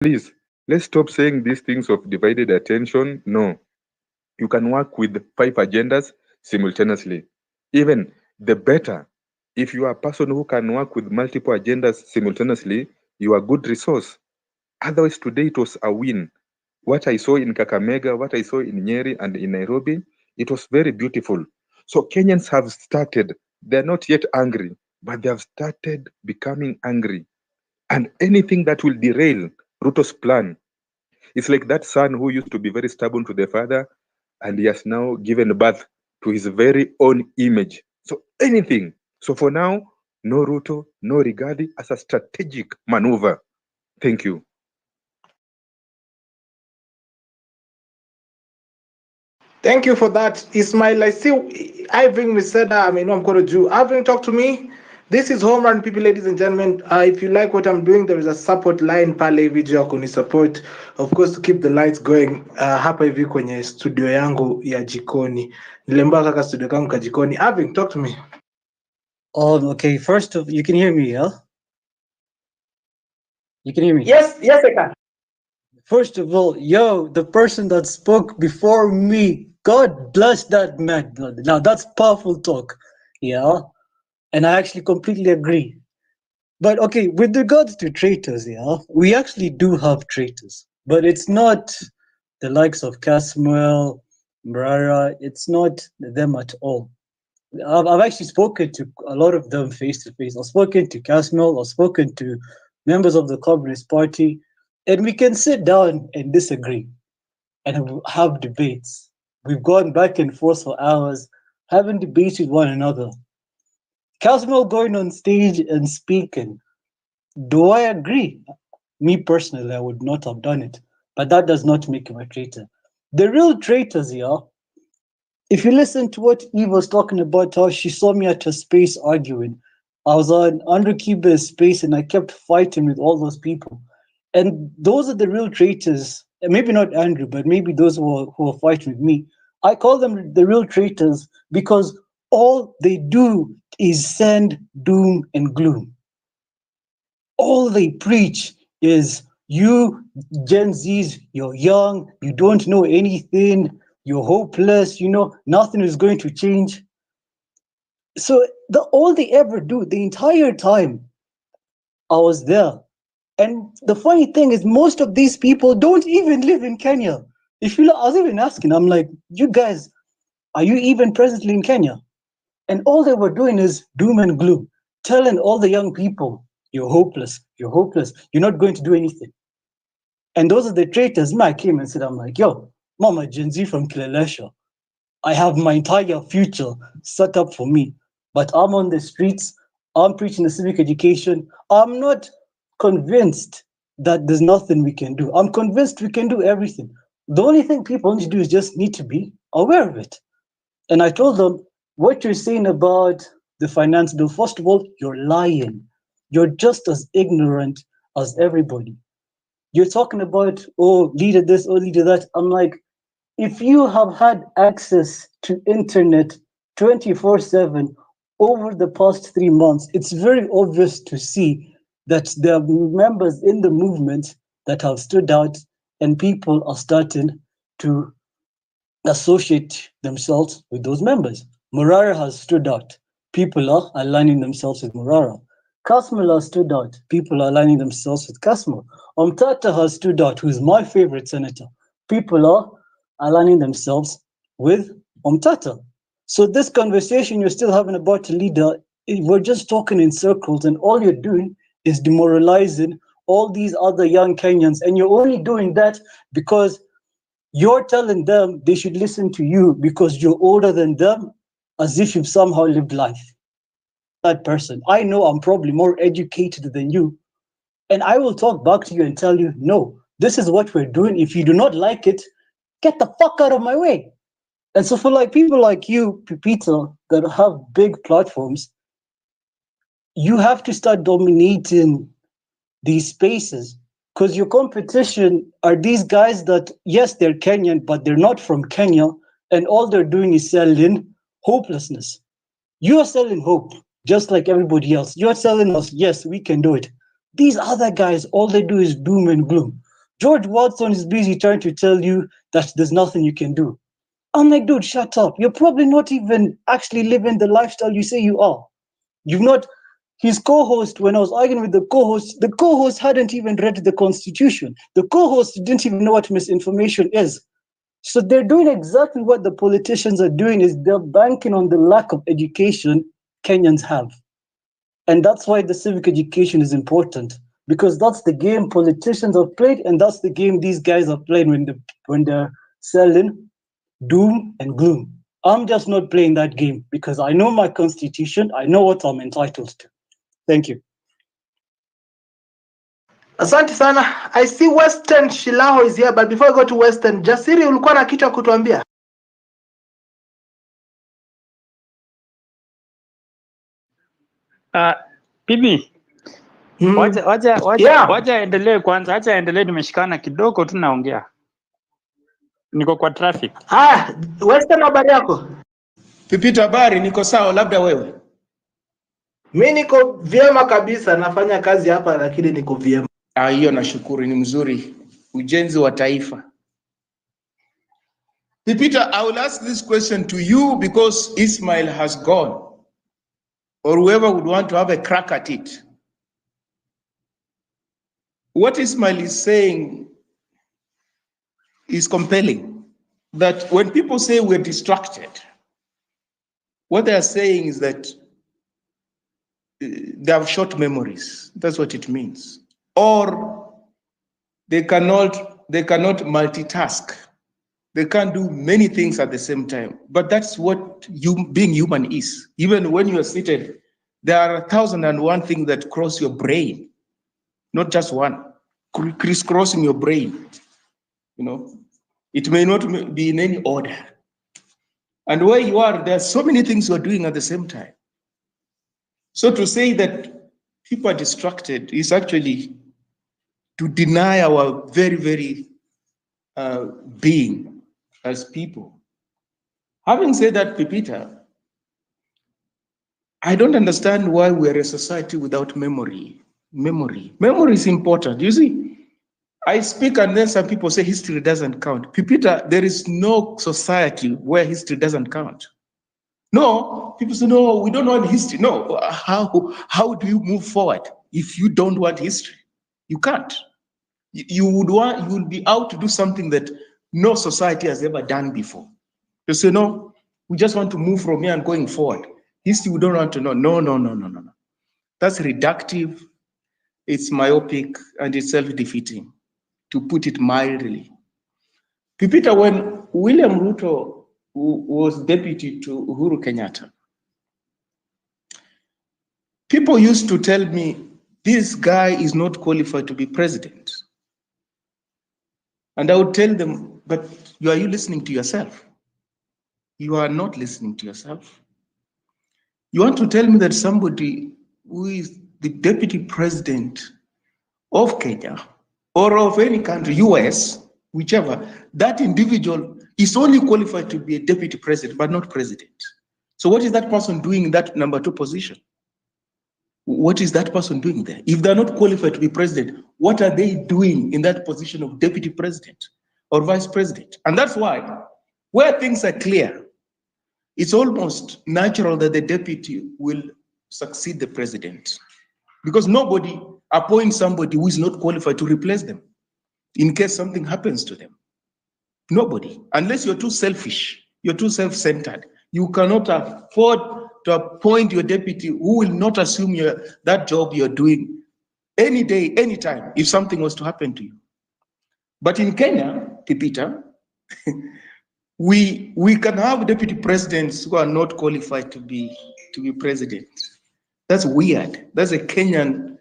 Please, let's stop saying these things of divided attention. No, you can work with 5 agendas simultaneously. Even the better. If you are a person who can work with multiple agendas simultaneously, you are a good resource. Otherwise, today it was a win. What I saw in Kakamega, what I saw in Nyeri and in Nairobi, it was very beautiful. So Kenyans have started, they're not yet angry, but they have started becoming angry. And anything that will derail Ruto's plan, it's like that son who used to be very stubborn to the father, and he has now given birth to his very own image. So anything. So for now, no Ruto, no Rigadi as a strategic maneuver. Thank you. Thank you for that, Ismail. I see Irving Miseda. I mean, I'm going to do. Irving, talk to me. This is Home Run People, ladies and gentlemen. If you like what I'm doing, there is a support line pale video kuni support. Of course, to keep the lights going. Hapa hivi kwenye studio yangu ya jikoni. Nilemba kaka studio kangu ka jikoni. Irving, talk to me. Okay. First of, you can hear me, yeah? You can hear me. Yes, I can. First of all, yo, the person that spoke before me, God bless that man. Now that's powerful talk, yeah. And I actually completely agree. But okay, with regards to traitors, yeah, we actually do have traitors, but it's not the likes of Kasmuel, Morara. It's not them at all. I've actually spoken to a lot of them face to face. I've spoken to Kasmuel. I've spoken to members of the Communist Party, and we can sit down and disagree and have debates. We've gone back and forth for hours, having debates with one another. Kasmuel going on stage and speaking. Do I agree? Me personally, I would not have done it, but that does not make him a traitor. The real traitors here, if you listen to what Eve was talking about, how she saw me at her space arguing, I was on Andrew Kiba's space and I kept fighting with all those people. And those are the real traitors. Maybe not Andrew, but maybe those who are fighting with me. I call them the real traitors because all they do is send doom and gloom. All they preach is you Gen Zs, you're young, you don't know anything, you're hopeless, nothing is going to change. So all they ever do the entire time I was there. And the funny thing is most of these people don't even live in Kenya. I was even asking, I'm like, you guys, are you even presently in Kenya? And all they were doing is doom and gloom, telling all the young people, you're hopeless, you're not going to do anything. And those are the traitors. I came and said, I'm like, yo, Mama Gen Z from Kilelesha. I have my entire future set up for me. But I'm on the streets, I'm preaching the civic education. I'm not convinced that there's nothing we can do. I'm convinced we can do everything. The only thing people need to do is just need to be aware of it. And I told them, what you're saying about the finance bill, first of all, you're lying. You're just as ignorant as everybody. You're talking about, oh, leader this, oh, leader that. I'm like, if you have had access to internet 24/7 over the past 3 months, it's very obvious to see that there are members in the movement that have stood out and people are starting to associate themselves with those members. Morara has stood out. People are aligning themselves with Morara. Kasmuel has stood out. People are aligning themselves with Kasmuel. Omtata has stood out, who is my favorite senator. People are aligning themselves with Omtata. So this conversation you're still having about a leader, we're just talking in circles, and all you're doing is demoralizing all these other young Kenyans. And you're only doing that because you're telling them they should listen to you because you're older than them, as if you've somehow lived life. That person, I know I'm probably more educated than you, and I will talk back to you and tell you, no, this is what we're doing. If you do not like it, get the fuck out of my way. And so for like people like you, Peter, that have big platforms, you have to start dominating these spaces, because your competition are these guys that, yes, they're Kenyan, but they're not from Kenya, and all they're doing is selling hopelessness. You are selling hope, just like everybody else. You're telling us, yes, we can do it. These other guys, all they do is doom and gloom. George Watson is busy trying to tell you that there's nothing you can do. I'm like, dude, shut up. You're probably not even actually living the lifestyle you say you are. You've not. His co-host, when I was arguing with the co-host hadn't even read the Constitution. The co-host didn't even know what misinformation is. So they're doing exactly what the politicians are doing, is they're banking on the lack of education Kenyans have. And that's why the civic education is important, because that's the game politicians have played, and that's the game these guys are playing when they're selling doom and gloom. I'm just not playing that game because I know my constitution. I know what I'm entitled to. Thank you. Asante sana. I see Western Shilaho is here, but before I go to Western, Jasiri, ulikuwa na kitu ya kutuambia? Bibi, Yeah. wacha endelee kwanza, acha endelee, nimeshikana kidogo tu naongea. Niko kwa traffic. Western, habari yako? Pipita, habari, niko sawa, labda wewe? Mi niko vyema kabisa, nafanya kazi hapa lakini niko vyema. Hiyo nashukuru, ni mzuri. Ujenzi wa taifa. Pipita, I will ask this question to you because Ismail has gone, or whoever would want to have a crack at it. What Ismail is saying is compelling. That when people say we're distracted, what they are saying is that they have short memories. That's what it means. Or they cannot multitask. They can't do many things at the same time. But that's what being human is. Even when you are seated, there are 1,001 things that cross your brain, not just one, crisscrossing your brain. You know, it may not be in any order. And where you are, there are so many things you are doing at the same time. So to say that people are distracted is actually to deny our very, very being as people. Having said that, Pipita, I don't understand why we're a society without memory. Memory is important. You see, I speak and then some people say history doesn't count. Pipita, there is no society where history doesn't count. No, people say, no, we don't want history. No, how do you move forward if you don't want history? You can't. You would be out to do something that no society has ever done before. You say, no, we just want to move from here and going forward. History, we don't want to know. No. That's reductive, it's myopic, and it's self-defeating, to put it mildly. Pipita, when William Ruto was deputy to Uhuru Kenyatta, people used to tell me, this guy is not qualified to be president. And I would tell them, but are you listening to yourself? You are not listening to yourself. You want to tell me that somebody who is the deputy president of Kenya or of any country, US, whichever, that individual is only qualified to be a deputy president, but not president. So what is that person doing in that number 2 position? What is that person doing there? If they're not qualified to be president, what are they doing in that position of deputy president or vice president? And that's why, where things are clear, it's almost natural that the deputy will succeed the president, because nobody appoints somebody who is not qualified to replace them in case something happens to them. Nobody, unless you're too selfish, you're too self-centered. You cannot afford to appoint your deputy who will not assume that job you're doing any day, anytime, if something was to happen to you. But in Kenya, Pipita, we can have deputy presidents who are not qualified to be president. That's weird. That's a Kenyan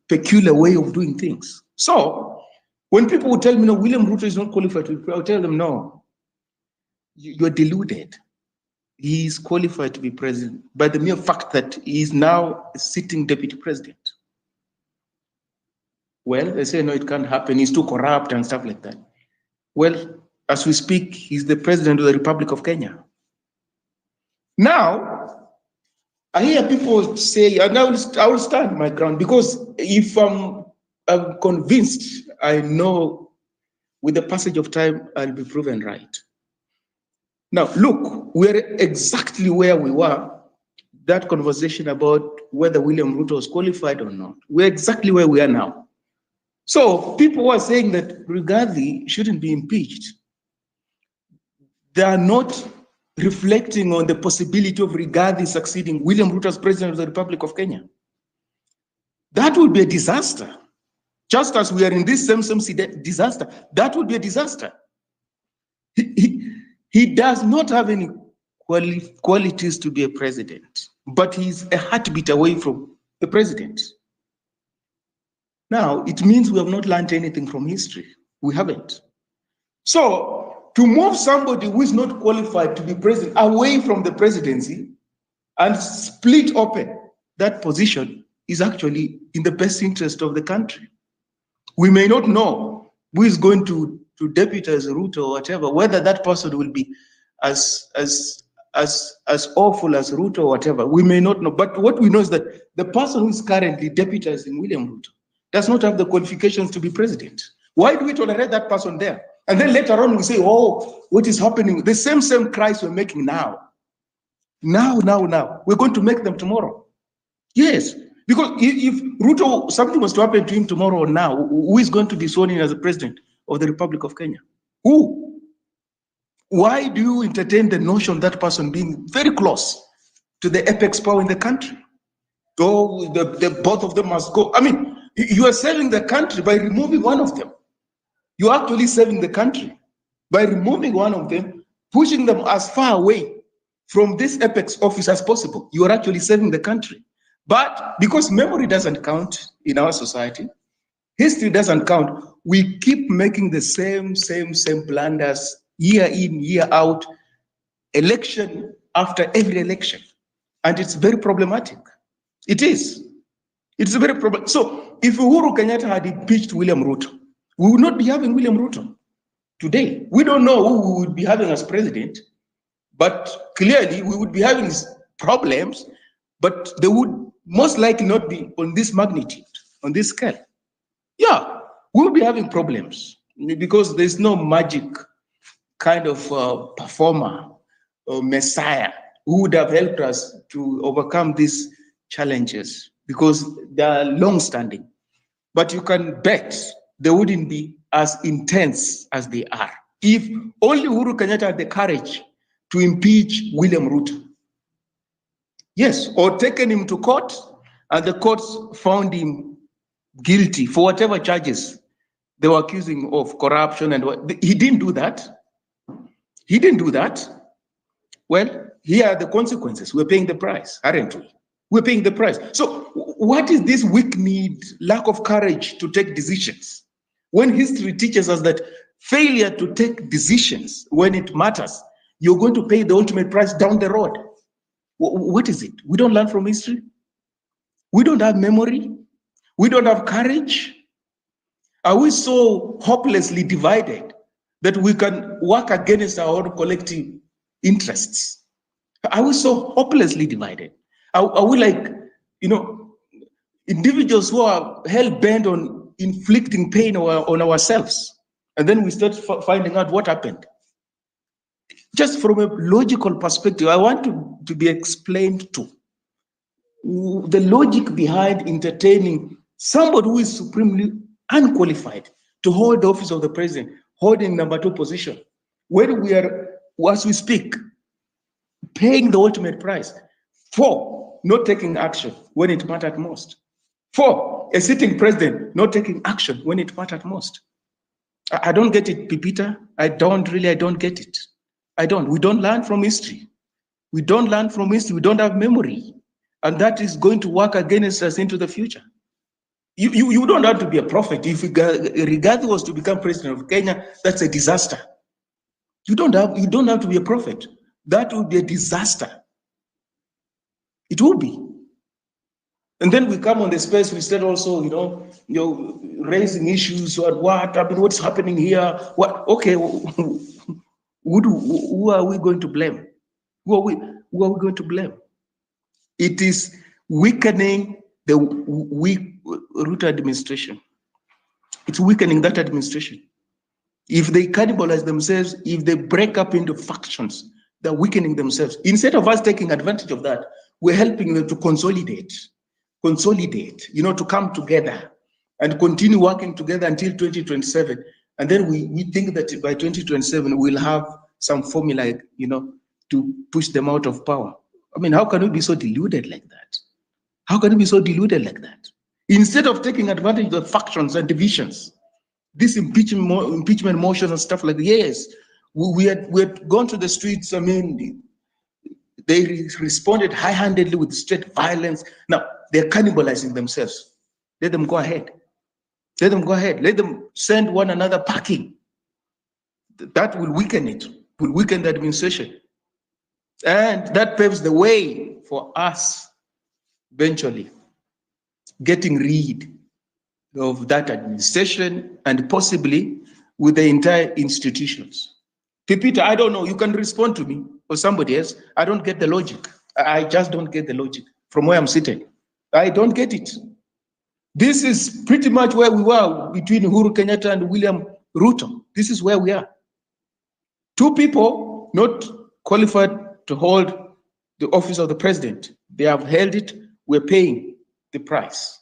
peculiar way of doing things. So when people will tell me, no, William Ruto is not qualified to be, I'll tell them, no, you're deluded. He is qualified to be president by the mere fact that he is now a sitting deputy president. Well, they say, no, it can't happen. He's too corrupt and stuff like that. Well, as we speak, he's the president of the Republic of Kenya. Now, I hear people say, and I will stand my ground, because if I'm convinced, I know with the passage of time, I'll be proven right. Now, look, we're exactly where we were, that conversation about whether William Ruto was qualified or not. We're exactly where we are now. So people were saying that Rigathi shouldn't be impeached. They are not reflecting on the possibility of Rigathi succeeding William Ruto as president of the Republic of Kenya. That would be a disaster. Just as we are in this same disaster, that would be a disaster. He does not have any qualities to be a president, but he's a heartbeat away from the president. Now, it means we have not learned anything from history. We haven't. So, to move somebody who is not qualified to be president away from the presidency and split open that position is actually in the best interest of the country. We may not know who is going to deputize Ruto or whatever, whether that person will be as awful as Ruto or whatever. We may not know. But what we know is that the person who is currently deputizing William Ruto does not have the qualifications to be president. Why do we tolerate that person there? And then later on we say, oh, what is happening? The same cries we're making now. Now. We're going to make them tomorrow. Yes. Because if Ruto, something was to happen to him tomorrow or now, who is going to be sworn in as the president of the Republic of Kenya? Who? Why do you entertain the notion of that person being very close to the apex power in the country? Oh, the both of them must go. I mean, you are saving the country by removing one of them. You are actually saving the country by removing one of them, pushing them as far away from this apex office as possible. You are actually saving the country. But because memory doesn't count in our society, history doesn't count, we keep making the same blunders year in, year out, election after every election. And it's very problematic. It is. It's very problem. So if Uhuru Kenyatta had impeached William Ruto, we would not be having William Ruto today. We don't know who we would be having as president, but clearly we would be having problems, but they would most likely not be on this magnitude, on this scale. Yeah, we'll be having problems because there's no magic kind of performer or messiah who would have helped us to overcome these challenges because they are long-standing. But you can bet they wouldn't be as intense as they are if only Uhuru Kenyatta had the courage to impeach William Ruto. Yes, or taken him to court, and the courts found him guilty for whatever charges they were accusing him of, corruption and what. He didn't do that. He didn't do that. Well, here are the consequences. We're paying the price, aren't we? We're paying the price. So what is this weak-kneed, lack of courage to take decisions? When history teaches us that failure to take decisions when it matters, you're going to pay the ultimate price down the road. What is it? We don't learn from history. We don't have memory. We don't have courage. Are we so hopelessly divided that we can work against our own collective interests? Are we so hopelessly divided? Are we like, individuals who are hell-bent on inflicting pain on ourselves? And then we start finding out what happened. Just from a logical perspective, I want to be explained to the logic behind entertaining somebody who is supremely unqualified to hold the office of the president, holding number 2 position, when we are, as we speak, paying the ultimate price for not taking action when it mattered most, for a sitting president not taking action when it mattered most. I don't get it, Pipita. I don't get it. We don't learn from history. We don't learn from history. We don't have memory. And that is going to work against us into the future. You don't have to be a prophet. If Rigathi was to become president of Kenya, that's a disaster. You don't have to be a prophet. That would be a disaster. It will be. And then we come on the space, we start also, raising issues or what's happening here? Okay, who are we going to blame? Who are we going to blame? It is weakening the weak Ruto administration. It's weakening that administration. If they cannibalize themselves, if they break up into factions, they're weakening themselves. Instead of us taking advantage of that, we're helping them to consolidate, to come together and continue working together until 2027. And then we think that by 2027, we'll have some formula, to push them out of power. I mean, how can we be so deluded like that? How can we be so deluded like that? Instead of taking advantage of factions and divisions, this impeachment motions and stuff like that, yes, we had gone to the streets. I mean, they responded high-handedly with state violence. Now, they're cannibalizing themselves. Let them go ahead. Let them go ahead. Let them send one another packing. That will weaken it, will weaken the administration. And that paves the way for us eventually getting rid of that administration and possibly with the entire institutions. Peter, I don't know, you can respond to me or somebody else. I don't get the logic. I just don't get the logic from where I'm sitting. I don't get it. This is pretty much where we were between Uhuru Kenyatta and William Ruto. This is where we are. Two people not qualified to hold the office of the president. They have held it. We're paying the price.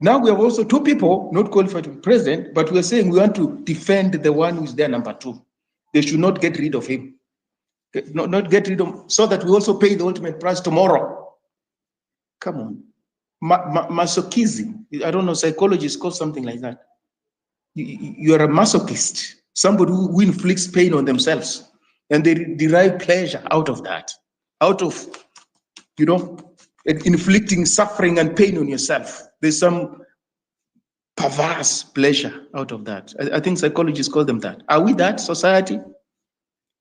Now we have also two people not qualified to be president, but we're saying we want to defend the one who's there, number two. They should not get rid of him. Not get rid of, so that we also pay the ultimate price tomorrow. Come on. Masochism. I don't know, psychologists call something like that. You're a masochist, somebody who inflicts pain on themselves, and they derive pleasure out of that, out of, inflicting suffering and pain on yourself. There's some perverse pleasure out of that. I think psychologists call them that. Are we that society?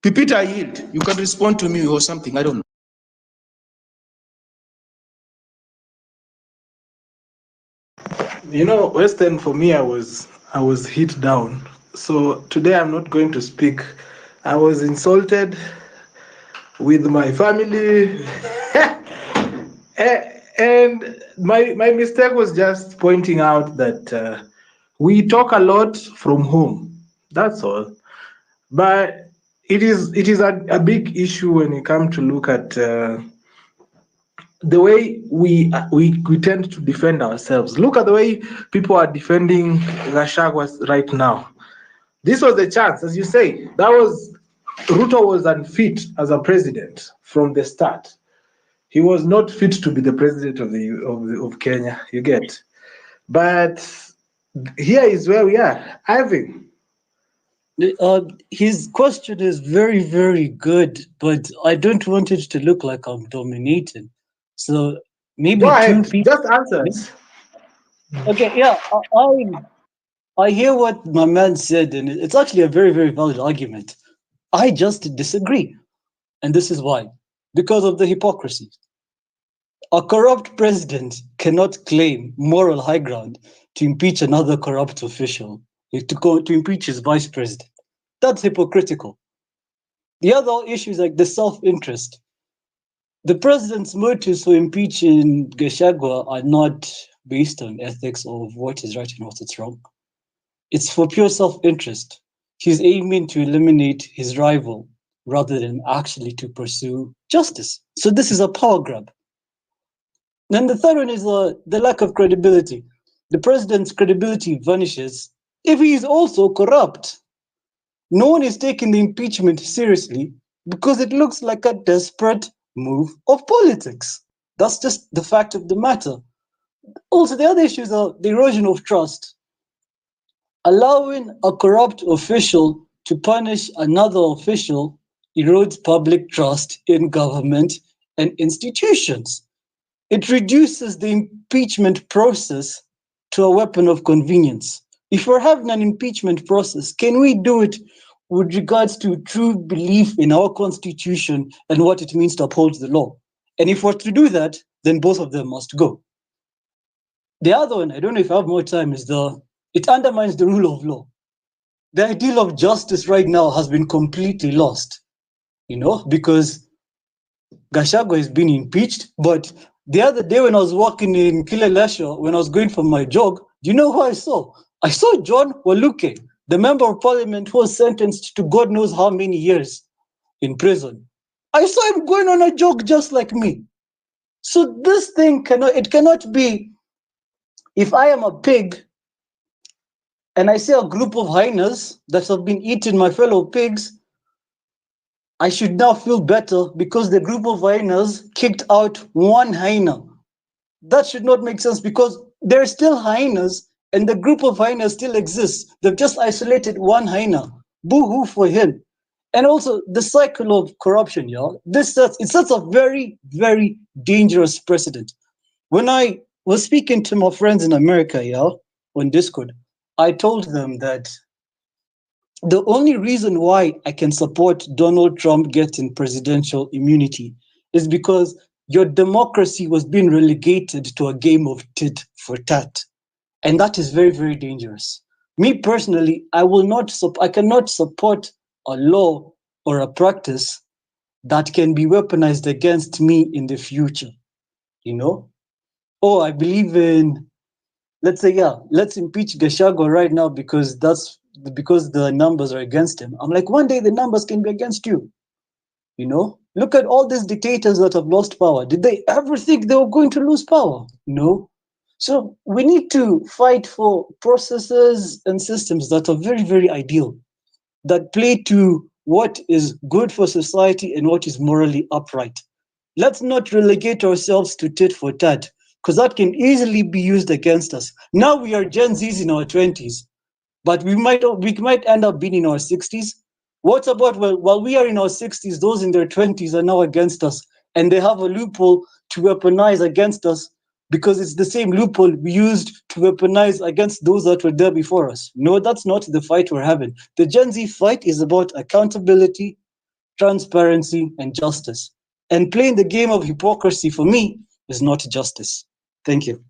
Peter, I yield. You can respond to me or something. I don't know. Western, for me, I was hit down. So today I'm not going to speak. I was insulted with my family. And my mistake was just pointing out that we talk a lot from home. That's all. But it is a big issue when you come to look at the way we tend to defend ourselves. Look at the way people are defending Gachagua right now. This was the chance, as you say. Ruto was unfit as a president from the start. He was not fit to be the president of Kenya. You get, but here is where we are. Ivan. His question is very, very good, but I don't want it to look like I'm dominating. So maybe Go ahead. two people. Just answer it. Okay, yeah, I hear what my man said, and it's actually a very, very valid argument. I just disagree, and this is why. Because of the hypocrisy. A corrupt president cannot claim moral high ground to impeach another corrupt official, to impeach his vice president. That's hypocritical. The other issues like the self-interest. The president's motives for impeaching Gachagua are not based on ethics of what is right and what is wrong. It's for pure self-interest. He's aiming to eliminate his rival rather than actually to pursue justice. So this is a power grab. Then the third one is the lack of credibility. The president's credibility vanishes if he is also corrupt. No one is taking the impeachment seriously because it looks like a desperate move of politics. That's just the fact of the matter. Also, the other issues are the erosion of trust. Allowing a corrupt official to punish another official erodes public trust in government and institutions. It reduces the impeachment process to a weapon of convenience. If we're having an impeachment process, can we do it with regards to true belief in our constitution and what it means to uphold the law? And if we're to do that, then both of them must go. The other one, I don't know if I have more time, is it undermines the rule of law. The ideal of justice right now has been completely lost, because Gachagua has been impeached, but the other day when I was walking in Kileleshwa, when I was going for my jog, Do you know who I saw? I saw John Waluke, the member of parliament who was sentenced to God knows how many years in prison. I saw him going on a jog just like me. So this thing cannot be, if I am a pig and I see a group of hyenas that have been eating my fellow pigs, I should now feel better because the group of hyenas kicked out one hyena. That should not make sense because there are still hyenas and the group of hyenas still exists. They've just isolated one hyena. Boo-hoo for him. And also the cycle of corruption, y'all. It sets a very, very dangerous precedent. When I was speaking to my friends in America, y'all, on Discord, I told them that the only reason why I can support Donald Trump getting presidential immunity is because your democracy was being relegated to a game of tit for tat. And that is very, very dangerous. Me personally, I cannot support a law or a practice that can be weaponized against me in the future. You know? Oh, I believe in, let's say, yeah, let's impeach Gachagua right now because the numbers are against him. I'm like, one day the numbers can be against you. You know, look at all these dictators that have lost power. Did they ever think they were going to lose power? No. So we need to fight for processes and systems that are very, very ideal, that play to what is good for society and what is morally upright. Let's not relegate ourselves to tit for tat, because that can easily be used against us. Now we are Gen Zs in our 20s, but we might end up being in our 60s. What about while we are in our 60s, those in their 20s are now against us, and they have a loophole to weaponize against us because it's the same loophole we used to weaponize against those that were there before us. No, that's not the fight we're having. The Gen Z fight is about accountability, transparency, and justice. And playing the game of hypocrisy for me is not justice. Thank you.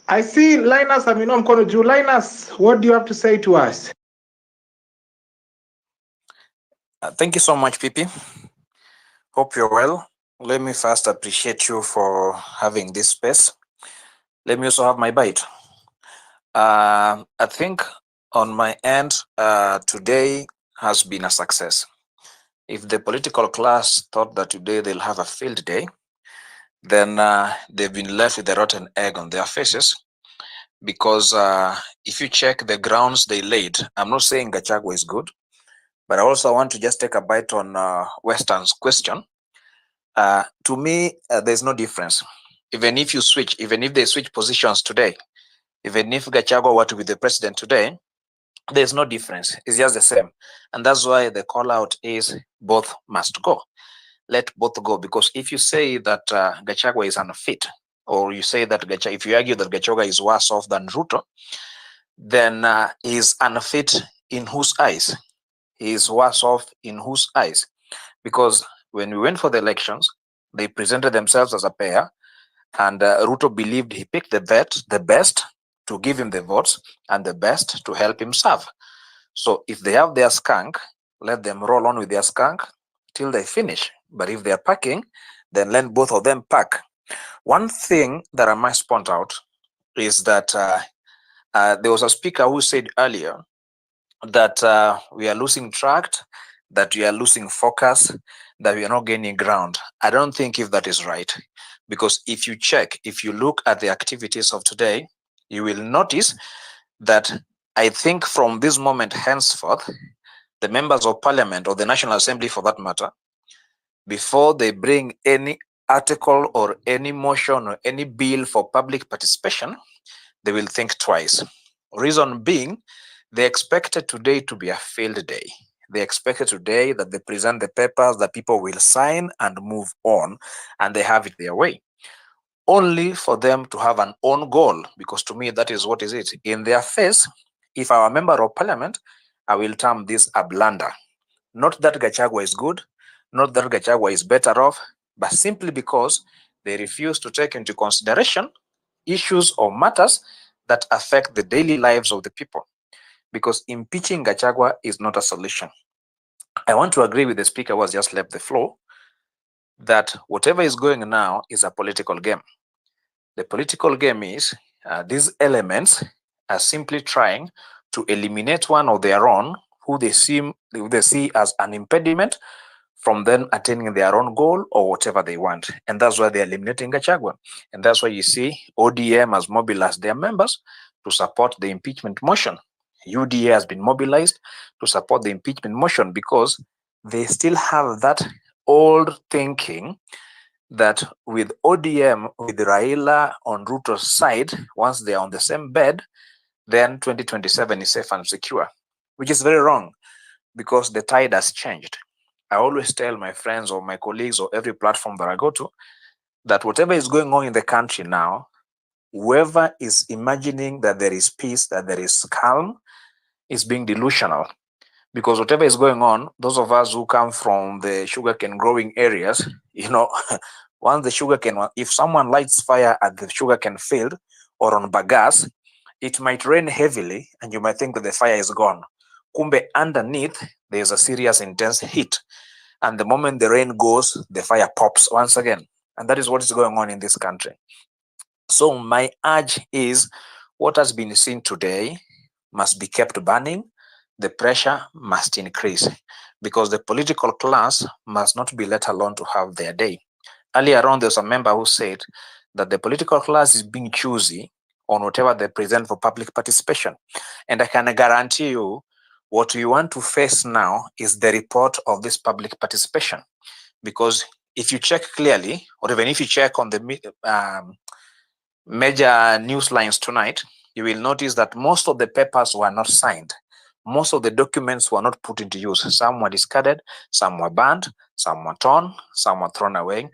I see Linus Aminom Konoju. Linus, what do you have to say to us? Thank you so much, Pipi. Hope you're well. Let me first appreciate you for having this space. Let me also have my bite. I think on my end, today has been a success. If the political class thought that today they'll have a field day, then they've been left with a rotten egg on their faces. Because if you check the grounds they laid, I'm not saying Gachagua is good, but I also want to just take a bite on Western's question. To me, there's no difference. Even if they switch positions today, even if Gachagua were to be the president today, there's no difference. It's just the same. And that's why the call out is both must go. Let both go. Because if you say that Gachagua is unfit, or you say that if you argue that Gachagua is worse off than Ruto, then he's unfit in whose eyes? He is worse off in whose eyes? Because when we went for the elections, they presented themselves as a pair, and Ruto believed he picked the best to give him the votes and the best to help him serve. So if they have their skunk, let them roll on with their skunk till they finish. But if they're packing, then let both of them pack. One thing that I must point out is that there was a speaker who said earlier that we are losing track, that we are losing focus, that we are not gaining ground. I don't think if that is right. Because if you look at the activities of today, you will notice that I think from this moment henceforth, the members of parliament or the National Assembly for that matter, before they bring any article or any motion or any bill for public participation, they will think twice. Reason being, they expected today to be a field day. They expected today that they present the papers that people will sign and move on, and they have it their way. Only for them to have an own goal, because to me, that is what is it. In their face, if I'm a member of parliament, I will term this a blunder. Not that Gachagua is good, not that Gachagua is better off, but simply because they refuse to take into consideration issues or matters that affect the daily lives of the people. Because impeaching Gachagua is not a solution. I want to agree with the speaker who has just left the floor. that whatever is going now is a political game. The political game is these elements are simply trying to eliminate one of their own who they see as an impediment from then attaining their own goal or whatever they want. And that's why they're eliminating Gachagua. And that's why you see ODM has mobilized their members to support the impeachment motion. UDA has been mobilized to support the impeachment motion because they still have that old thinking that with ODM, with Raila on Ruto's side, once they are on the same bed, then 2027 is safe and secure, which is very wrong because the tide has changed. I always tell my friends or my colleagues or every platform that I go to that whatever is going on in the country now, whoever is imagining that there is peace, that there is calm, is being delusional. Because whatever is going on, those of us who come from the sugarcane growing areas, once the sugarcane, if someone lights fire at the sugarcane field or on bagasse, it might rain heavily and you might think that the fire is gone. Kumbe underneath, there's a serious intense heat. And the moment the rain goes, the fire pops once again. And that is what is going on in this country. So my urge is what has been seen today must be kept burning. The pressure must increase because the political class must not be let alone to have their day. Earlier on, there was a member who said that the political class is being choosy on whatever they present for public participation. And I can guarantee you what we want to face now is the report of this public participation. Because if you check clearly, or even if you check on the major news lines tonight, you will notice that most of the papers were not signed. Most of the documents were not put into use. Some were discarded, some were burned, some were torn, some were thrown away.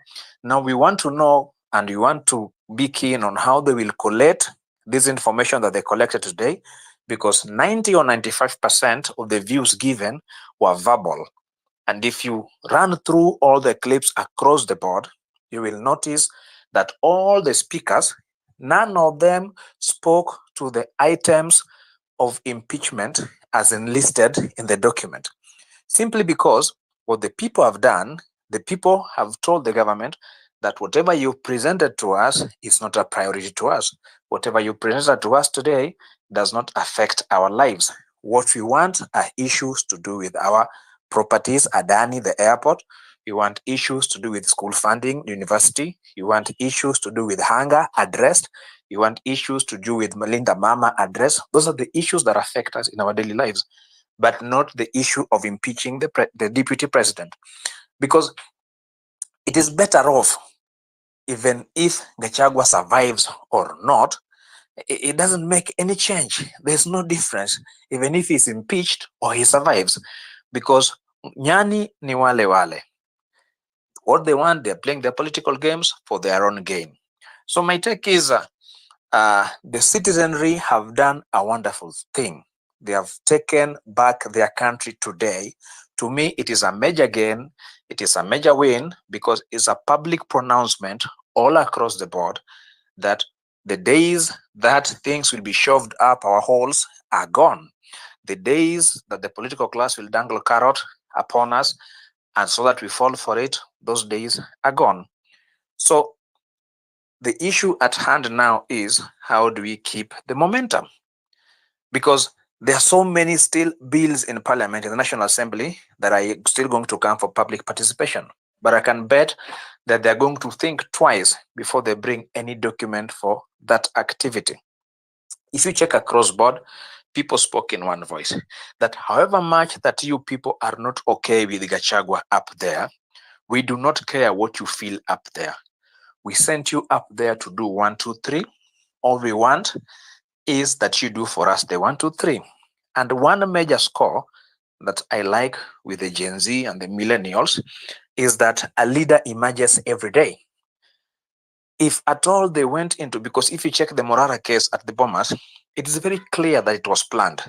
Now we want to know and we want to be keen on how they will collect this information that they collected today, because 90 or 95% of the views given were verbal. And if you run through all the clips across the board, you will notice that all the speakers, none of them spoke to the items of impeachment as enlisted in the document. Simply because what the people have done, the people have told the government that whatever you presented to us is not a priority to us. Whatever you presented to us today does not affect our lives. What we want are issues to do with our properties, Adani, the airport. You want issues to do with school funding, university. You want issues to do with hunger addressed. You want issues to do with Melinda Mama address. Those are the issues that affect us in our daily lives, but not the issue of impeaching the deputy president. Because it is better off, even if Gachagua survives or not, it doesn't make any change. There's no difference, even if he's impeached or he survives, because nyani ni wale wale. What they want, they're playing their political games for their own gain. So my take is the citizenry have done a wonderful thing. They have taken back their country today. To me, it is a major gain. It is a major win because it's a public pronouncement all across the board that the days that things will be shoved up our holes are gone. The days that the political class will dangle carrot upon us and so that we fall for it, those days are gone. So the issue at hand now is how do we keep the momentum? Because there are so many still bills in Parliament, in the National Assembly, that are still going to come for public participation. But I can bet that they're going to think twice before they bring any document for that activity. If you check across board, people spoke in one voice that however much that you people are not okay with Gachagua up there, we do not care what you feel up there. We sent you up there to do 1, 2, 3. All we want is that you do for us the 1, 2, 3. And one major score that I like with the Gen Z and the millennials is that a leader emerges every day. If at all they went into, because if you check the Morara case at the Bomas, it is very clear that it was planned.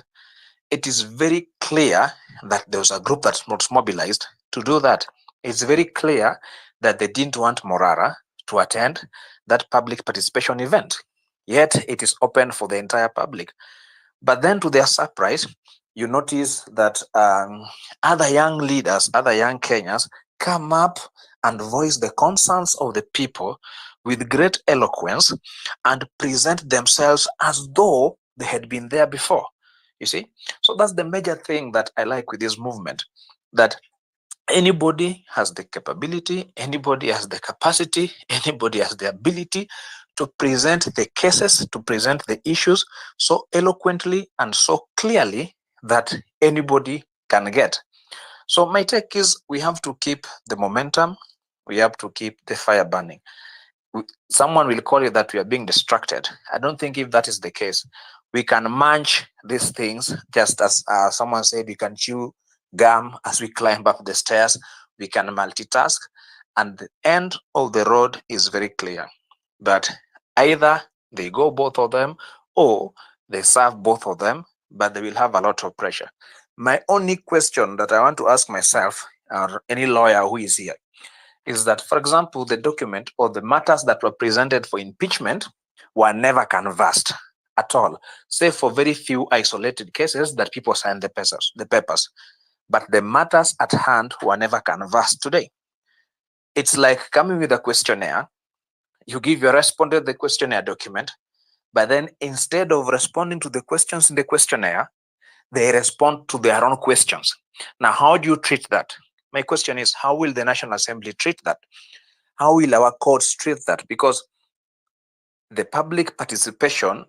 It is very clear that there was a group that was mobilized to do that. It's very clear that they didn't want Morara to attend that public participation event. Yet it is open for the entire public. But then to their surprise, you notice that other young leaders, other young Kenyans come up and voice the concerns of the people with great eloquence and present themselves as though they had been there before. You see? So that's the major thing that I like with this movement, that anybody has the capability, anybody has the capacity, anybody has the ability to present the cases, to present the issues so eloquently and so clearly that anybody can get. So my take is we have to keep the momentum, we have to keep the fire burning. Someone will call it that we are being distracted. I don't think if that is the case, we can munch these things just as someone said, we can chew gum as we climb up the stairs, we can multitask, and the end of the road is very clear, that either they go both of them or they serve both of them, but they will have a lot of pressure. My only question that I want to ask myself, or any lawyer who is here, is that, for example, the document or the matters that were presented for impeachment were never canvassed at all, save for very few isolated cases that people signed the papers. But the matters at hand were never canvassed today. It's like coming with a questionnaire. You give your respondent the questionnaire document, but then instead of responding to the questions in the questionnaire, they respond to their own questions. Now, how do you treat that? My question is, how will the National Assembly treat that? How will our courts treat that? Because the public participation,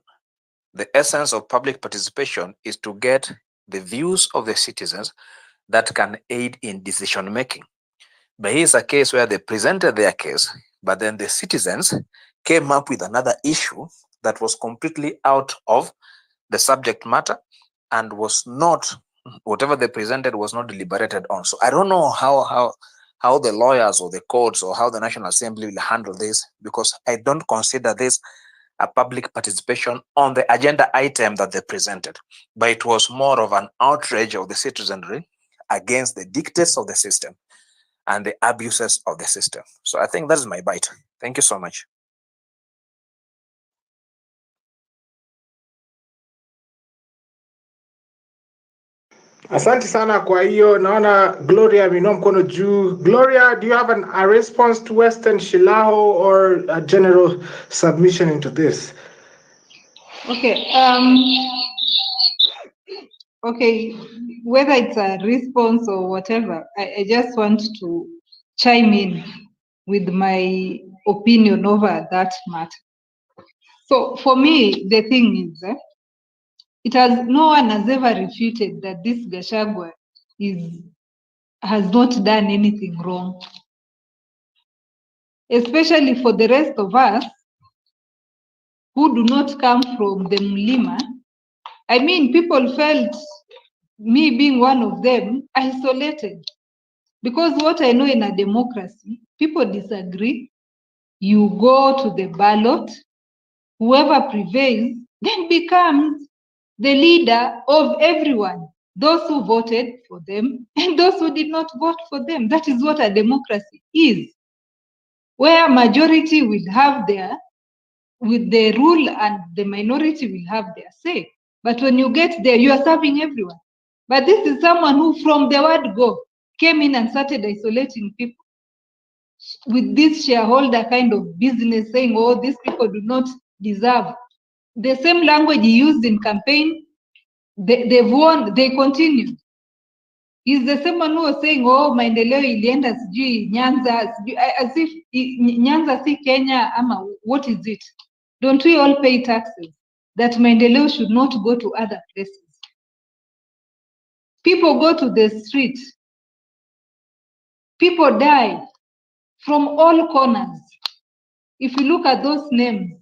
the essence of public participation is to get the views of the citizens that can aid in decision making. But here's a case where they presented their case, but then the citizens came up with another issue that was completely out of the subject matter and was not, whatever they presented was not deliberated on. So I don't know how the lawyers or the courts or how the National Assembly will handle this, because I don't consider this a public participation on the agenda item that they presented, but it was more of an outrage of the citizenry against the dictates of the system and the abuses of the system. So I think that is my bite. Thank you so much. Asante sana kwa hiyo. Naona Gloria ameinua mkono juu. Gloria, do you have a response to Western Shilaho or a general submission into this? Okay. Okay, whether it's a response or whatever, I just want to chime in with my opinion over that matter. So for me, the thing is, no one has ever refuted that this Gachagua has not done anything wrong. Especially for the rest of us who do not come from the Mlima. I mean, people felt, me being one of them, isolated. Because what I know in a democracy, people disagree, you go to the ballot, whoever prevails then becomes the leader of everyone, those who voted for them and those who did not vote for them. That is what a democracy is, where majority will have with the rule and the minority will have their say. But when you get there, you are serving everyone. But this is someone who from the word go came in and started isolating people with this shareholder kind of business, saying, oh, these people do not deserve. The same language he used in campaign, they've won, they continue. He's the same one who was saying, oh, maendeleo ilienda sijui Nyanza, as if Nyanza si Kenya, ama what is it? Don't we all pay taxes? That maendeleo should not go to other places. People go to the street. People die from all corners. If you look at those names,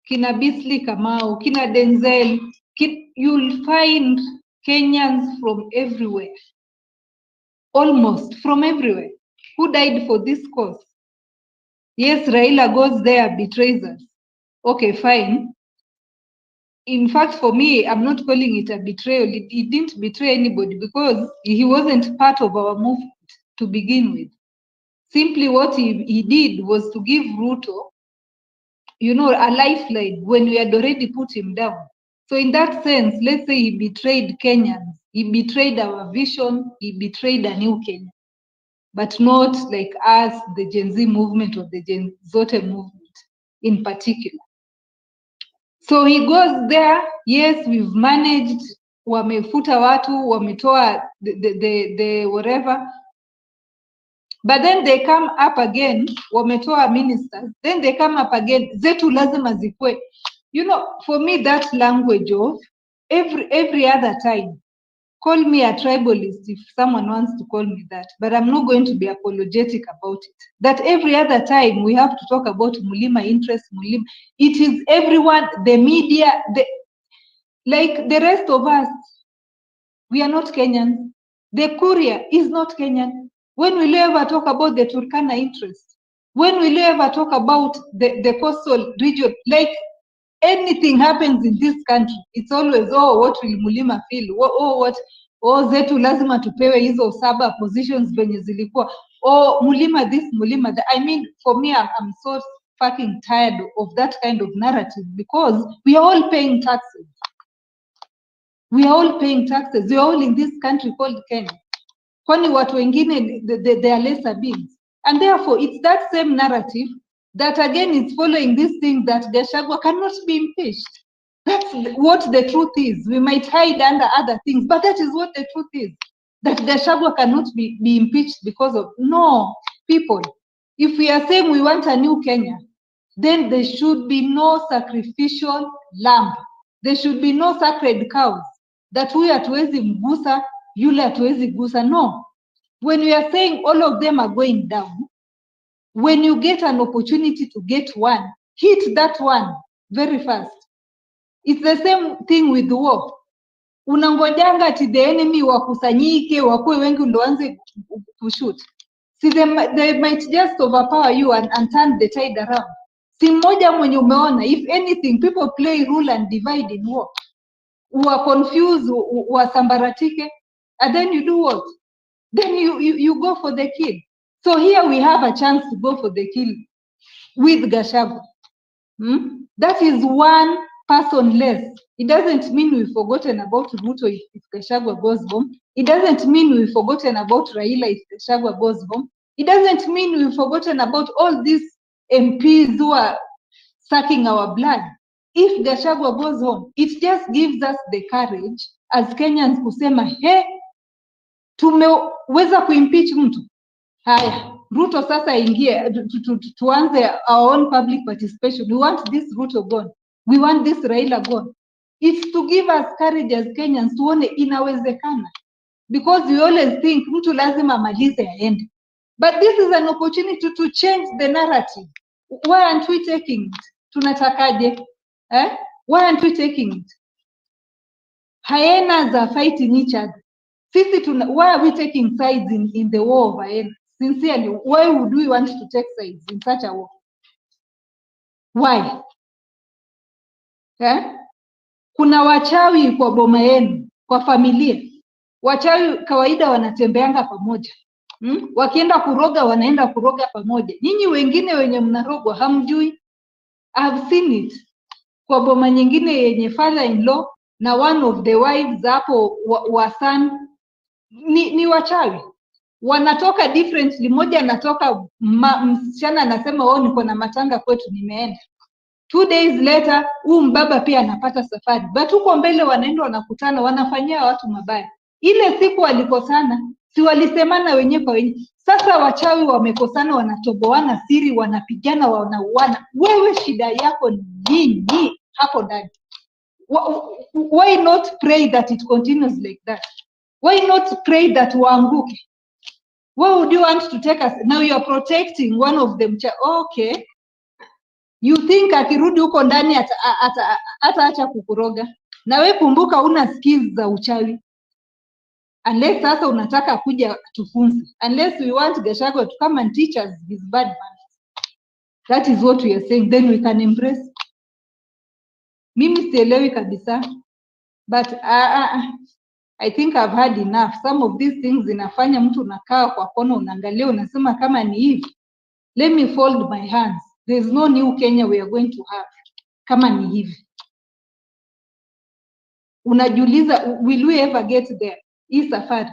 Kina Beasley Kamau, Kina Denzel, you'll find Kenyans from everywhere. Almost from everywhere. Who died for this cause? Yes, Raila goes there, betrays us. Okay, fine. In fact, for me, I'm not calling it a betrayal. He didn't betray anybody because he wasn't part of our movement to begin with. Simply what he did was to give Ruto, a lifeline when we had already put him down. So in that sense, let's say he betrayed Kenyans, he betrayed our vision, he betrayed a new Kenya. but not like us, the Gen Z movement or the Gen Zote movement in particular. So he goes there, yes, we've managed, wamefuta watu, wametoa the whatever, but then they come up again, wametoa ministers, then they come up again, zetu lazima zikwe. You know, for me, that language of every other time, call me a tribalist if someone wants to call me that, but I'm not going to be apologetic about it. That every other time we have to talk about Mulima interest, Mulima. It is everyone, the media, like the rest of us, we are not Kenyan. The courier is not Kenyan. When will you ever talk about the Turkana interest? When will you ever talk about the coastal region? Like, anything happens in this country, it's always, oh, what will Mulima feel? Zetu lazima tupewe hizo saba positions venye zilikuwa. Oh, Mulima this, Mulima that. I mean, for me, I'm so fucking tired of that kind of narrative, because we are all paying taxes. We are all paying taxes. We are all in this country called Kenya. Kwani watu wengine, they are lesser beings. And therefore, it's that same narrative that again is following this thing that Gachagua cannot be impeached. That's what the truth is. We might hide under other things, but that is what the truth is. That Gachagua cannot be impeached because of, no, people. If we are saying we want a new Kenya, then there should be no sacrificial lamb. There should be no sacred cows. That huyu hatuwezi mgusa, yule hatuwezi gusa. No. When we are saying all of them are going down, when you get an opportunity to get one, hit that one very fast. It's the same thing with the war. Unangojanga ati the enemy wakusanyike, wakue wengi ndo anze kushoot. See, they might just overpower you and turn the tide around. Si mmoja mwenye umeona, if anything, people play rule and divide in war. Uwa confused, wasambaratike, and then you do what? Then you go for the kill. So here we have a chance to go for the kill with Gachagua. That is one person less. It doesn't mean we've forgotten about Ruto if Gachagua goes home. It doesn't mean we've forgotten about Raila if Gachagua goes home. It doesn't mean we've forgotten about all these MPs who are sucking our blood. If Gachagua goes home, it just gives us the courage as Kenyans kusema, hey, tumeweza kuimpeach mtu. Haya, Ruto sasa ingie, tuanze our own public participation. We want this Ruto gone. We want this Raila gone. It's to give us courage as Kenyans tuone inawezekana. Because we always think mtu lazima malize aende. But this is an opportunity to change the narrative. Why aren't we taking it? Tunatakaje? Why aren't we taking it? Hyenas are fighting each other. Why are we taking sides in the war of hyenas? Sincerely, why would we want to take sides in such a war? Why? Kuna wachawi kwa boma yenu, kwa familia. Wachawi kawaida wanatembeanga pamoja. Wakienda kuroga wanaenda kuroga pamoja. Nyinyi wengine wenye mnarogwa hamjui. I've seen it. Kwa boma nyingine yenye father-in-law na one of the wives hapo wa son ni wachawi. Wanatoka differently. Moja anatoka msichana anasema niko na matanga kwetu nimeenda. 2 days later mbaba pia anapata safari. But huko mbele wanaenda wanakutana wanafanyia watu mabaya. Ile siku walikosana, si walisemana wenyewe kwa wenyewe. Sasa wachawi wamekosana, wanatoboana siri, wanapigana, wanauana. Wewe shida yako ni nini hapo ndani? Why not pray that it continues like that? Why not pray that waanguke? Why would you want to take us? Now you are protecting one of them. Okay. You think akirudi huko ndani ataacha kukuroga. Na we kumbuka una skills za uchawi. Unless sasa unataka kuja tufunze. Unless we want Gachagua to come and teach us his bad manners. That is what we are saying. Then we can embrace. Mimi sielewi kabisa. But I think I've had enough. Some of these things inafanya mtu unakaa kwa kona unaangalia unasema kama ni hivi. Let me fold my hands. There's no new Kenya we are going to have. Kama ni hivi. Unajiuliza, will we ever get there? Hii safari.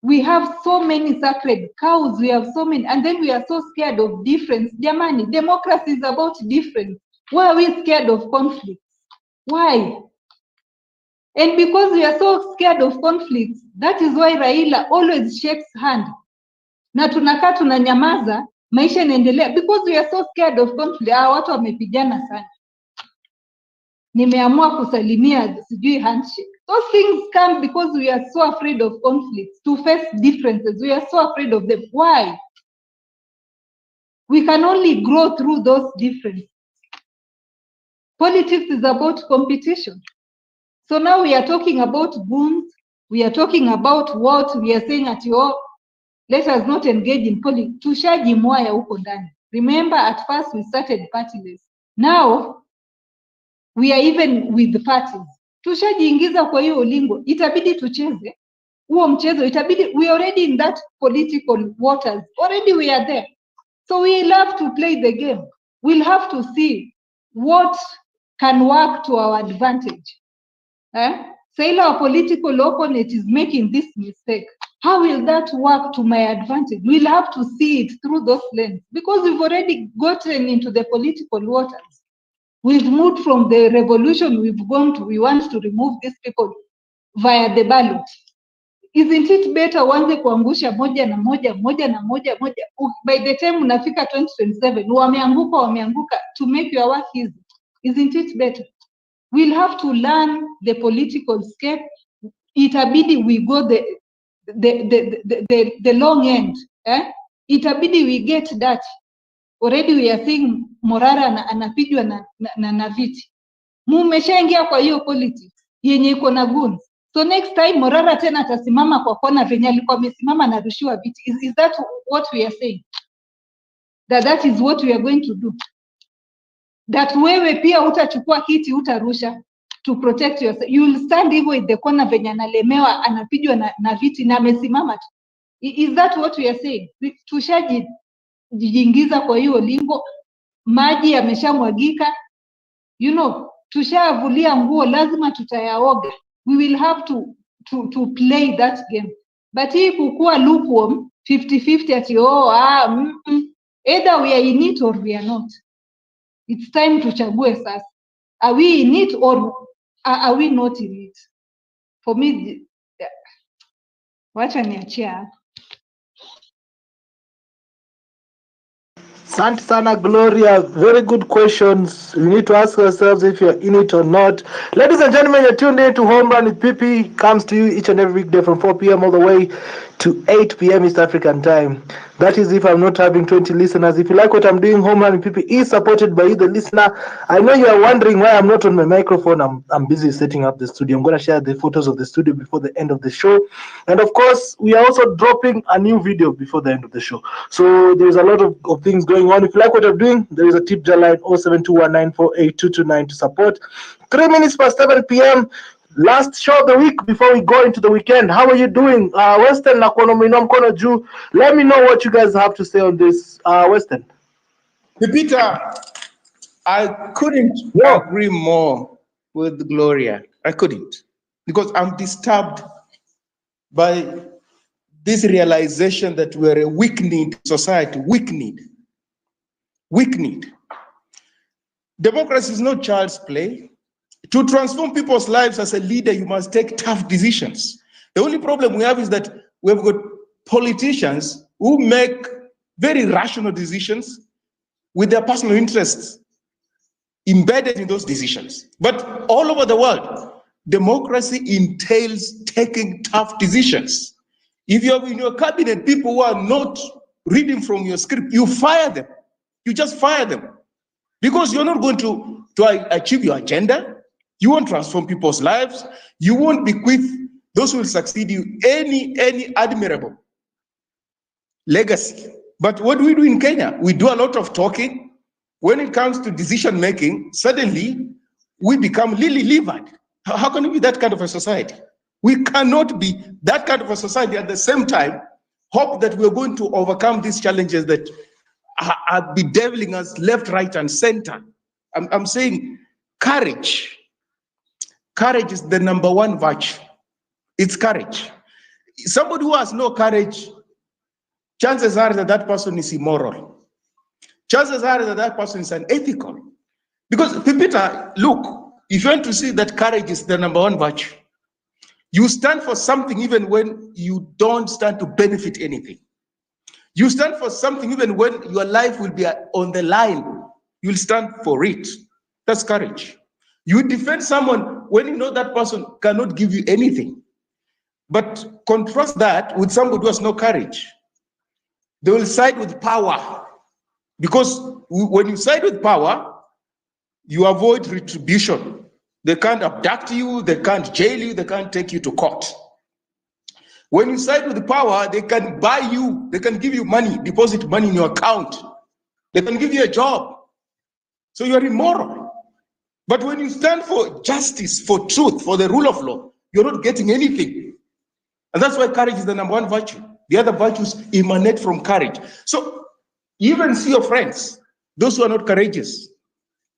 We have so many sacred cows, we have so many, and then we are so scared of difference. Jamani, democracy is about difference. Why are we scared of conflict? Why? And because we are so scared of conflicts, that is why Raila always shakes hand. Na tunakaa tunanyamaza, maisha inaendelea because we are so scared of conflict. Watu wamepigana sana. Nimeamua kusalimia sijui handshake. Those things come because we are so afraid of conflicts, to face differences. We are so afraid of them. Why? We can only grow through those differences. Politics is about competition. So now we are talking about goons. We are talking about what we are saying at your, let us not engage in politics. Tushajimwaya huko ndani. Remember, at first we started partyless. Now we are even with the parties. Tushajiingiza kwa hiyo ulingo. Itabidi tucheze huo mchezo. Itabidi, we already in that political waters. Already we are there. So we'll have to play the game. We'll have to see what can work to our advantage. Say our political opponent is making this mistake. How will that work to my advantage? We'll have to see it through those lenses because we've already gotten into the political waters. We've moved from the revolution, we've gone to, we want to remove these people via the ballot. Isn't it better wanze kuangusha moja na moja by the time unafika 2027 wameanguka to make your work easy? Isn't it better? We'll have to learn the political scape. Itabidi we go the long end. Itabidi we get that. Already we are seeing Morara anapigwa na viti. Mumeshaingia kwa hiyo politics yenye iko na goons. So next time Morara tena atasimama kwa kona venye alikuwa amesimama na rushiwa viti. Is that what we are saying? That is what we are going to do. That wewe pia utachukua kiti utarusha to protect yourself. You will stand hivyo in the corner venye analemewa anapigwa na viti na amesimama tu. Is that what we are saying? Tushajiingiza kwa hiyo limbo, maji yameshamwagika. You know, tushavulia nguo, lazima tutayaoga. We will have to play that game. But hii kukua lukewarm 50-50 ati either we are in it or we are not. It's time tuchague sasa. Are we in it or are we not in it? For me, wacha niachia hapo. Asante sana Gloria, very good questions. We need to ask ourselves if you're in it or not. Ladies and gentlemen, you're tuned in to Home Run with PP. Comes to you each and every weekday from 4 p.m. all the way to 8 p.m. East African time. That is if I'm not having 20 listeners. If you like what I'm doing, Home Run with PP is supported by you, the listener. I know you are wondering why I'm not on my microphone. I'm busy setting up the studio. I'm going to share the photos of the studio before the end of the show. And of course, we are also dropping a new video before the end of the show. So there's a lot of things going on. If you like what I'm doing, there is a tip jar line 0721948229 to support. 3 minutes past 7 p.m. Last show of the week before we go into the weekend. How are you doing? Western Nakonomino Mkono Ju. Let me know what you guys have to say on this. Western. Peter, I couldn't agree more with Gloria. I couldn't. Because I'm disturbed by this realization that we're a weak-kneed society. Weak-kneed. Weak-kneed. Democracy is not child's play. To transform people's lives as a leader, you must take tough decisions. The only problem we have is that we've got politicians who make very rational decisions with their personal interests embedded in those decisions. But all over the world, democracy entails taking tough decisions. If you have in your cabinet people who are not reading from your script, you fire them. You just fire them. Because you're not going to achieve your agenda. You won't transform people's lives. You won't bequeath those who will succeed you any admirable legacy. But what do we do in Kenya? We do a lot of talking. When it comes to decision making, suddenly we become lily-livered. How can we be that kind of a society? We cannot be that kind of a society at the same time hope that we're going to overcome these challenges that are bedeviling us left, right, and center. I'm saying courage. Courage is the number one virtue. It's courage. somebody who has no courage, chances are that that person is immoral. Chances are that that person is unethical. Because Peter, look, if you want to see that courage is the number one virtue, you stand for something even when you don't stand to benefit anything. You stand for something even when your life will be on the line. You'll stand for it. That's courage. You defend someone when you know that person cannot give you anything. But contrast that with somebody who has no courage. They will side with power. Because when you side with power, you avoid retribution. They can't abduct you, they can't jail you, they can't take you to court. When you side with the power, they can buy you, they can give you money, deposit money in your account. They can give you a job. So you are immoral. But when you stand for justice, for truth, for the rule of law, you're not getting anything. And that's why courage is the number one virtue. The other virtues emanate from courage. So you even see your friends, those who are not courageous.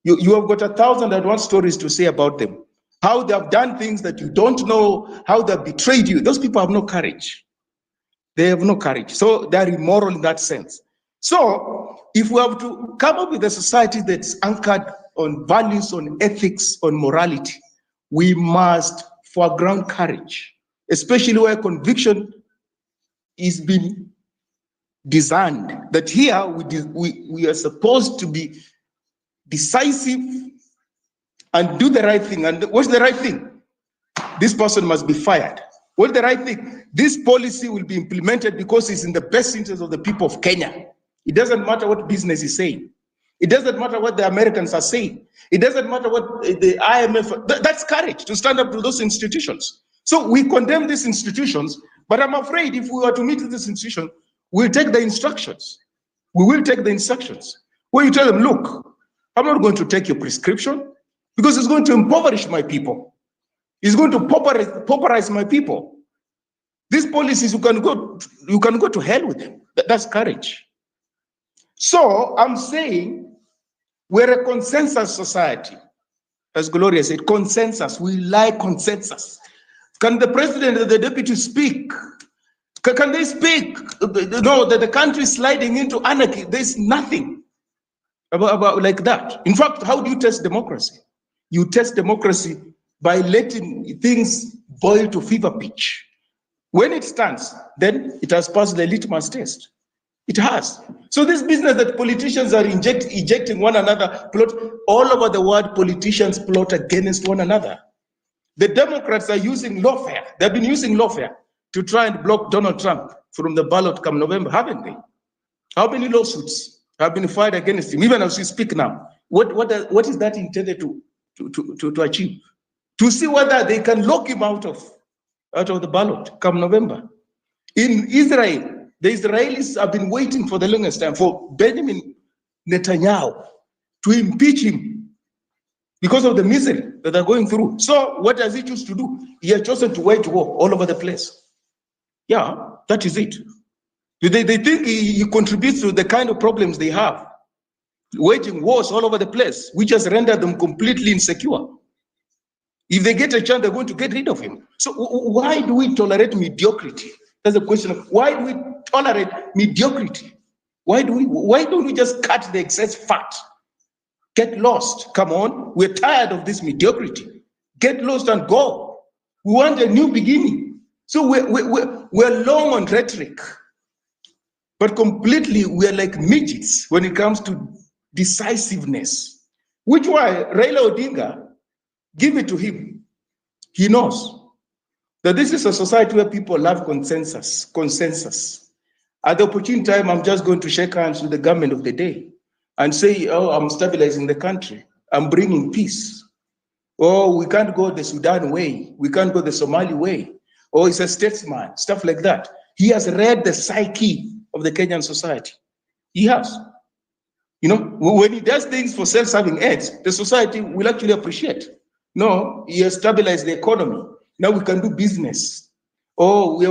You have got 1,000 and one stories to say about them. How they have done things that you don't know, how they have betrayed you. Those people have no courage. They have no courage. So they are immoral in that sense. So if we have to come up with a society that's anchored on values, on ethics, on morality, we must foreground courage, especially where conviction is being designed. That here we are supposed to be decisive and do the right thing. And what's the right thing? This person must be fired. What's the right thing? This policy will be implemented because it's in the best interest of the people of Kenya. It doesn't matter what business is saying. It doesn't matter what the Americans are saying. It doesn't matter what the IMF, that's courage to stand up to those institutions. So we condemn these institutions, but I'm afraid if we were to meet this institution, we'll take the instructions. We will take the instructions. Where you tell them, look, I'm not going to take your prescription because it's going to impoverish my people. It's going to pauperize my people. These policies, you can go to hell with them. That's courage. So I'm saying we're a consensus society. As Gloria said, consensus. We like consensus. Can the president and the deputy speak? Can they speak? No, that the country is sliding into anarchy. There's nothing about like that. In fact, how do you test democracy? You test democracy by letting things boil to fever pitch. When it stands, then it has passed the litmus test. It has. So this business that politicians are ejecting one another, plot all over the world, politicians plot against one another. The Democrats are using lawfare. They've been using lawfare to try and block Donald Trump from the ballot come November, haven't they? How many lawsuits have been filed against him, even as we speak now? What is that intended to achieve? To see whether they can lock him out of the ballot come November. In Israel, the Israelis have been waiting for the longest time for Benjamin Netanyahu to impeach him because of the misery that they're going through. So what does he choose to do? He has chosen to wage war all over the place. Yeah, that is it. They think he contributes to the kind of problems they have, waging wars all over the place, which has rendered them completely insecure. If they get a chance, they're going to get rid of him. So why do we tolerate mediocrity? That's the question of why do we tolerate mediocrity? Why don't we just cut the excess fat? Get lost. Come on. We're tired of this mediocrity. Get lost and go. We want a new beginning. So we're long on rhetoric, but completely we're like midgets when it comes to decisiveness. Which why Raila Odinga, give it to him. He knows that this is a society where people love consensus. At the opportune time, I'm just going to shake hands with the government of the day and say, oh, I'm stabilizing the country. I'm bringing peace. Oh, we can't go the Sudan way. We can't go the Somali way. Oh, he's a statesman, stuff like that. He has read the psyche of the Kenyan society. He has. You know, when he does things for self-serving ends, the society will actually appreciate. No, he has stabilized the economy. Now we can do business. Oh, we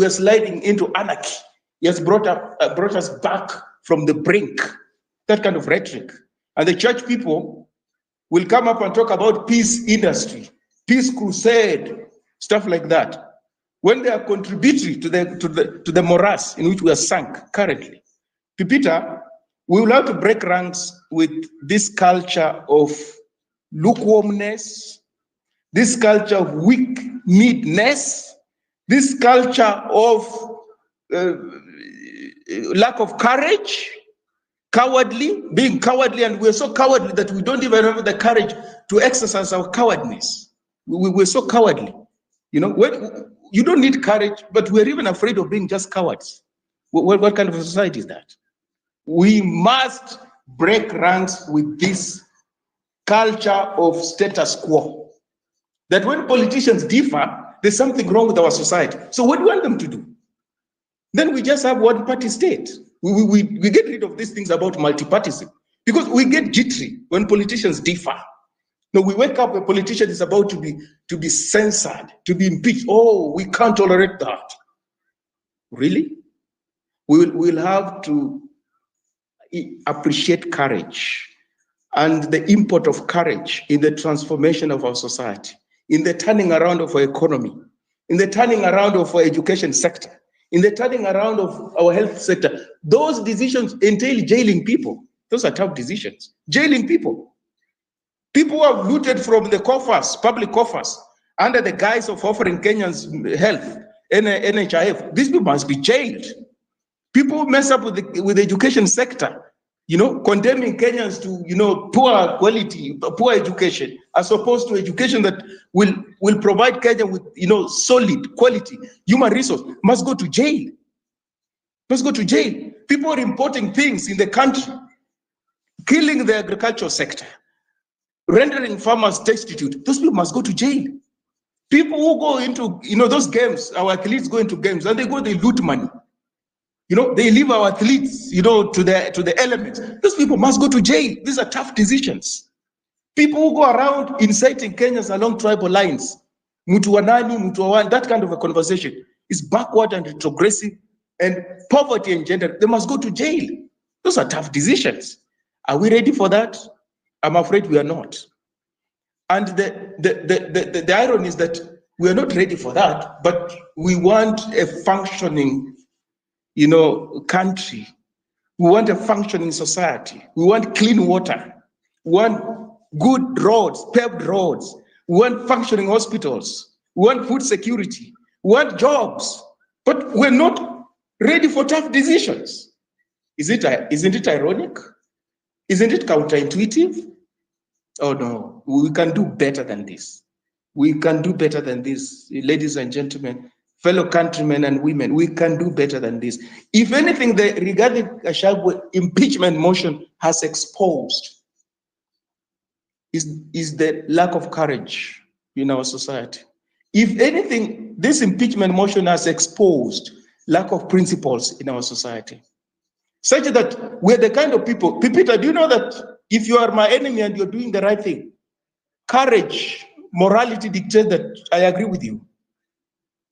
are sliding into anarchy. He has brought us back from the brink. That kind of rhetoric. And the church people will come up and talk about peace industry, peace crusade, stuff like that. when they are contributory to the morass in which we are sunk currently. Pipita, we will have to break ranks with this culture of lukewarmness, this culture of weak-kneedness, this culture of lack of courage, being cowardly, and we're so cowardly that we don't even have the courage to exercise our cowardness. We're so cowardly. You know, you don't need courage, but we're even afraid of being just cowards. What kind of a society is that? We must break ranks with this culture of status quo. That when politicians differ, there's something wrong with our society. So what do we want them to do? Then we just have one-party state. We get rid of these things about multipartyism because we get jittery when politicians differ. No, we wake up, a politician is about to be censored, to be impeached. Oh, we can't tolerate that. Really? We'll have to appreciate courage and the import of courage in the transformation of our society, in the turning around of our economy, in the turning around of our education sector, in the turning around of our health sector. Those decisions entail jailing people. Those are tough decisions. Jailing people. People who have looted from the coffers, public coffers, under the guise of offering Kenyans health, NHIF. These people must be jailed. People who mess up with the education sector, you know, condemning Kenyans to, you know, poor quality, poor education, as opposed to education that will provide Kenya with, you know, solid quality human resource, must go to jail. Must go to jail. People are importing things in the country, killing the agricultural sector, rendering farmers destitute. Those people must go to jail. People who go into, you know, those games, our athletes go into games and they loot money. You know, they leave our athletes, you know, to the elements. Those people must go to jail. These are tough decisions. People who go around inciting Kenyans along tribal lines, Mutuanani, Mutuawan, that kind of a conversation is backward and retrogressive, and poverty and gender, they must go to jail. Those are tough decisions. Are we ready for that? I'm afraid we are not. And the irony is that we are not ready for that, but we want a functioning, you know, country. We want a functioning society. We want clean water. We want good roads, paved roads. We want functioning hospitals. We want food security. We want jobs. But we're not ready for tough decisions. Isn't it ironic? Isn't it counterintuitive? Oh no, we can do better than this. We can do better than this, ladies and gentlemen, fellow countrymen and women. We can do better than this. If anything, regarding Gachagua impeachment motion has exposed is the lack of courage in our society. If anything, this impeachment motion has exposed lack of principles in our society, such that we're the kind of people. Pipita, do you know that if you are my enemy and you're doing the right thing, courage, morality dictates that I agree with you.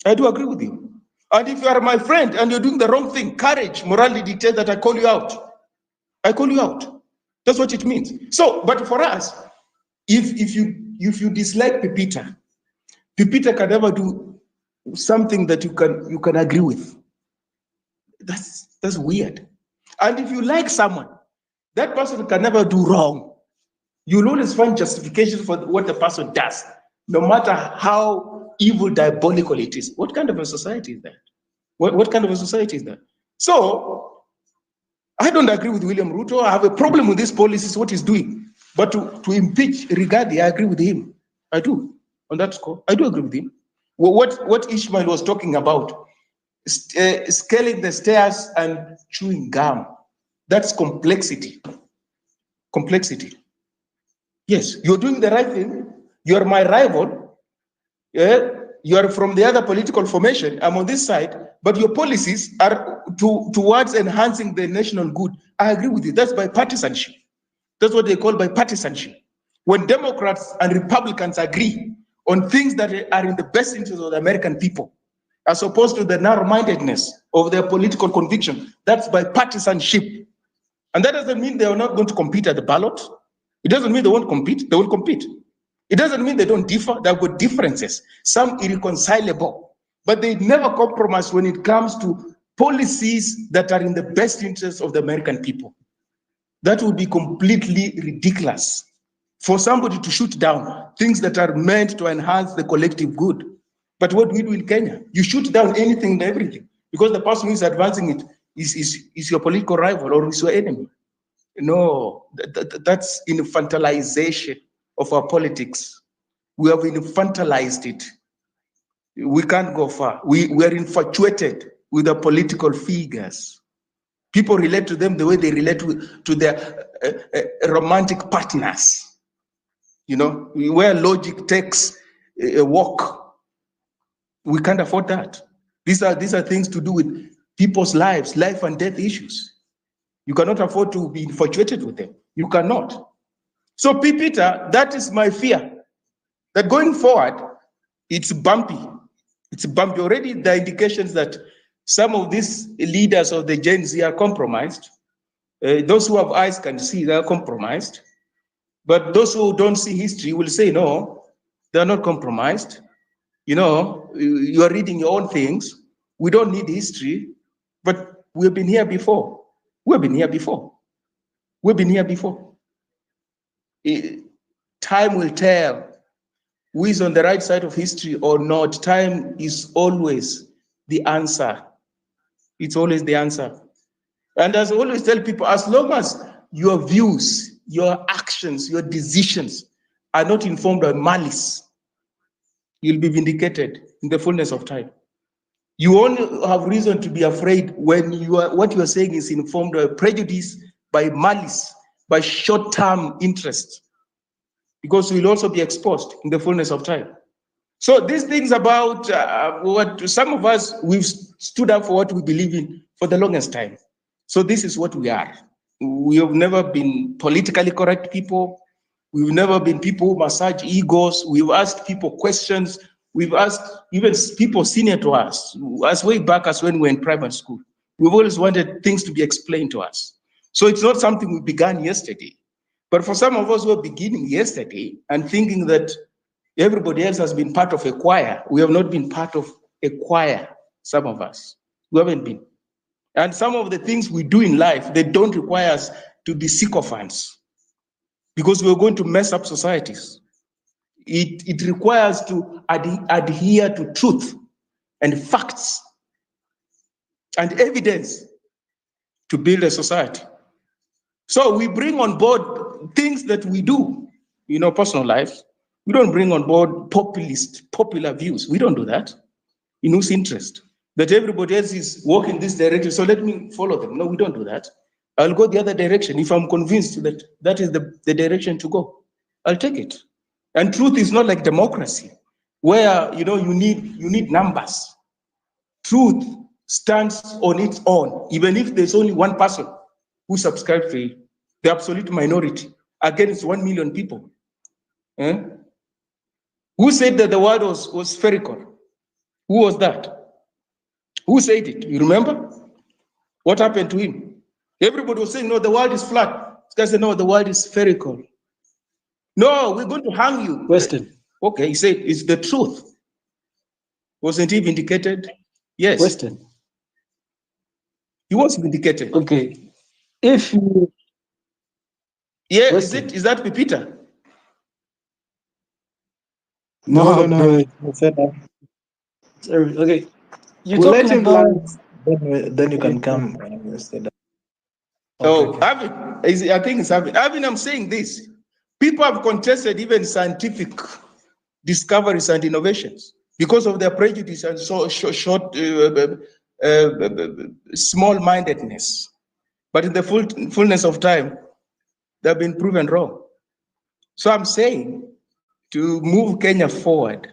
I do agree with you. And if you are my friend and you're doing the wrong thing, courage, morality dictates that I call you out. I call you out. That's what it means. So, but for us, if you dislike Pipita can never do something that you can agree with. That's weird. And if you like someone, that person can never do wrong. You'll always find justification for what the person does, no matter how evil, diabolical it is. What kind of a society is that? What kind of a society is that? So, I don't agree with William Ruto. I have a problem with this policy, what he's doing. But to impeach Rigathi, I agree with him. I do, on that score. I do agree with him. What Ishmael was talking about, scaling the stairs and chewing gum, that's complexity. Complexity. Yes, you're doing the right thing. You're my rival. Yeah, you are from the other political formation. I'm on this side, but your policies are towards enhancing the national good. I agree with you. That's bipartisanship. That's what they call bipartisanship. When Democrats and Republicans agree on things that are in the best interest of the American people, as opposed to the narrow-mindedness of their political conviction, that's bipartisanship. And that doesn't mean they are not going to compete at the ballot. It doesn't mean they won't compete. They will compete. It doesn't mean they don't differ. There are good differences, some irreconcilable. but they never compromise when it comes to policies that are in the best interest of the American people. That would be completely ridiculous for somebody to shoot down things that are meant to enhance the collective good. But what we do in Kenya, you shoot down anything and everything because the person who is advancing it is your political rival or is your enemy. No, that's infantilization of our politics. We have infantilized it. We can't go far. We are infatuated with the political figures. People relate to them the way they relate to their romantic partners. You know, where logic takes a walk. We can't afford that. These are things to do with people's lives, life and death issues. You cannot afford to be infatuated with them. You cannot. So, Peter, that is my fear. That going forward, it's bumpy. It's bumpy. Already there are indications that some of these leaders of the Gen Z are compromised. Those who have eyes can see they are compromised. But those who don't see history will say, no, they're not compromised. You know, you are reading your own things. We don't need history, but we've been here before. We've been here before. We've been here before. Time will tell who is on the right side of history or not. Time is always the answer. It's always the answer. And as I always tell people, as long as your views, your actions, your decisions are not informed by malice, you'll be vindicated in the fullness of time. You only have reason to be afraid when what you are saying is informed by prejudice, by malice, by short-term interest, because we'll also be exposed in the fullness of time. So these things about what some of us, we've stood up for what we believe in for the longest time. So this is what we are. We have never been politically correct people. We've never been people who massage egos. We've asked people questions. We've asked even people senior to us, as way back as when we were in private school. We've always wanted things to be explained to us. So it's not something we began yesterday. But for some of us who are beginning yesterday and thinking that everybody else has been part of a choir, we have not been part of a choir, some of us. We haven't been. And some of the things we do in life, they don't require us to be sycophants because we're going to mess up societies. It requires to adhere to truth and facts and evidence to build a society. So we bring on board things that we do, you know, personal lives. We don't bring on board popular views. We don't do that. In whose interest? That everybody else is walking this direction, so let me follow them. No, we don't do that. I'll go the other direction. If I'm convinced that that is the direction to go, I'll take it. And truth is not like democracy, where you need numbers. Truth stands on its own, even if there's only one person who subscribes to it, the absolute minority against 1 million people. Who said that the world was spherical? Who was that? Who said it? You remember? What happened to him? Everybody was saying, no, the world is flat. This guy said, no, the world is spherical. No, we're going to hang you. Question. Okay, he said, it's the truth. Wasn't he vindicated? Yes. Question. He was vindicated. Okay. If you... Yeah, Question. is that Peter? No. bro, sorry, okay. You're We'll let talking him about... land, then you can come and say that. Oh, Okay. Avin, I think it's Avin. Avin, I'm saying this. People have contested even scientific discoveries and innovations because of their prejudice and small-mindedness. But in the fullness of time, they've been proven wrong. So I'm saying, to move Kenya forward,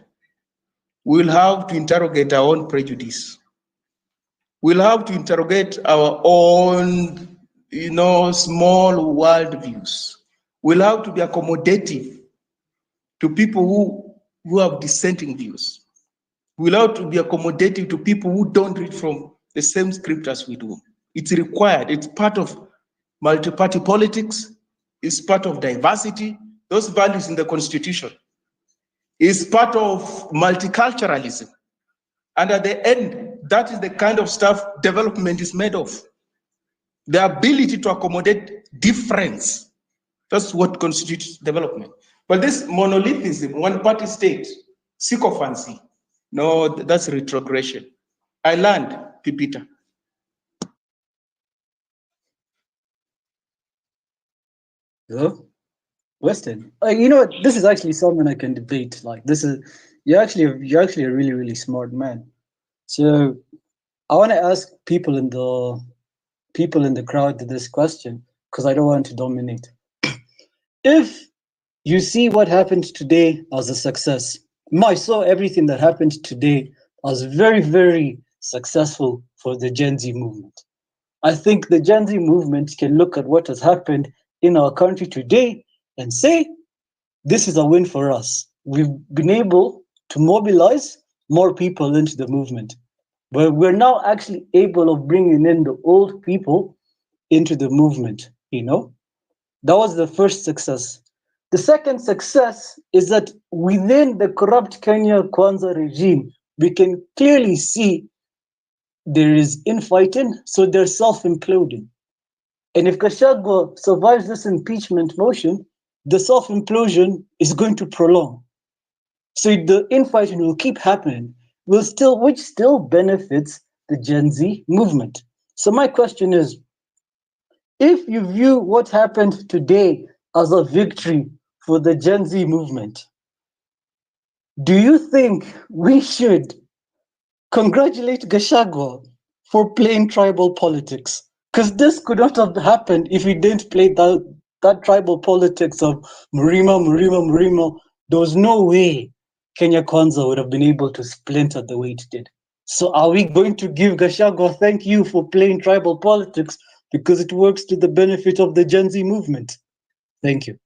we'll have to interrogate our own prejudice. We'll have to interrogate our own, small worldviews. We'll have to be accommodative to people who have dissenting views. We'll have to be accommodative to people who don't read from the same script as we do. It's required. It's part of multi-party politics. It's part of diversity. Those values in the Constitution. It's part of multiculturalism. And at the end, that is the kind of stuff development is made of. The ability to accommodate difference. That's what constitutes development. But this monolithism, one-party state, sycophancy, no, that's retrogression. I learned, Pipita. Hello? Weston. You know what? This is actually something I can debate. Like this is you're actually a really, really smart man. So I want to ask people in the crowd this question because I don't want to dominate. If you see what happened today as a success, I saw everything that happened today as very, very successful for the Gen Z movement. I think the Gen Z movement can look at what has happened in our country today and say, this is a win for us. We've been able to mobilize more people into the movement. But we're now actually able of bringing in the old people into the movement, That was the first success. The second success is that within the corrupt Kenya Kwanza regime, we can clearly see there is infighting, so they're self-imploding. And if Gachagua survives this impeachment motion, the self-implosion is going to prolong. So the infighting will keep happening, which still benefits the Gen Z movement. So my question is, if you view what happened today as a victory for the Gen Z movement, do you think we should congratulate Gachagua for playing tribal politics? Because this could not have happened if we didn't play that tribal politics of Murima. There was no way Kenya Kwanza would have been able to splinter the way it did. So are we going to give Gachagua thank you for playing tribal politics because it works to the benefit of the Gen Z movement? Thank you.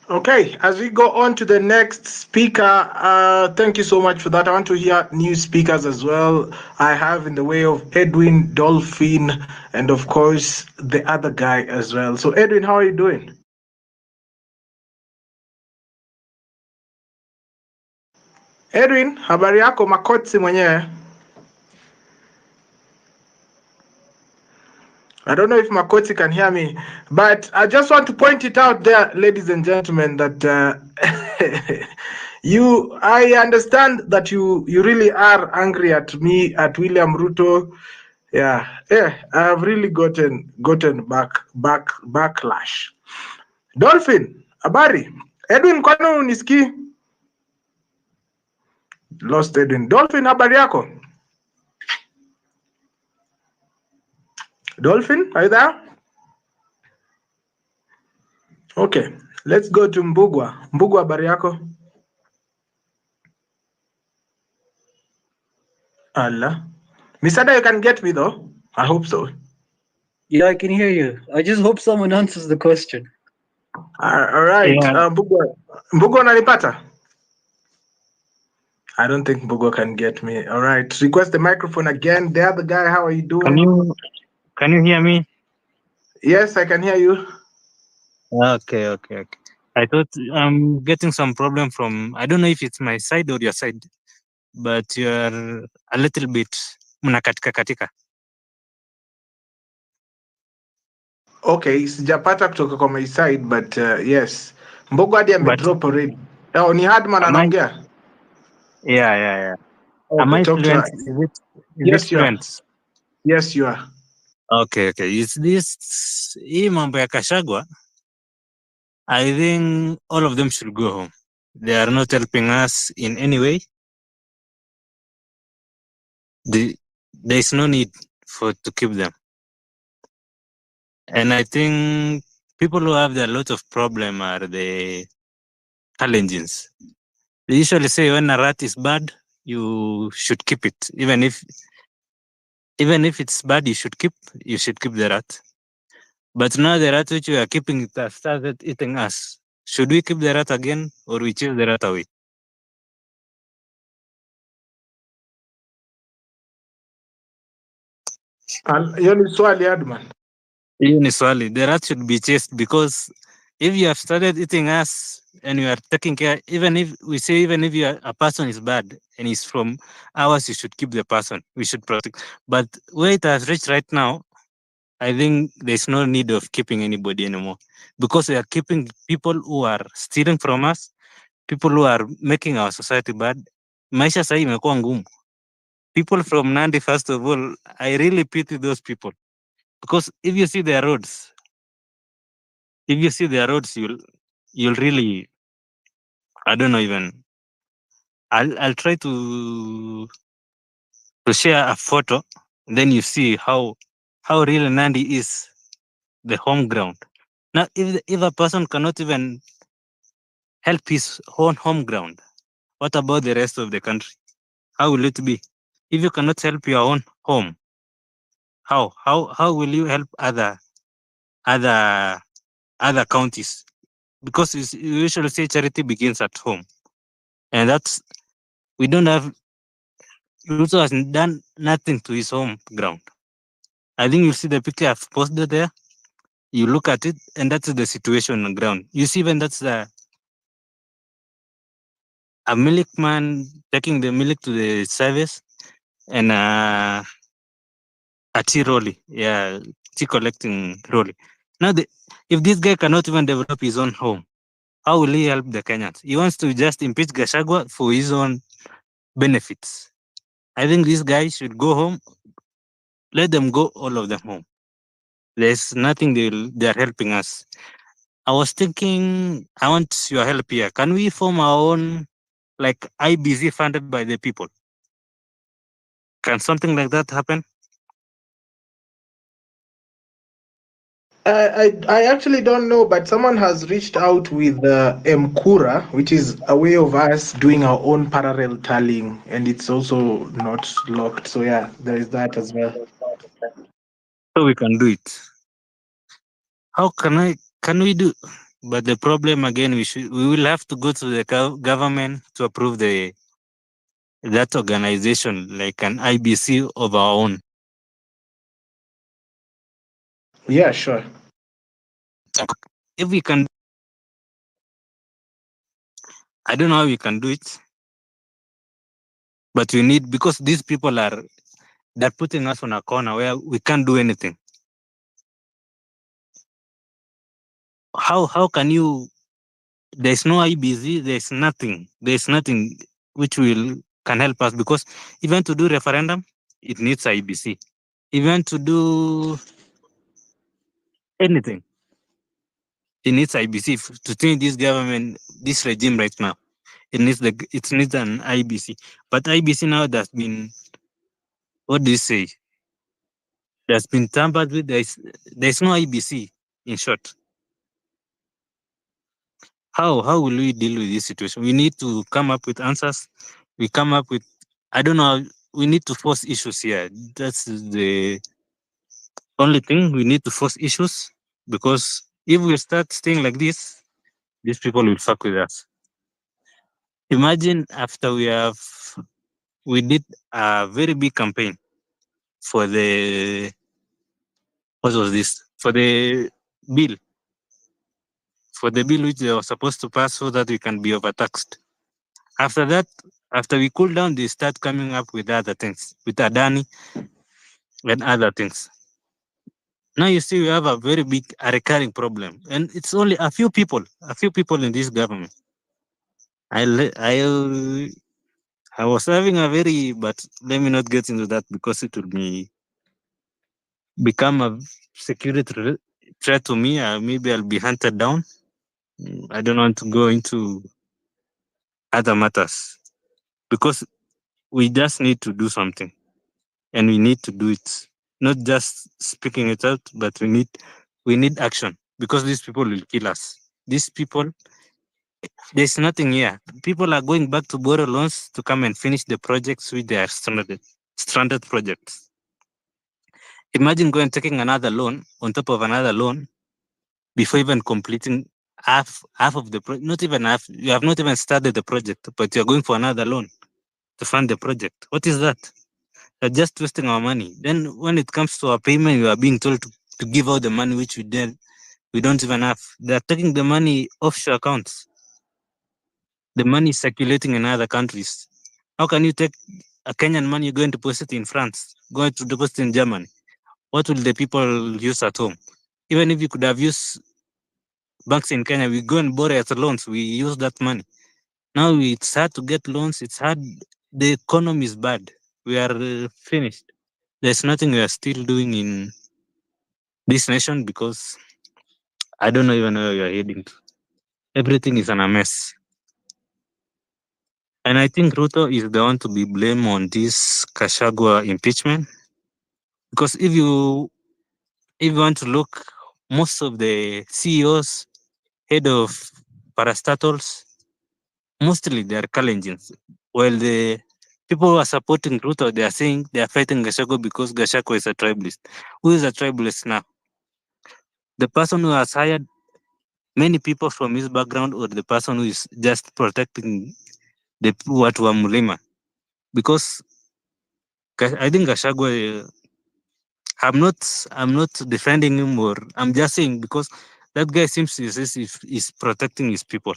Okay, as we go on to the next speaker, thank you so much for that. I want to hear new speakers as well. I have in the way of Edwin, Dolphin, and of course the other guy as well. So Edwin, how are you doing? Edwin, habari yako makotsi mwenyewe? I don't know if Makoti can hear me, but I just want to point it out there, ladies and gentlemen, that I understand that you really are angry at me, at William Ruto. Yeah, I've really gotten backlash. Dolphin, habari. Edwin, kwani unisikii? Lost Edwin. Dolphin, habari yako? Dolphin, are you there? Okay, let's go to Mbugwa. Mbugwa, habari yako? Allah. Misada, you can get me though. I hope so. Yeah, I can hear you. I just hope someone answers the question. All right. Yeah. Mbugwa unanipata? I don't think Mbugwa can get me. All right. Request the microphone again. The other guy, how are you doing? Can you hear me? Yes, I can hear you. Okay. I thought I'm getting some problem from, I don't know if it's my side or your side, but you're a little bit katika. Okay, sijapata kutoka kwa my side, but yes. Mbugwa hadi amedrop already. Oh, ni Hardman anaongea? Yeah. Okay, Am I talk to fluent? her. Is Yes, it you are. fluent? Yes, you are. Okay. Is this hii mambo ya Gachagua? I think all of them should go home. They are not helping us in any way. There is no need to keep them. And I think people who have a lot of problem are the Kalenjins. They usually say when a rat is bad, you should keep it. Even if it's bad, you should keep the rat. But now the rat which we are keeping it has started eating us. Should we keep the rat again or we chase the rat away? Hiyo ni swali Hardman. Hiyo ni swali. The rat should be chased because if you have started eating us, and you are taking care, even if we say, even if a person is bad and is from ours, you should keep the person. We should protect. But where it has reached right now, I think there's no need of keeping anybody anymore, because we are keeping people who are stealing from us, people who are making our society bad. Maisha sahi imekuwa ngumu. People from Nandi, first of all, I really pity those people, because if you see their roads, you'll really, I don't know even. I'll try to share a photo, then you see how real Nandi is, the home ground. Now, if a person cannot even help his own home ground, what about the rest of the country? How will it be? If you cannot help your own home, how will you help other other counties? Because you usually say charity begins at home, and that's, we don't have. Ruto has done nothing to his home ground. I think you see the picture I've posted there. You look at it, and that's the situation on the ground. You see, when that's a milkman taking the milk to the service, and a tea rolly, yeah, tea collecting rolly. Now, if this guy cannot even develop his own home, how will he help the Kenyans? He wants to just impeach Gachagua for his own benefits. I think this guy should go home. Let them go, all of them home. There's nothing they are helping us. I was thinking, I want your help here. Can we form our own, like IBC funded by the people? Can something like that happen? I actually don't know, but someone has reached out with MCOURA, which is a way of us doing our own parallel tallying, and it's also not locked. So yeah, there is that as well. So we can do it. How can we do? But the problem again, we will have to go to the government to approve that organization, like an IBC of our own. Yeah, sure. If we can, I don't know how we can do it, but we need, because these people they're putting us on a corner where we can't do anything. How can you? There's no IBC. There's nothing which can help us, because even to do referendum, it needs IBC. Even to do anything, it needs IBC. To change this government, this regime right now, it needs an IBC. But IBC now, that's been, what do you say? That's been tampered with. There's no IBC, in short. How will we deal with this situation? We need to come up with answers. We come up with, I don't know. We need to force issues here. That's the only thing. We need to force issues, because if we start staying like this, these people will fuck with us. Imagine after we did a very big campaign for what was this? Bill, for the bill which they were supposed to pass so that we can be overtaxed. After that, after we cool down, they start coming up with other things, with Adani and other things. Now you see we have a very big, a recurring problem, and it's only a few people in this government. I was having a very, but let me not get into that, because it will become a security threat to me. Maybe I'll be hunted down. I don't want to go into other matters, because we just need to do something, and we need to do it, not just speaking it out, but we need action, because these people will kill us. These people, there's nothing here. People are going back to borrow loans to come and finish the projects which they are stranded projects. Imagine going taking another loan on top of another loan before even completing half of the project. Not even half. You have not even started the project, but you're going for another loan to fund the project. What is that? You're just wasting our money. Then when it comes to our payment, you are being told to give out the money which we don't even have. They're taking the money offshore accounts. the money is circulating in other countries. How can you take a Kenyan money, you're going to deposit in France, going to deposit in Germany? What will the people use at home? Even if you could have used banks in Kenya, we go and borrow as loans, we use that money. Now it's hard to get loans, it's hard. The economy is bad. We are finished. There's nothing we are still doing in this nation because I don't know even where we are heading to. Everything is in a mess. And I think Ruto is the one to be blamed on this Gachagua impeachment. Because if you want to look, most of the CEOs, head of parastatals, mostly they are Kalenjins. While the people who are supporting Ruto, they are saying they are fighting Gachagua because Gachagua is a tribalist. Who is a tribalist now? The person who has hired many people from his background, or the person who is just protecting the watu wa Mulima? Because I think Gachagua, I'm not defending him, or I'm just saying because that guy seems to is he's protecting his people.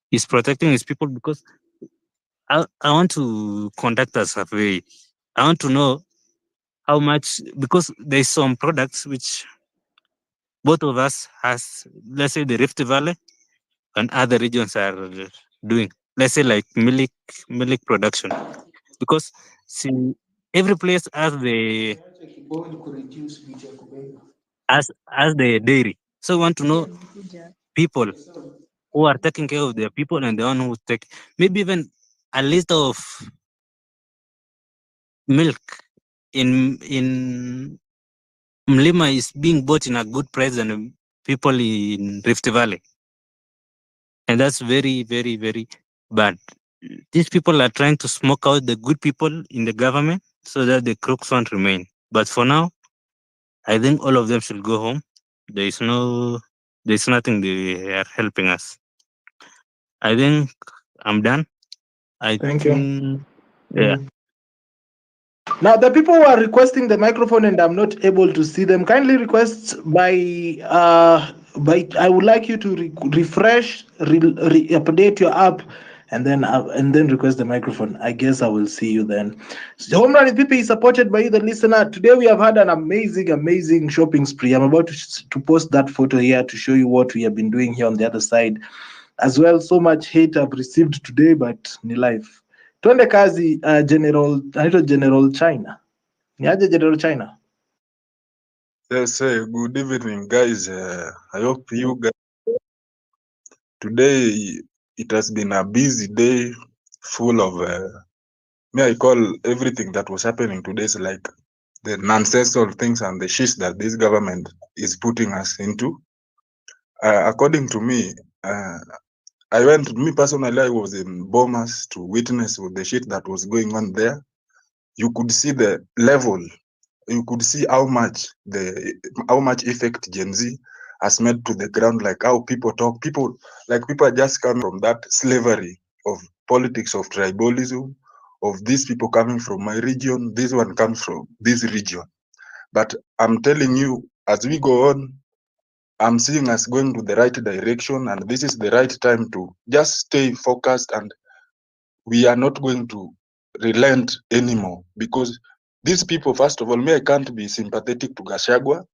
He's protecting his people because I want to conduct a survey. I want to know how much, because there's some products which both of us has, let's say the Rift Valley and other regions are doing. Let's say like milk production. Because see, every place has the as the dairy. So we want to know people who are taking care of their people and the one who take maybe even a liter of milk in Mlima is being bought in a good price than people in Rift Valley. And that's very, very, very bad. These people are trying to smoke out the good people in the government so that the crooks won't remain. But for now, I think all of them should go home. There's nothing they are helping us. I think I'm done. I Thank you. think, yeah. Now, the people who are requesting the microphone and I'm not able to see them, kindly request by I would like you to refresh, update your app, and then request the microphone. I guess I will see you then. So, Home Run PP is supported by you, the listener. Today we have had an amazing shopping spree. I'm about to post that photo here to show you what we have been doing here on the other side as well. So much hate I've received today, but ni life. Twende kazi. Anaitwa General China. Ni aje General China? Yes, good evening, guys. I hope you guys today it has been a busy day full of I call everything that was happening today is like the nonsensical things and the shit that this government is putting us into. According to me, me personally, I was in Bomas to witness with the shit that was going on there. You could see the level. You could see how much effect Gen Z has made to the ground, like how people talk. People are just coming from that slavery of politics of tribalism, of these people coming from my region, this one comes from this region. But I'm telling you, as we go on, I'm seeing us going to the right direction, and this is the right time to just stay focused, and we are not going to relent anymore, because these people, first of all, I can't be sympathetic to Gachagua.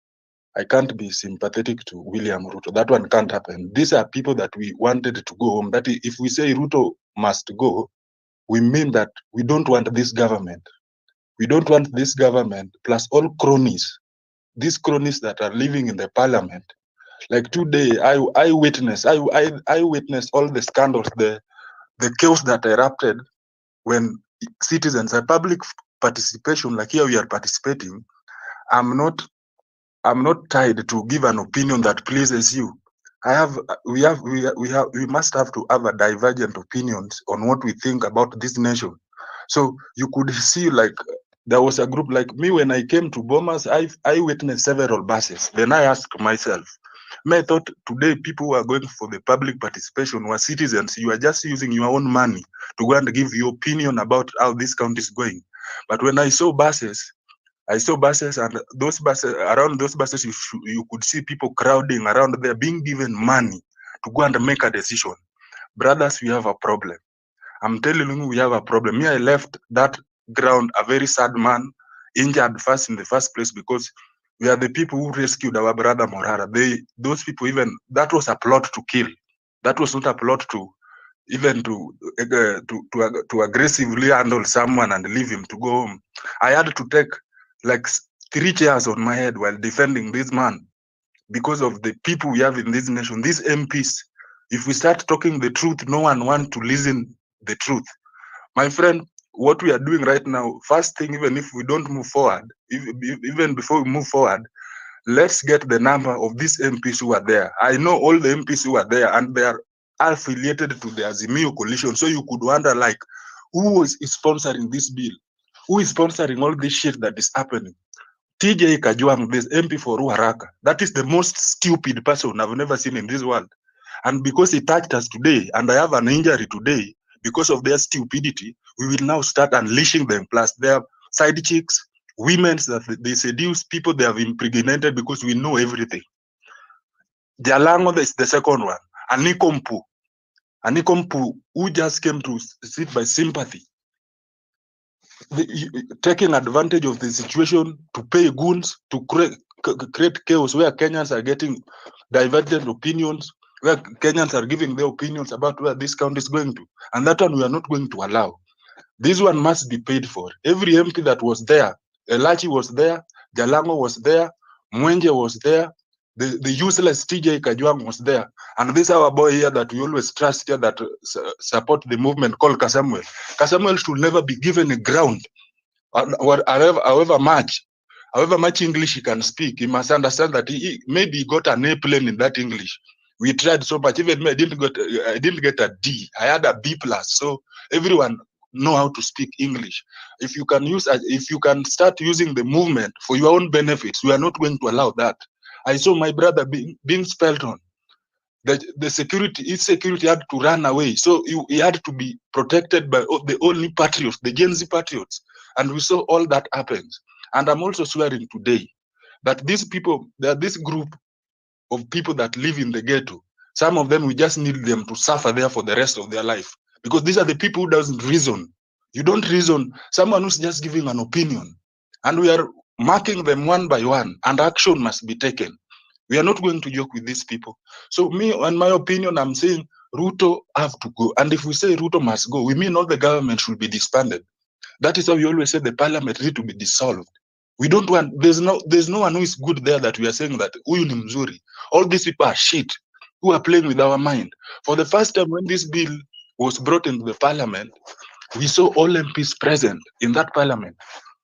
I can't be sympathetic to William Ruto. That one can't happen. These are people that we wanted to go home. That if we say Ruto must go, we mean that we don't want this government. We don't want this government plus all cronies. These cronies that are living in the parliament. Like today, I witnessed all the scandals, the chaos that erupted when citizens are public participation, like here we are participating. I'm not tied to give an opinion that pleases you. We must have to have a divergent opinions on what we think about this nation. So you could see, like, there was a group like me when I came to Bomas, I witnessed several buses. Then I asked myself, I thought today people who are going for the public participation were citizens. You are just using your own money to go and give your opinion about how this country is going. But when I saw buses, and those buses, around those buses, you could see people crowding around there, being given money to go and make a decision. Brothers, we have a problem. I'm telling you, we have a problem. Me, I left that ground a very sad man, injured first in the first place, because we are the people who rescued our brother Morara. Those people, even that was a plot to kill. That was not a plot to even to aggressively handle someone and leave him to go home. I had to take like 3 chairs on my head while defending this man because of the people we have in this nation, these MPs. If we start talking the truth, no one wants to listen the truth. My friend, what we are doing right now, first thing, even if we don't move forward, even before we move forward, let's get the number of these MPs who are there. I know all the MPs who are there, and they are affiliated to the Azimio coalition. So you could wonder, like, who is sponsoring this bill? Who is sponsoring all this shit that is happening? TJ Kajwang, this MP for Ruaraka. That is the most stupid person I've never seen in this world. And because he touched us today, and I have an injury today, because of their stupidity, we will now start unleashing them. Plus, their side chicks, women that they seduce, people they have impregnated, because we know everything. Jalango is the second one. Anikompu, who just came to sit by sympathy, taking advantage of the situation to pay goons, to create chaos where Kenyans are getting divergent opinions, where Kenyans are giving their opinions about where this country is going to. And that one we are not going to allow. This one must be paid for. Every MP that was there, Elachi was there, Jalango was there, Mwenje was there, the useless TJ Kajwang was there. And this our boy here that we always trust here that support the movement called Kasmuel. Kasmuel should never be given a ground. However much English he can speak, he must understand that he maybe got an A plane in that English. We tried so much. Even me, I didn't get a D. I had a B plus. So everyone know how to speak English. If you can start using the movement for your own benefits, we are not going to allow that. I saw my brother being spelled on. His security had to run away. So he had to be protected by the only patriots, the Gen Z patriots. And we saw all that happens. And I'm also swearing today that these people, there are this group of people that live in the ghetto. Some of them, we just need them to suffer there for the rest of their life. Because these are the people who doesn't reason. You don't reason. Someone who's just giving an opinion. And we are marking them one by one, and action must be taken. We are not going to joke with these people. So me, in my opinion, I'm saying Ruto have to go. And if we say Ruto must go, we mean all the government should be disbanded. That is how we always say the parliament need to be dissolved. We don't want, there's no one who is good there that we are saying that huyu ni mzuri. All these people are shit who are playing with our mind. For the first time when this bill was brought into the parliament, we saw all MPs present in that parliament.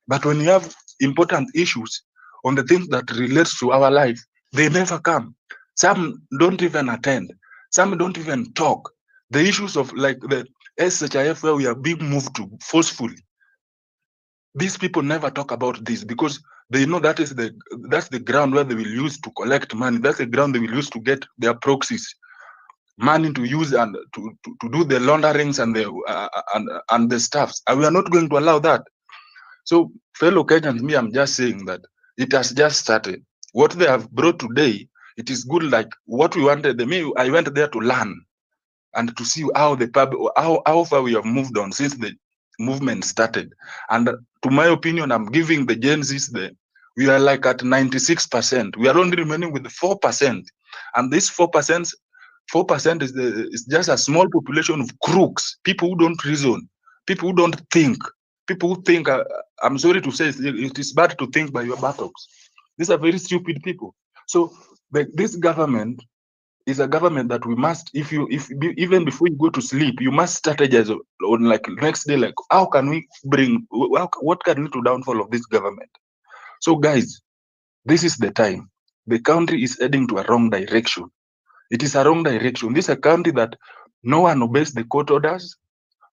But when you have important issues on the things that relates to our life, they never come. Some don't even attend. Some don't even talk. The issues of like the SHIF where we are being moved to forcefully, these people never talk about this because they know that's the ground where they will use to collect money. That's the ground they will use to get their proxies money to use and to do the launderings and the stuffs. And we are not going to allow that. So fellow Kenyans, me, I'm just saying that it has just started. What they have brought today, it is good. Like what we wanted. I went there to learn and to see how how far we have moved on since the movement started. And to my opinion, I'm giving the Gen Zs we are like at 96%. We are only remaining with 4%, and this 4% is just a small population of crooks, people who don't reason, people who don't think, people who think. I'm sorry to say, it is bad to think by your buttocks. These are very stupid people. So this government is a government that we must, even before you go to sleep, you must strategize on like next day, like how can we what can lead to downfall of this government? So guys, this is the time. The country is heading to a wrong direction. It is a wrong direction. This is a country that no one obeys the court orders,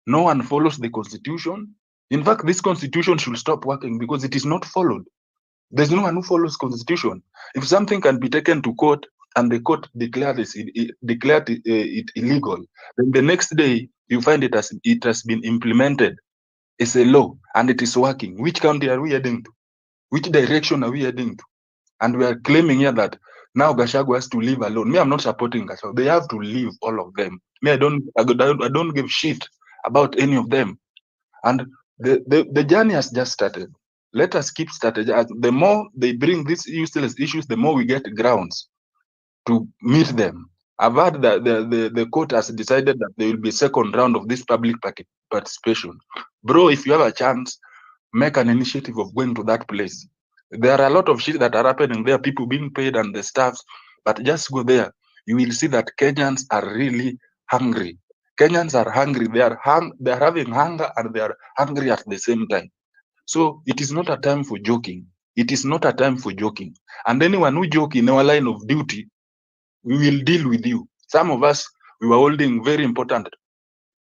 no one follows the constitution. In fact, this constitution should stop working because it is not followed. There's no one who follows constitution. If something can be taken to court and the court declared it illegal, then the next day you find it has been implemented. It's a law and it is working. Which country are we heading to? Which direction are we heading to? And we are claiming here that Now Gachagua has to leave alone. Me, I'm not supporting Gachagua. They have to leave, all of them. Me, I don't give shit about any of them. And the journey has just started. Let us keep started. The more they bring these useless issues, the more we get grounds to meet them. I've heard that the court has decided that there will be a second round of this public participation. Bro, if you have a chance, make an initiative of going to that place. There are a lot of shit that are happening there, people being paid and the staffs, but just go there. You will see that Kenyans are really hungry. Kenyans are hungry. They are having hunger and they are hungry at the same time. So it is not a time for joking. It is not a time for joking. And anyone who joke in our line of duty, we will deal with you. Some of us, we were holding very important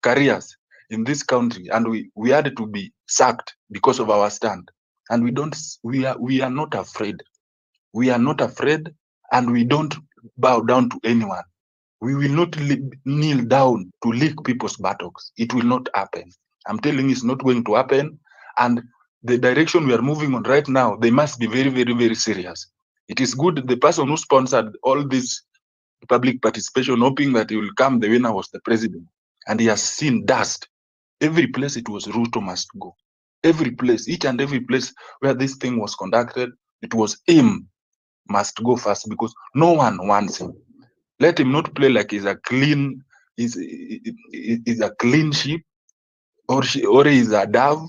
careers in this country, and we had to be sacked because of our stand. And we are not afraid. We are not afraid, and we don't bow down to anyone. We will not kneel down to lick people's buttocks. It will not happen. I'm telling you, it's not going to happen. And the direction we are moving on right now, they must be very, very, very serious. It is good. The person who sponsored all this public participation, hoping that he will come, the winner was the president. And he has seen dust. Every place it was Ruto must go. Every place, each and every place where this thing was conducted, it was him must go first because no one wants him. Let him not play like he's a clean, is a clean sheep, or he's a dove.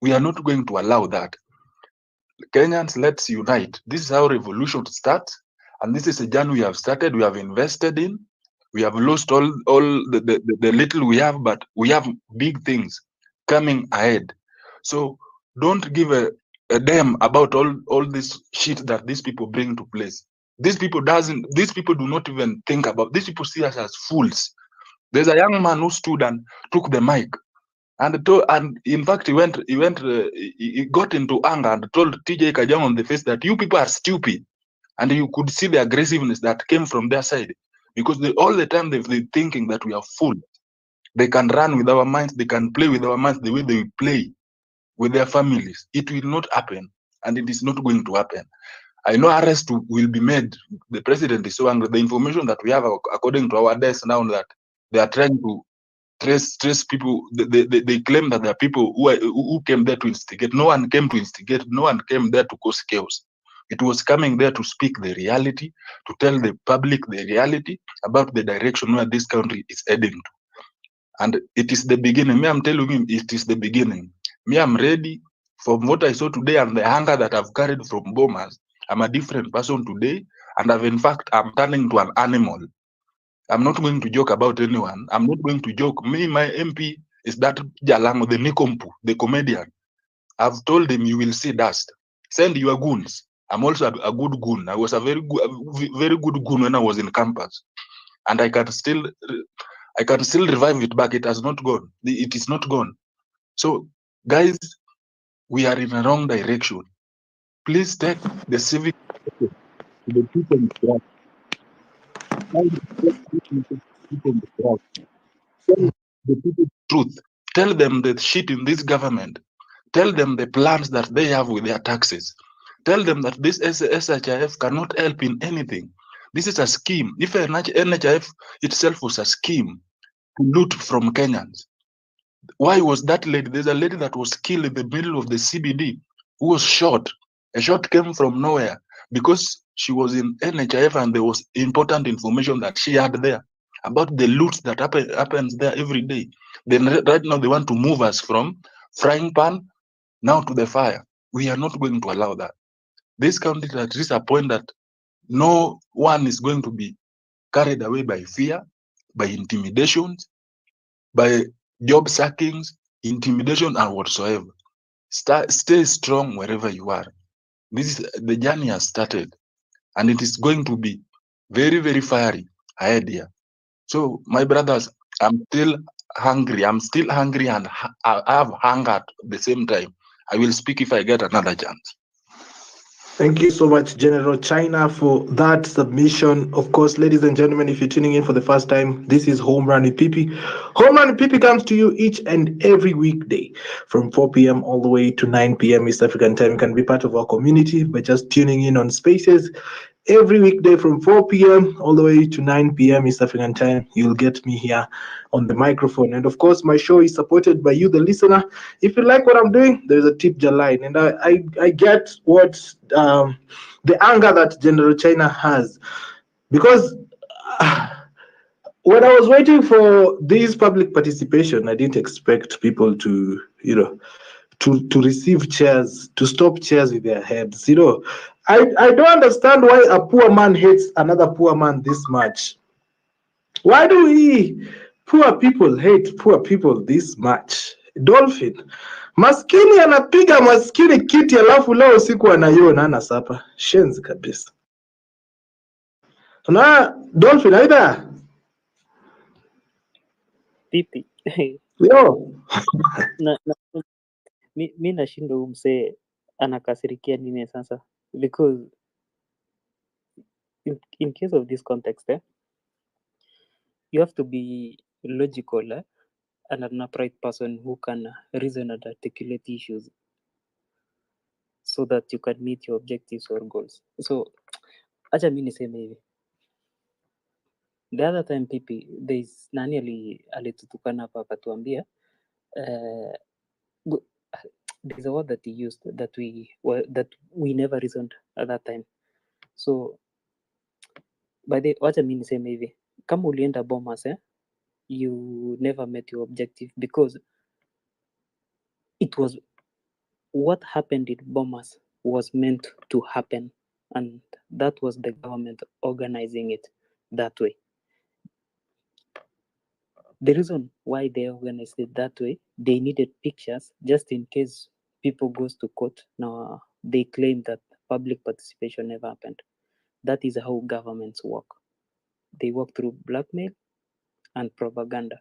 We are not going to allow that. Kenyans, let's unite. This is how revolution starts, and this is a journey we have started. We have invested in. We have lost all the little we have, but we have big things coming ahead. So don't give a damn about all this shit that these people bring to place. These people do not even think about. These people see us as fools. There's a young man who stood and took the mic, and in fact he got into anger and told TJ Kajang on the face that you people are stupid, and you could see the aggressiveness that came from their side because all the time they've been thinking that we are fools. They can run with our minds, they can play with our minds the way they play with their families. It will not happen, and it is not going to happen. I know arrest will be made. The president is so angry. The information that we have according to our desk now that they are trying to trace people. They claim that there are people who came there to instigate. No one came to instigate. No one came there to cause chaos. It was coming there to speak the reality, to tell the public the reality about the direction where this country is heading to. And it is the beginning. Me, I'm telling him, it is the beginning. Me, I'm ready. From what I saw today and the hunger that I've carried from Bomas, I'm a different person today. And I'm turning to an animal. I'm not going to joke about anyone. I'm not going to joke. Me, my MP is that Jalango, the Nikompu, the comedian. I've told him, you will see dust. Send your goons. I'm also a good goon. I was a very good goon when I was in campus. And I can still revive it back. It has not gone. It is not gone. So, guys, we are in a wrong direction. Please take the civic to the people in the ground. Tell the people the truth. Tell them the shit in this government. Tell them the plans that they have with their taxes. Tell them that this SHIF cannot help in anything. This is a scheme. If NHIF itself was a scheme to loot from Kenyans, why was that lady? There's a lady that was killed in the middle of the CBD who was shot. A shot came from nowhere because she was in NHIF and there was important information that she had there about the loot that happens there every day. Then right now they want to move us from frying pan now to the fire. We are not going to allow that. This country that is a point that no one is going to be carried away by fear, by intimidations, by job sackings, intimidation, and whatsoever. Stay strong wherever you are. The journey has started, and it is going to be very, very fiery ahead here. So, my brothers, I'm still hungry. I'm still hungry, and I have hunger at the same time. I will speak if I get another chance. Thank you so much, General China, for that submission. Of course, ladies and gentlemen, if you're tuning in for the first time, this is Home Run with PP. Home Run with PP comes to you each and every weekday from 4 p.m. all the way to 9 p.m. East African time. You can be part of our community by just tuning in on Spaces every weekday from 4 p.m. all the way to 9 p.m. East African time. You'll get me here on the microphone. And of course, my show is supported by you, the listener. If you like what I'm doing, there's a tip line. And I get what the anger that General China has. Because when I was waiting for this public participation, I didn't expect people to, to receive chairs, to stop chairs with their heads. I don't understand why a poor man hates another poor man this much. Why do we poor people hate poor people this much? Dolphin, maskini anapiga maskini kiti, alafu leo usiku anaiona ana sapa. Shenzi kabisa. Na Dolphin, aidha Vipi? yo mi nashindwa huyu msee anakasirikia nini sasa, because in case of this context you have to be logical and an upright person who can reason and articulate issues so that you can meet your objectives or goals. So acha mi niseme hivi, the other time pipi there's nani alitutukana hapa akatuambia there's a word that he used that we never reasoned at that time. So by the wacha mi niseme hivi, kama ulienda Bomas you never met your objective, because it was what happened in Bomas was meant to happen, and that was the government organizing it that way. The reason why they organized it that way, they needed pictures just in case people goes to court. Now they claim that public participation never happened. That is how governments work. They work through blackmail and propaganda.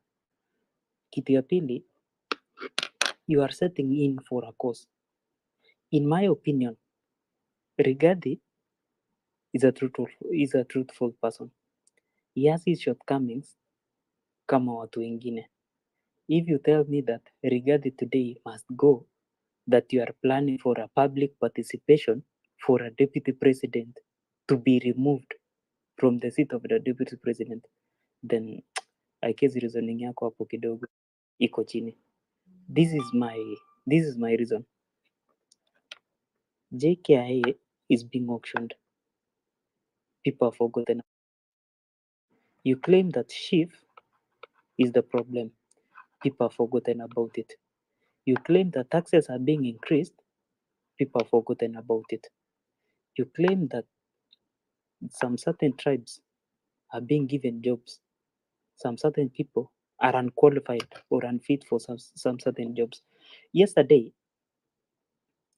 Kitu ya pili, you are setting in for a cause. In my opinion, Rigathi is a truthful person. He has his shortcomings kama watu wengine. If you tell me that Rigathi today must go, that you are planning for a public participation for a deputy president to be removed from the seat of the deputy president, then I guess reasoning yako hapo kidogo iko chini. This is my reason. JKIA is being auctioned. People have forgotten. You claim that Chief is the problem. People have forgotten about it. You claim that taxes are being increased. People have forgotten about it. You claim that some certain tribes are being given jobs. Some certain people are unqualified or unfit for some certain jobs. Yesterday,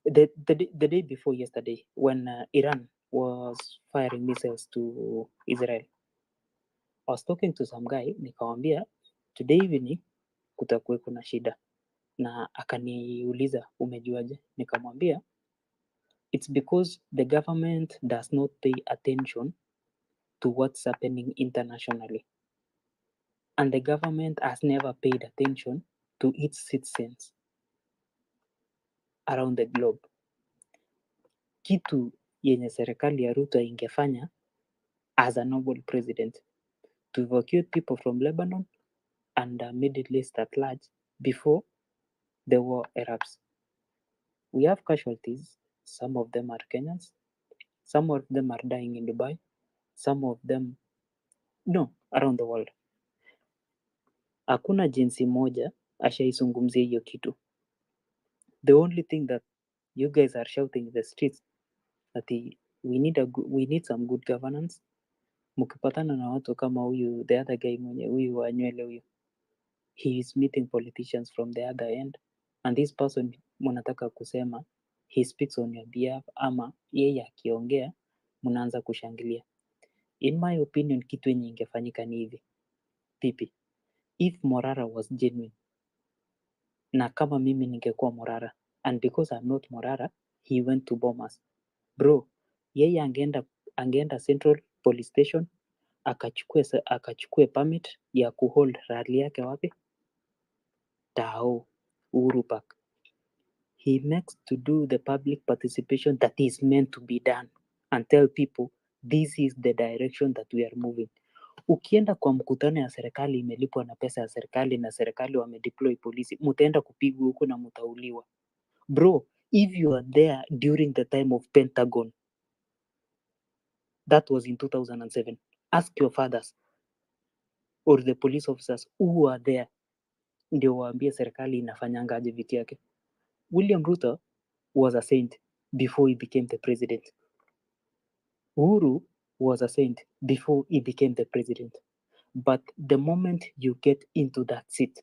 the day before yesterday, when Iran was firing missiles to Israel, I was talking to some guy, nikamwambia today evening kutakuwa kuna shida, na akaniuliza umejuaje? Nikamwambia it's because the government does not pay attention to what's happening internationally, and the government has never paid attention to its citizens around the globe. Kitu yenye serikali ya Ruto ingefanya as a noble president to evacuate people from Lebanon and Middle East at large before the war erupts. We have casualties. Some of them are Kenyans. Some of them are dying in Dubai. Some of them, around the world. Hakuna jinsi moja ashaizungumzia hiyo kitu. The only thing that you guys are shouting in the streets that we need some good governance. Mkipatana na watu kama huyu, the other guy mwenye huyu wa nywele huyu, he is meeting politicians from the other end, and this person mnataka kusema he speaks on your behalf, ama yeye akiongea mnaanza kushangilia. In my opinion, kitu yenye ingefanyika ni hivi. Pipi, if Morara was genuine, na kama mimi ningekuwa Morara, and because I'm not Morara, he went to Bomas. Bro, yeye angeenda Central Police Station, akachukue permit ya kuhold rally yake wapi? Tao, Uhuru Park. He makes to do the public participation that is meant to be done and tell people This is the direction that we are moving. Ukienda kwa mkutano ya serikali imelipwa na pesa ya serikali na serikali wamedeploy polisi, mutaenda kupigwa huko na mutauliwa. Bro, if you are there during the time of Pentagon, that was in 2007, ask your fathers or the police officers who are there, ndio waambie serikali inafanyanga aje vitu yake. William Ruto was a saint before he became the president. Uhuru was a saint before he became the president. But the moment you get into that seat,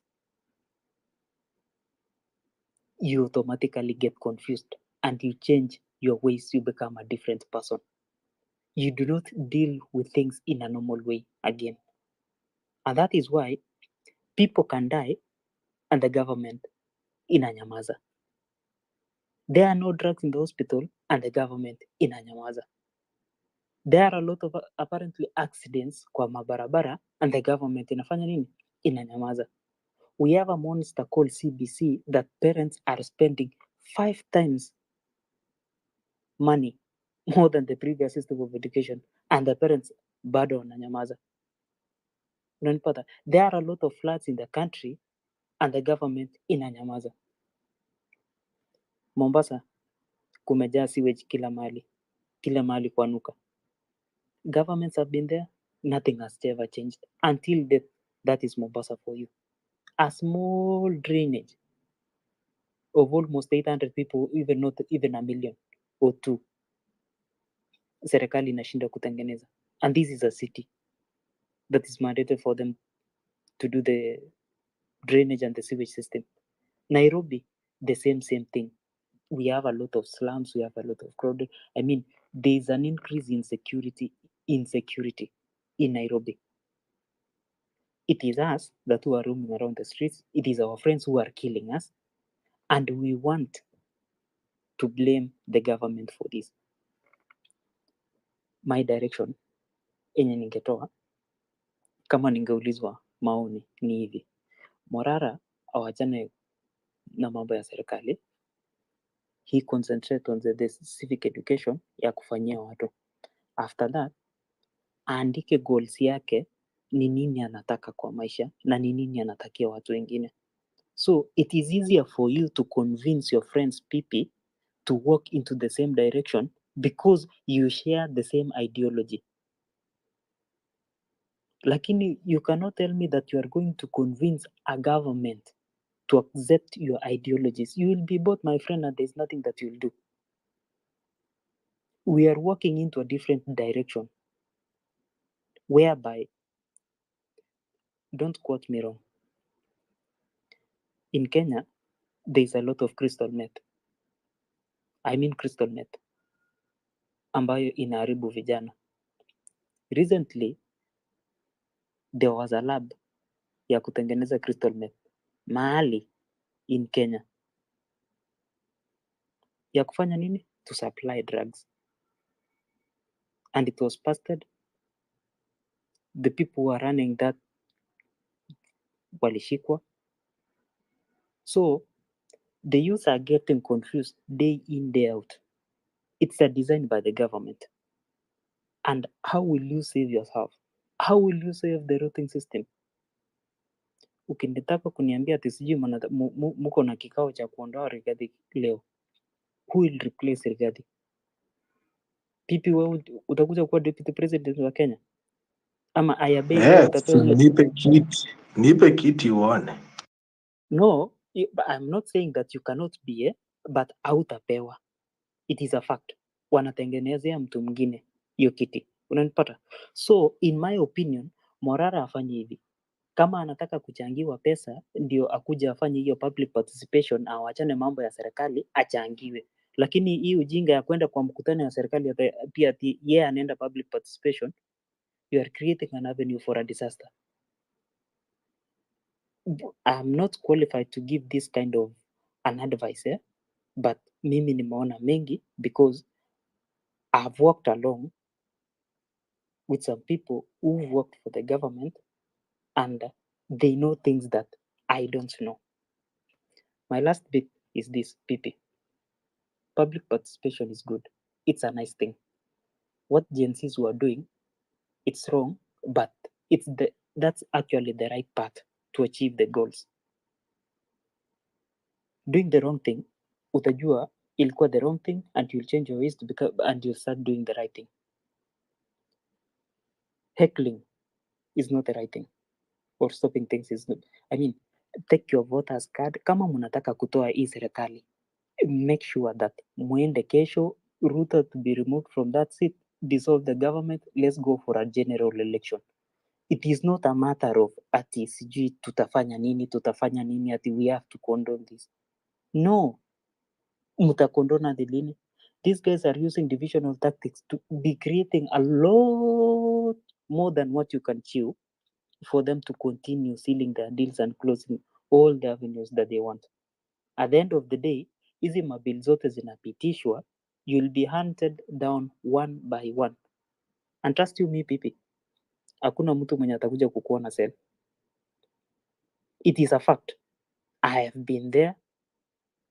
you automatically get confused and you change your ways, you become a different person. You do not deal with things in a normal way again. And that is why people can die and the government inanyamaza. There are no drugs in the hospital and the government inanyamaza. There are a lot of apparently accidents kwa mabarabara and the government inafanya nini? Inanyamaza. We have a monster called CBC that parents are spending 5 times money more than the previous system of education and the parents bado wananyamaza. Unanipata? There are a lot of floods in the country and the government inanyamaza. Mombasa kumejaa sewage kila mahali kwanuka. Governments have been there, nothing has ever changed until that is Mombasa for you. A small drainage of almost 800 people, even not even a million or two, serikali inashinda kutengeneza. And this is a city that is mandated for them to do the drainage and the sewage system. Nairobi, the same thing. We have a lot of slums, we have a lot of crowded. I mean, there's an increase in insecurity in Nairobi. It is us that who are roaming around the streets. It is our friends who are killing us. And we want to blame the government for this. My direction, enye ningetoa, kama ningeulizwa maoni, ni hivi. Morara awachane na mambo ya serikali. He concentrate on the civic education ya kufanyia watu. After that, aandike goals yake ni nini anataka kwa maisha na ni nini anatakia watu wengine. So it is easier for you to convince your friends PP to walk into the same direction because you share the same ideology. Lakini you cannot tell me that you are going to convince a government to accept your ideologies. You will be both, my friend, and there's nothing that you'll do. We are walking into a different direction whereby, don't quote me wrong, in Kenya, there's a lot of crystal meth. I mean crystal meth, ambayo inaharibu vijana. Recently, there was a lab ya kutengeneza crystal meth mahali in Kenya. Ya kufanya nini? To supply drugs. And it was busted. The people who are running that walishikwa. So the youth are getting confused day in, day out. It's a design by the government. And how will you save yourself? How will you save the routing system? Ukinitaka kuniambia ati sijui muko na kikao cha kuondoa Rigathi leo. Who will replace Rigathi? Pipi wewe utakuja kuwa deputy president wa Kenya? Ama Ayabei wewe utapewa hiyo? Nipe kiti uone. No, but I'm not saying that you cannot be, but hautapewa. It is a fact. Wanatengenezea mtu mwingine hiyo kiti. Unanipata? So in my opinion, Morara afanye hivi. Kama anataka kuchangiwa pesa ndio akuja afanye hiyo public participation, awachane mambo ya serikali achangiwe. Lakini hii ujinga ya kwenda kwa mkutano ya serikali pia yeye anaenda public participation, you are creating an avenue for a disaster. I'm not qualified to give this kind of an advice, but mimi nimeona mengi because I've worked along with some people who've worked for the government and they know things that I don't know. My last bit is this, PP. Public participation is good. It's a nice thing. what Gen Zs were doing, it's wrong, but that's actually the right path to achieve the goals. Doing the wrong thing, utajua ilikuwa the wrong thing, and you'll change your ways and you'll start doing the right thing. Heckling is not the right thing, or stopping things is not. I mean, take your voters card. Kama mnataka kutoa hii serikali, make sure that mwende kesho, Ruto to be removed from that seat, dissolve the government, let's go for a general election. It is not a matter of ati sijui tutafanya nini ati we have to condone this. No, mtakondona hadi lini? These guys are using divisional tactics to be creating a lot more than what you can chew for them to continue sealing their deals and closing all the avenues that they want. At the end of the day, hizi mabill zote zinapitishwa, you'll be hunted down one by one. And trust you me, pipi, hakuna mtu mwenye atakuja kukuona sel. It is a fact. I have been there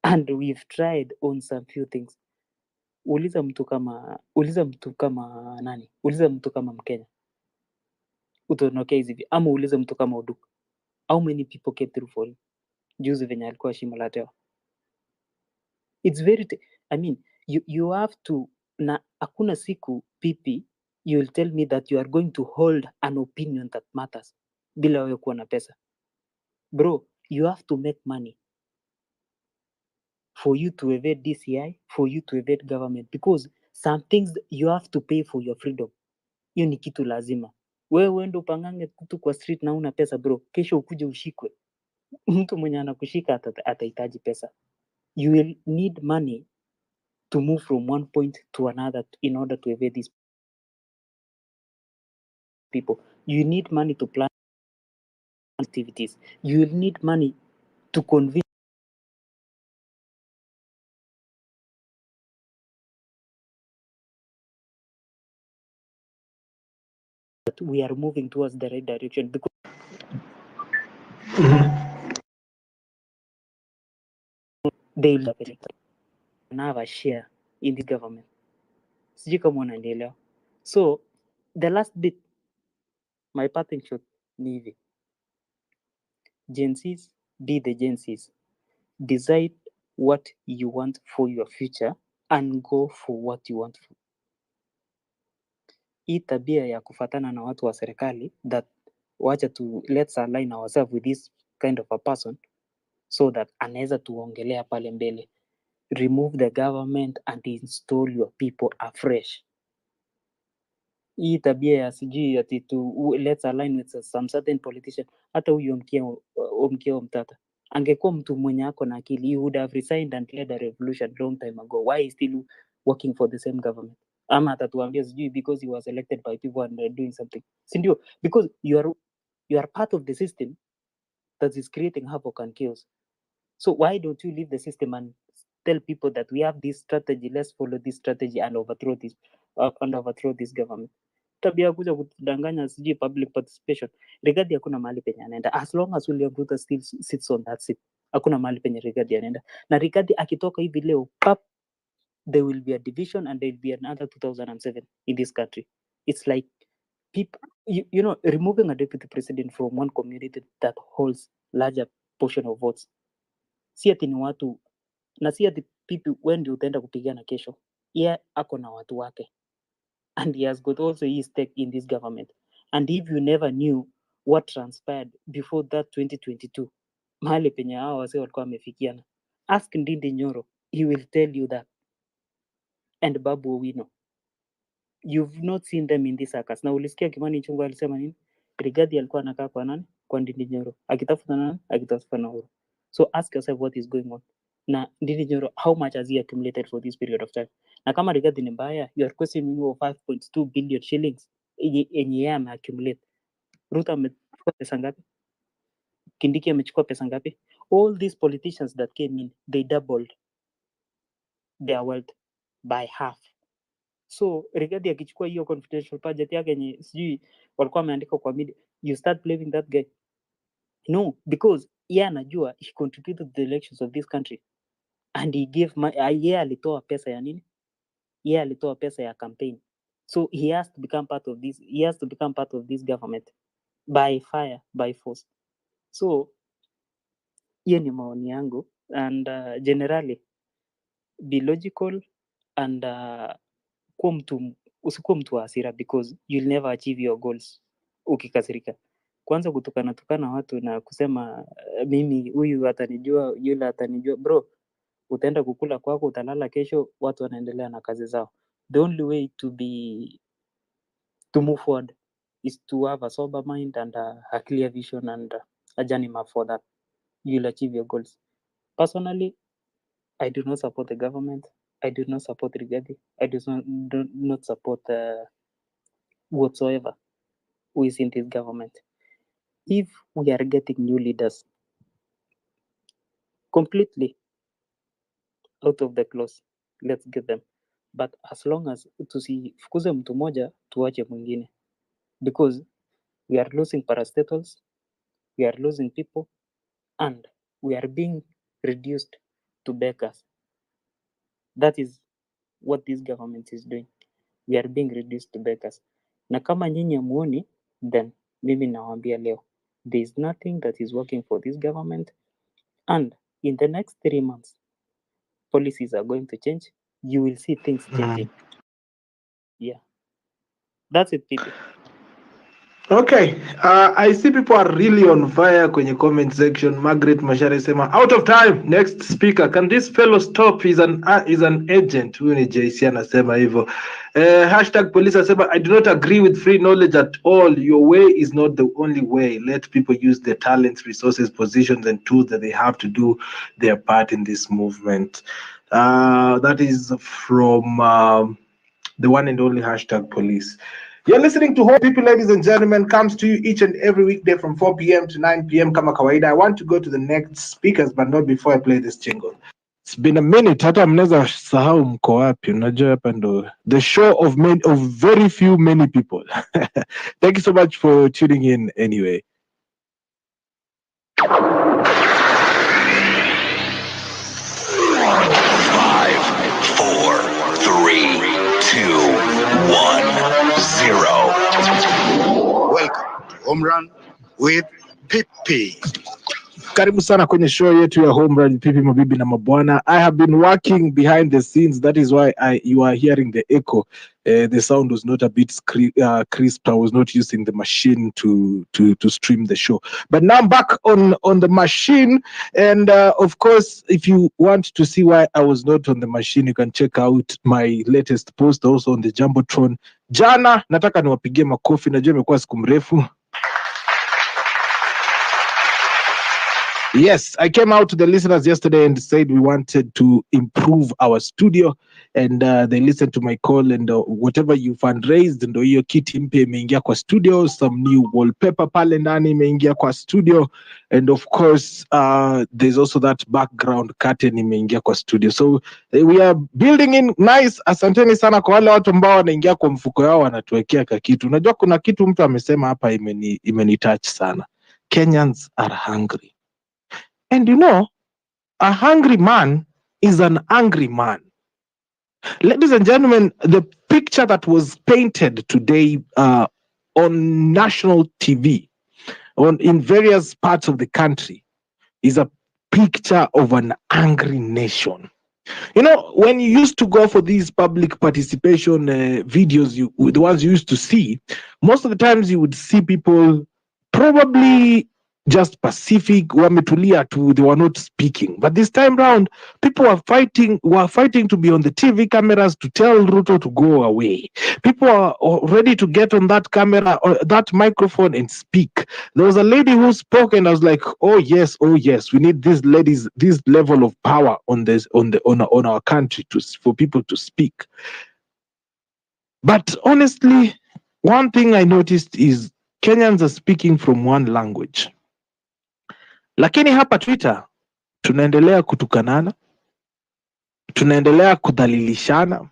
and we've tried on some few things. Uliza mtu kama nani? Uliza mtu kama Mkenya. Utonokea hizi vipi? Ama uliza mtu kama Oduk. How many people came through for him? Juzi venye alikuwa shimo la tewa. It's very I mean, you have to, na hakuna siku pipi you'll tell me that you are going to hold an opinion that matters bila wewe kuwa na pesa. Bro, you have to make money for you to evade DCI, for you to evade government, because some things you have to pay for your freedom. Hiyo ni kitu lazima. Wewe uende upangange tu kwa street na una pesa bro, kesho ukuje ushikwe. Mtu mwenye anakushika atahitaji pesa. You will need money to move from one point to another in order to evade these people. You need money to plan activities. You will need money to convince that we are moving towards the right direction, because they will have a share in this government. Sijui kama unanielewa. So the last bit, my parting shot ni hivi. Gen Zs, be the Gen Zs. Decide what you want for your future and go for what you want. Hii tabia ya kufatana na watu wa serikali, that wacha tu let's align ourselves with this kind of a person so that anaweza tuongelea pale mbele. Remove the government and install your people afresh. Hii tabia ya sijui ati let's align with some certain politician. Hata huyu Omkeo Mtata angekuwa mtu mwenye ako na akili, he would have resigned and led a revolution long time ago. Why is still working for the same government? Ama atatuambia sijui because he was elected by people and they're doing something. Si ndio? Because you are part of the system that is creating havoc and chaos. So why don't you leave the system and tell people that we have this strategy, let's follow this strategy and overthrow this government? Tabia kuja kudanganya sijui public participation. Rigathi hakuna mahali penye anaenda. As long as William Ruto still sits on that seat, hakuna mahali penye Rigathi anaenda. Na Rigathi akitoka hivi leo, there will be a division and there will be another 2007 in this country. It's like people, you know, removing a deputy president from one community that holds larger portion of votes. Si ati ni watu, na si ati people when ndio utaenda kupigana kesho. Yeye ako na watu wake. And he has got also his stake in this government. And if you never knew what transpired before that 2022, mahali penye hao wase walikuwa wamefikiana, ask Ndindi Nyoro, he will tell you that. And Babu Owino, you've not seen them in this circus. Na ulisikia Kimani Ichung'wah alisema nini? Rigathi alikuwa anakaa kwa nani? Kwa Ndindi Nyoro. Akitafuta nani? Akitafuta na Uhuru. So ask yourself what is going on. Na Ndindi Nyoro, how much has he accumulated for this period of time? Na kama Rigathi ni mbaya, you are questioning over 5.2 billion shillings yenye yeye ameaccumulate. Ruto amechukua pesa ngapi? Kindiki amechukua pesa ngapi? All these politicians that came in, they doubled their wealth by half. So Rigathi akichukua hiyo confidential budget yake yenye sijui walikuwa wameandika kwa media, you start blaming that guy. No, because yeye anajua he contributed to the elections of this country and he gave yeye alitoa pesa ya nini? Yeye alitoa pesa ya campaign So he has to become part of this. He has to become part of this government by fire, by force. So hiyo ni maoni yangu, and generally be logical and usikuwa mtu wa hasira, because you'll never achieve your goals ukikasirika. Kwanza kutukana watu na kusema mimi huyu atanijua, yule atanijua, bro, utaenda kukula kwako, utalala kesho, watu wanaendelea na kazi zao. The only way to move forward is to have a sober mind and a clear vision and a journey map for that. You'll achieve your goals. Personally, I do not support the government. I do not support Rigathi. I do not support whatsoever who is in this government. If we are getting new leaders completely out of the close, let's get them. But as long as tusifukuze mtu moja tuache mwingine, because we are losing parastatals, we are losing people, and we are being reduced to beggars. That is what this government is doing. We are being reduced to beggars. Na kama nyinyi hamuoni, then mimi nawaambia leo, there is nothing that is working for this government, and in the next 3 months policies are going to change. You will see things changing. Yeah, that's it, people. Okay, I see people are really on fire kwenye comment section. Margaret Mashare sema out of time. Next speaker, can this fellow stop? He's an agent. Huyu ni JC anasema hivyo. Hashtag police asema I do not agree with free knowledge at all. Your way is not the only way. Let people use their talents, resources, positions and tools that they have to do their part in this movement. That is from the one and only hashtag police. You're listening to Home People, ladies and gentlemen, comes to you each and every weekday from 4 p.m. to 9 p.m. Kama kawaida. I want to go to the next speakers, but not before I play this jingle. It's been a minute. Hata mnaweza sahau mko wapi. Unajua hapa ndo the show of very few many people. Thank you so much for tuning in anyway. 5, 4, 3, 2, 1, 0. Welcome to Home Run with Pipi. Karibu sana kwenye show yetu ya Home Run Pipi, mabibi na mabwana. I have been working behind the scenes. That is why you are hearing the echo. The sound was not a bit crisp. I was not using the machine to stream the show. But now I'm back on the machine. And of course, if you want to see why I was not on the machine, you can check out my latest post also on the Jumbotron. Jana, nataka niwapigie makofi. Najua imekuwa siku mrefu. Yes, I came out to the listeners yesterday and said we wanted to improve our studio, and they listened to my call, and whatever you fundraised, ndo hiyo kiti mpya imeingia kwa studio, some new wallpaper pale ndani imeingia kwa studio, and of course there's also that background curtain imeingia kwa studio. So we are building in nice. Asanteni sana kwa wale watu ambao wanaingia kwa mfuko yao wanatuwekea kitu. Unajua kuna kitu mtu amesema hapa imeni touch sana. Kenyans are hungry. And you know, a hungry man is an angry man. Ladies and gentlemen, the picture that was painted today on national TV, in various parts of the country, is a picture of an angry nation. You know, when you used to go for these public participation videos, the ones you used to see, most of the times you would see people probably just pacific, wametulia tu, they were not speaking. But this time round, people were fighting to be on the TV cameras to tell Ruto to go away. People are ready to get on that camera or that microphone and speak. There was a lady who spoke, and I was like, oh yes, we need these ladies, this level of power on our country for people to speak. But honestly, one thing I noticed is Kenyans are speaking from one language. Lakini hapa Twitter tunaendelea kutukanana, tunaendelea kudhalilishana.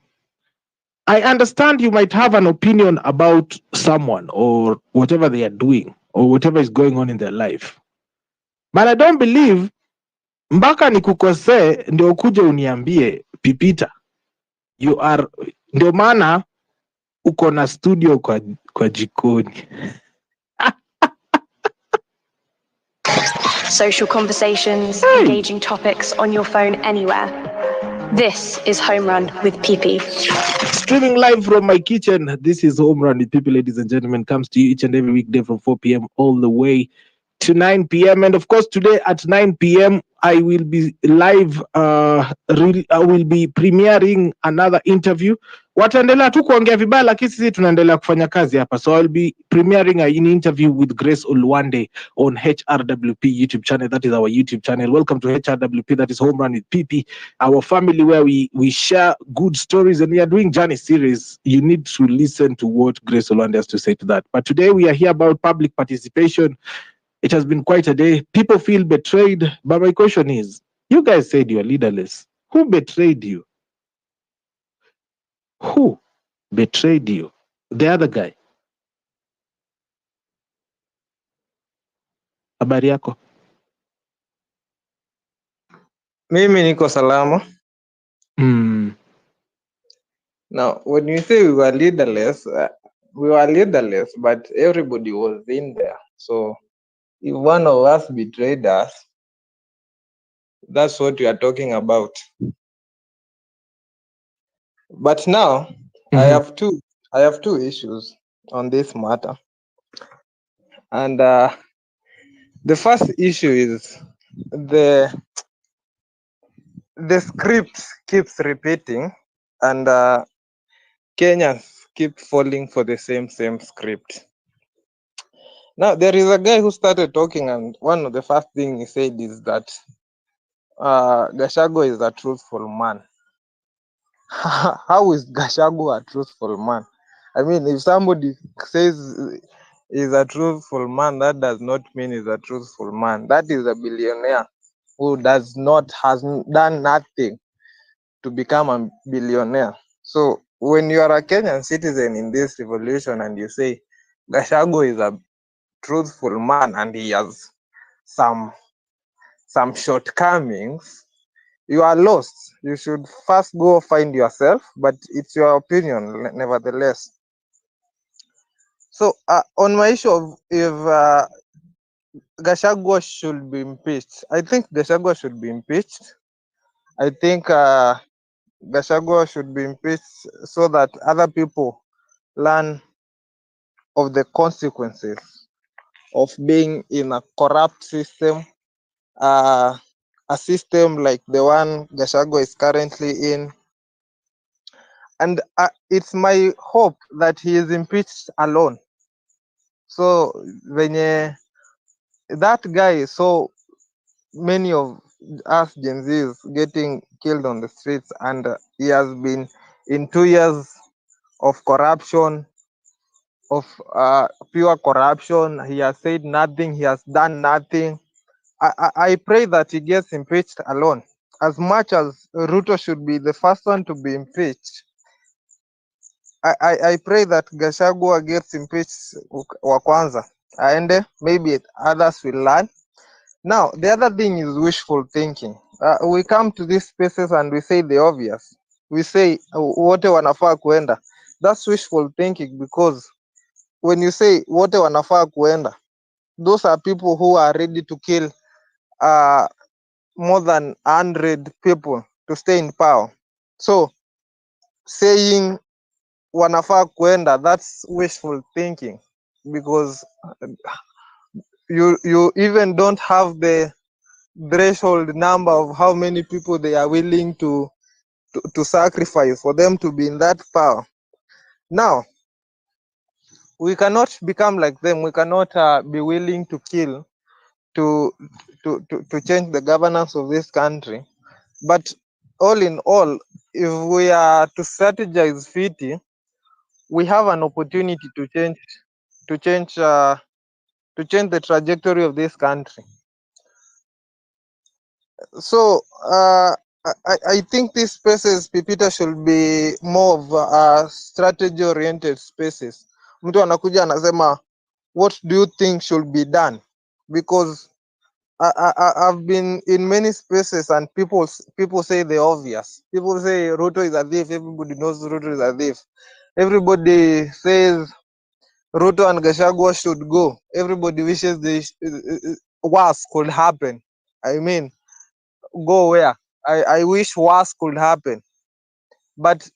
I understand you might have an opinion about someone or whatever they are doing or whatever is going on in their life. But I don't believe mpaka nikukosee ndio ukuje uniambie Pipita. Ndio maana uko na studio kwa jikoni. Social conversations, engaging topics on your phone anywhere. This is Home Run with PP. Streaming live from my kitchen. This is Home Run with People, ladies and gentlemen. Comes to you each and every weekday from 4 p.m. all the way to 9 p.m. And of course, today at 9 p.m., I will be live. I will be premiering another interview. Wataendelea tu kuongea vibaya, lakini sisi tunaendelea kufanya kazi hapa. So I'll be premiering an interview with Grace Olwande on HRWP YouTube channel. That is our YouTube channel. Welcome to HRWP. That is Home Run with PP, our family where we share good stories, and we are doing journey series. You need to listen to what Grace Olwande has to say to that. But today we are here about public participation. It has been quite a day. People feel betrayed. But my question is, you guys said you are leaderless. Who betrayed you? Who betrayed you? The other guy. Habari yako? Mimi niko salama. Now, when you say we were leaderless, but everybody was in there. So if one of us betrayed us, that's what we are talking about. But now I have two issues on this matter. And the first issue is the script keeps repeating, and Kenyans keep falling for the same script. Now, there is a guy who started talking, and one of the first things he said is that Gachagua is a truthful man. How is Gachagua a truthful man? I mean, if somebody says he's a truthful man, that does not mean he's a truthful man. That is a billionaire who has done nothing to become a billionaire. So when you are a Kenyan citizen in this revolution and you say Gachagua is a truthful man and he has some shortcomings, you are lost. You should first go find yourself, but it's your opinion nevertheless. So on my issue of if Gachagua should be impeached, I think Gachagua should be impeached. I think Gachagua should be impeached so that other people learn of the consequences of being in a corrupt system, a system like the one Gachagua is currently in. And it's my hope that he is impeached alone. So when that guy saw many of us Gen Zs getting killed on the streets, and he has been in 2 years of corruption, of pure corruption. He has said nothing, he has done nothing. I pray that he gets impeached alone. As much as Ruto should be the first one to be impeached, I pray that Gachagua gets impeached wa kwanza aende, maybe others will learn. Now, the other thing is wishful thinking. We come to these spaces and we say the obvious. We say wote wanafaa kuenda. That's wishful thinking, because when you say wote wanafaa kuenda, those are people who are ready to kill more than 100 people to stay in power. So saying wanafaa kuenda, that's wishful thinking, because you even don't have the threshold number of how many people they are willing to sacrifice for them to be in that power. Now, we cannot become like them. We cannot be willing to kill to change the governance of this country. But all in all, if we are to strategize fiti, we have an opportunity to change the trajectory of this country. So I think these spaces, Pipita, should be more of strategy oriented spaces. Mtu anakuja anasema, what do you think should be done? Because I've been in many spaces and people say the obvious. People say Ruto is a thief. Everybody knows Ruto is a thief. Everybody says Ruto and Gachagua should go. Everybody wishes worse could happen. I mean, go where? I wish worse could happen. But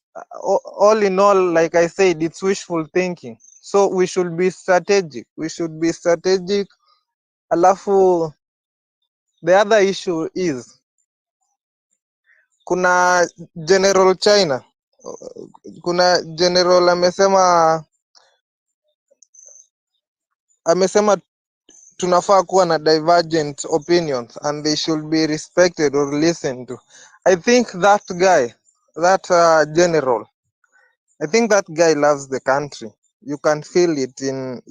all in all, like I said, it's wishful thinking. So we should be strategic. We should be strategic. Alafu, the other issue is kuna General China, kuna General amesema tunafaa kuwa na divergent opinions and they should be respected or listened to. I think that guy, that general, I think that guy loves the country. You can feel it in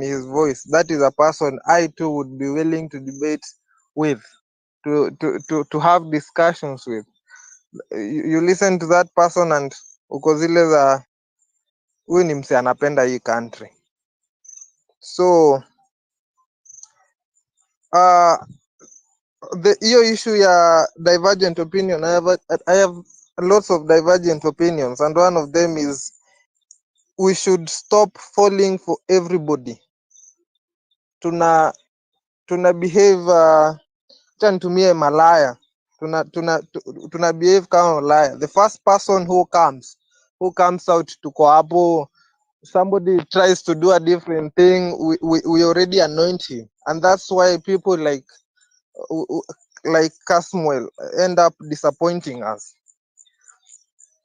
his voice. That is a person I too would be willing to debate with, to have discussions with. You listen to that person and uko zile za huyu ni mse anapenda hii country. So hiyo issue ya divergent opinion, I have lots of divergent opinions, and one of them is we should stop falling for everybody. Tuna behave acha nitumie malaya, tuna behave kama malaya. The first person who comes out tuko hapo, somebody tries to do a different thing, we already anoint him, and that's why people like Kasmuel end up disappointing us.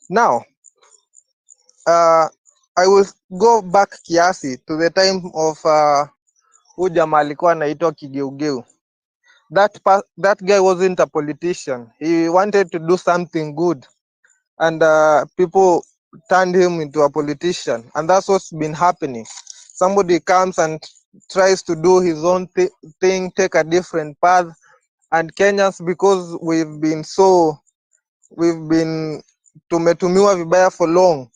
Now, I will go back kiasi to the time of huyu jamaa alikuwa anaitwa Kigeugeu. That guy wasn't a politician. He wanted to do something good, and people turned him into a politician, and that's what's been happening. Somebody comes and tries to do his own thing, take a different path, and Kenyans, because tumetumiwa vibaya for long,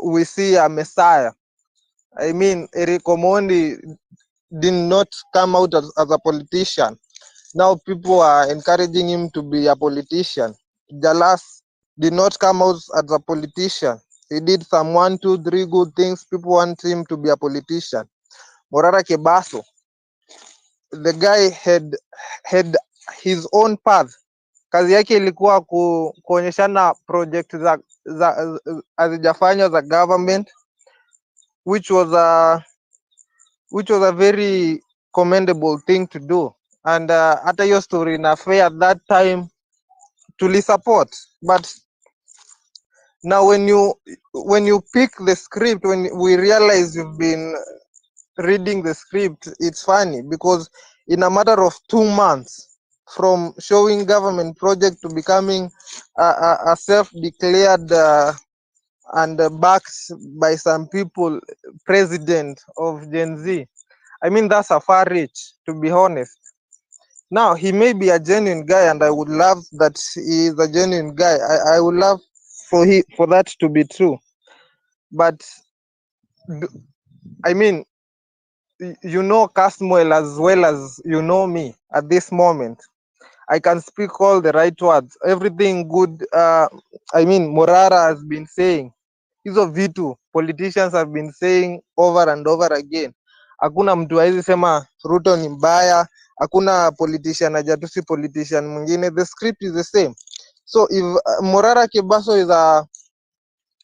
we see a messiah. I mean, Eric Omondi did not come out as a politician. Now people are encouraging him to be a politician. Jalas did not come out as a politician. He did some 1, 2, 3 good things. People want him to be a politician. Morara Kebaso, the guy had his own path. Kazi yake ilikuwa kuonyeshana project za hazijafanywa za government, which was a very commendable thing to do, and hata hiyo story na fair at that time support. But now when you pick the script, when we realize you've been reading the script, it's funny because in a matter of 2 months from showing government project to becoming a self-declared and backed by some people president of Gen Z, I mean, that's a far reach, to be honest. Now, he may be a genuine guy, and I would love that he is a genuine guy. I would love for that to be true. But I mean, you know Kasmuel as well as you know me at this moment. I can speak all the right words. Everything good, I mean, Morara has been saying. Hizo vitu politicians have been saying over and over again. Hakuna mtu hawezi sema Ruto ni mbaya, hakuna politician hajatusi politician mwingine. The script is the same. So if Morara Kebaso is a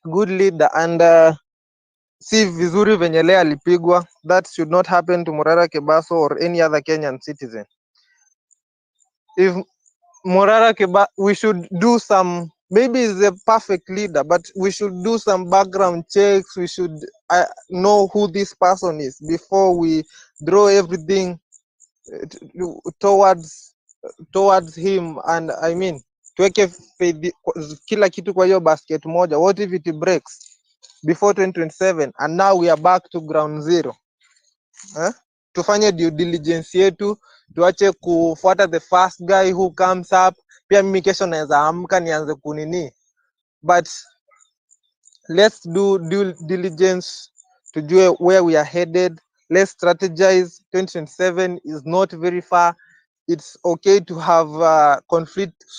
good leader and si vizuri venye leo alipigwa, that should not happen to Morara Kebaso or any other Kenyan citizen. If Morara Kebaso, we should do some, maybe he's a perfect leader, but we should do some background checks. We should know who this person is before we draw everything towards him. And I mean, tuweke kila kitu kwa hiyo basket moja. What if it breaks before 2027 and now we are back to ground zero? Tufanye due diligence yetu, tuache kufuata the first guy who comes up. Pia mimi kesho naweza amka nianze kunini, but let's do due diligence, tujue where we are headed. Let's strategize. 2027 is not very far. It's okay to have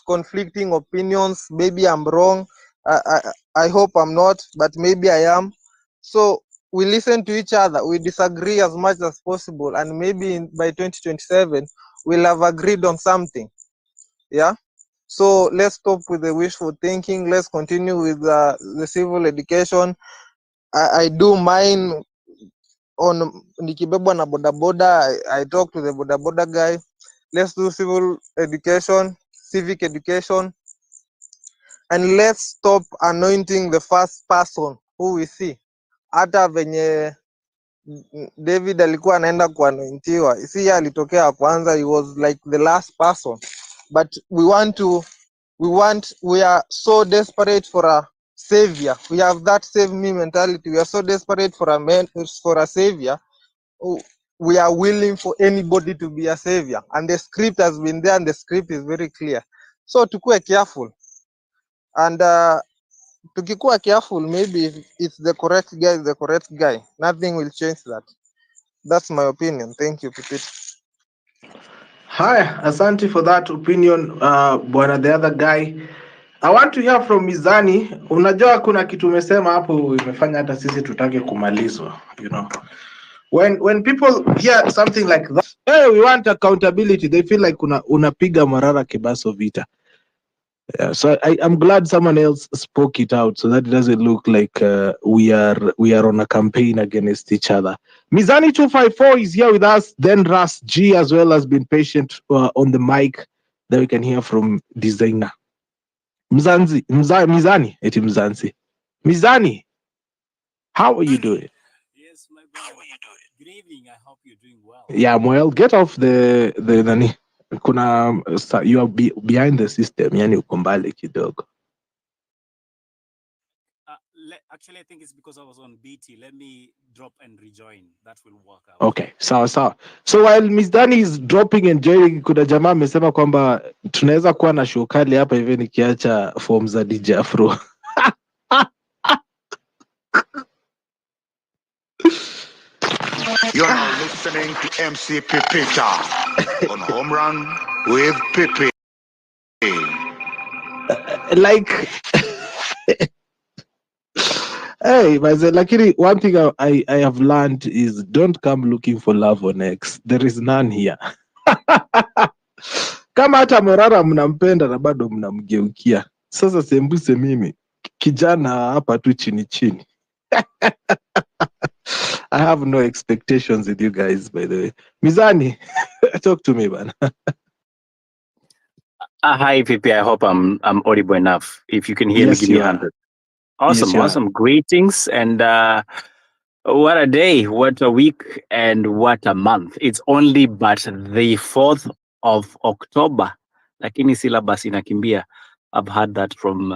conflicting opinions. Maybe I'm wrong, I hope I'm not, but maybe I am. So we listen to each other, we disagree as much as possible, and maybe by 2027 we'll have agreed on something. Yeah. So let's stop with the wishful thinking. Let's continue with the civil education. I do mine on nikibebwa na boda boda. I talk to the boda boda guy. Let's do civil education, civic education, and let's stop anointing the first person who we see. Hata venye David alikuwa anaenda kuanointiwa, si alitokea kwanza, he was like the last person, but we are so desperate for a savior. We have that save me mentality. We are so desperate for a savior. We are willing for anybody to be a savior, and the script has been there, and the script is very clear. So tukue careful, and tukikuwa careful, maybe if it's the correct guy, nothing will change that. That's my opinion. Thank you, Pipit. Hi, asante for that opinion, bwana the other guy. I want to hear from Mizani. Unajua kuna kitu umesema hapo imefanya hata sisi tutake kumalizwa, you know. When people hear something like that, hey, we want accountability, they feel like unapiga Morara Kebaso vita. Yeah, so I'm glad someone else spoke it out so that it doesn't look like we are on a campaign against each other. Mizani 254 is here with us. Then Ras G as well has been patient on the mic. Then we can hear from designer. Mizani, eti Mzansi. Mizani, how are you doing? Yes, my brother. How are you doing? Good evening. I hope you're doing well. Yeah, well, get off the nani. Kuna you are behind the system, yani uko mbali kidogo. Actually, I think it's because I was on BT. Let me drop and rejoin. That will work out. Okay, sawa sawa. So while Miss Dani is dropping and joining, kuna jamaa amesema kwamba tunaweza kuwa na show kali hapa hivi nikiacha form za DJ Afro. You're now listening to MC Pipita on Home Run with Pipi. Like, hey, lakini one thing I have learned is don't come looking for love on X. There is none here. Kama hata Morara mnampenda na bado mnamgeukia. Sasa sembuse mimi kijana hapa tu chini chini. I have no expectations with you guys, by the way. Mizani, talk to me, man. Hi, PP. I hope I'm audible enough. If you can hear me, give me 100. Awesome, Yes, awesome. Greetings, and what a day, what a week, and what a month. It's only but the 4th of October. Lakini syllabus inakimbia. I've heard that from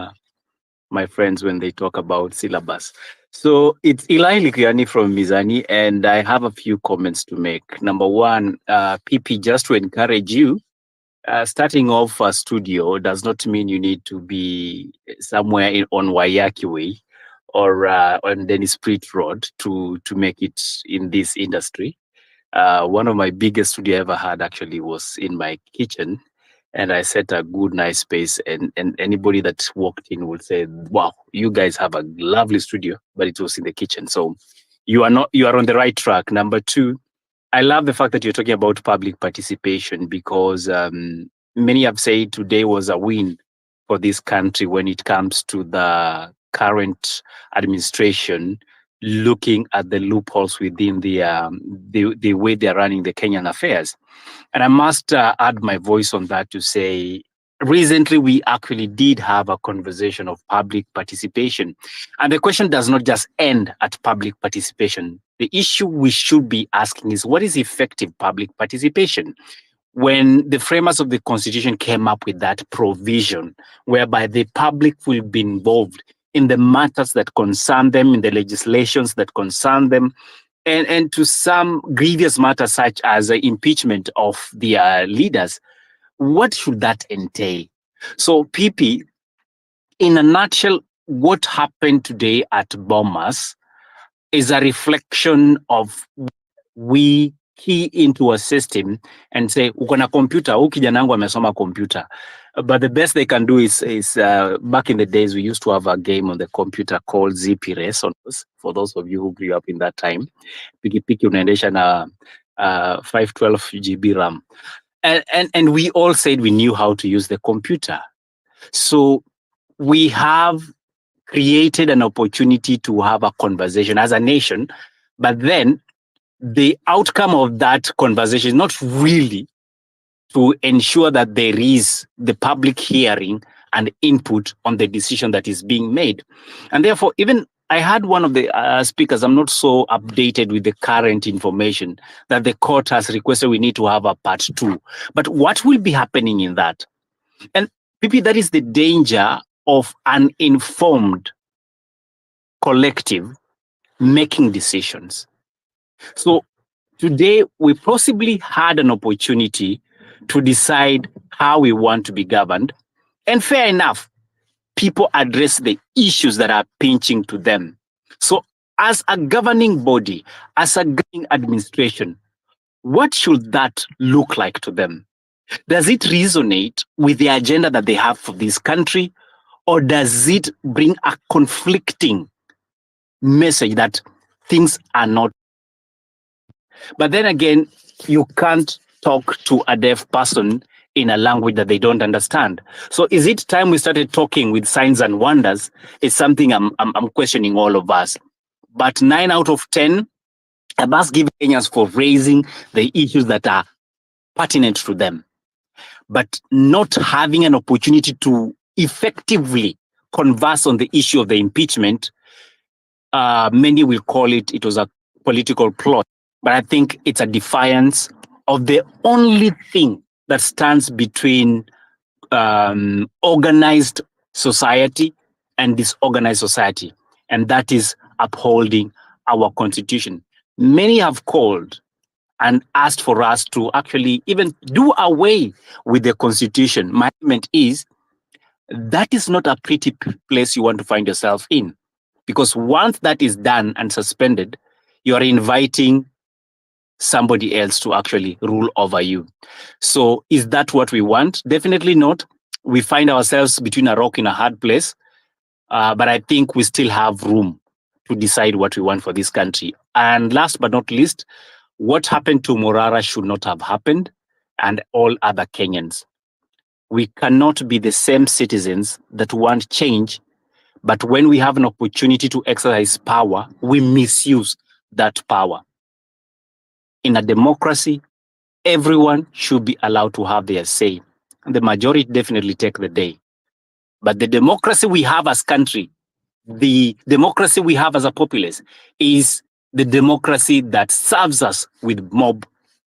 my friends when they talk about syllabus. So it's Eli Likiani from Mizani, and I have a few comments to make. Number one, PP, just to encourage you, starting off a studio does not mean you need to be somewhere on Wayaki Way or on Dennis Street Road to make it in this industry. One of my biggest studio I ever had actually was in my kitchen. And I set a good, nice space, and anybody that walked in would say, "Wow, you guys have a lovely studio," but it was in the kitchen. So you are on the right track. Number two, I love the fact that you're talking about public participation because many have said today was a win for this country when it comes to the current administration looking at the loopholes within the way they're running the Kenyan affairs. And I must add my voice on that to say, recently we actually did have a conversation of public participation. And the question does not just end at public participation. The issue we should be asking is, what is effective public participation? When the framers of the Constitution came up with that provision whereby the public will be involved in the matters that concern them, in the legislations that concern them, and to some grievous matters such as the impeachment of their leaders, what should that entail? So, PP, in a nutshell, what happened today at Bomas is a reflection of we key into a system and say, uko na computer, huyu kijana wangu amesoma computer. But the best they can do is back in the days, we used to have a game on the computer called ZP Race. For those of you who grew up in that time, pikipiki unaendesha na 512 GB RAM. And we all said we knew how to use the computer. So we have created an opportunity to have a conversation as a nation, but then the outcome of that conversation is not really to ensure that there is the public hearing and input on the decision that is being made. And therefore, even I had one of the speakers, I'm not so updated with the current information, that the court has requested we need to have a part 2. But what will be happening in that? And maybe that is the danger of an informed collective making decisions. So today, we possibly had an opportunity to decide how we want to be governed. And fair enough, people address the issues that are pinching to them. So as a governing body, as a governing administration, what should that look like to them? Does it resonate with the agenda that they have for this country? Or does it bring a conflicting message that things are not? But then again, you can't talk to a deaf person in a language that they don't understand. So is it time we started talking with signs and wonders? It's something I'm questioning all of us. But 9 out of 10, I must give Kenyans for raising the issues that are pertinent to them. But not having an opportunity to effectively converse on the issue of the impeachment, many will call it was a political plot. But I think it's a defiance of the only thing that stands between organized society and disorganized society, and that is upholding our constitution. Many have called and asked for us to actually even do away with the constitution. My argument is that is not a pretty place you want to find yourself in, because once that is done and suspended, you are inviting somebody else to actually rule over you. So is that what we want? Definitely not. We find ourselves between a rock and a hard place, but I think we still have room to decide what we want for this country. And last but not least, what happened to Morara should not have happened, and all other Kenyans. We cannot be the same citizens that want change, but when we have an opportunity to exercise power, we misuse that power. In a democracy, everyone should be allowed to have their say. And the majority definitely take the day. But the democracy we have as country, the democracy we have as a populace, is the democracy that serves us with mob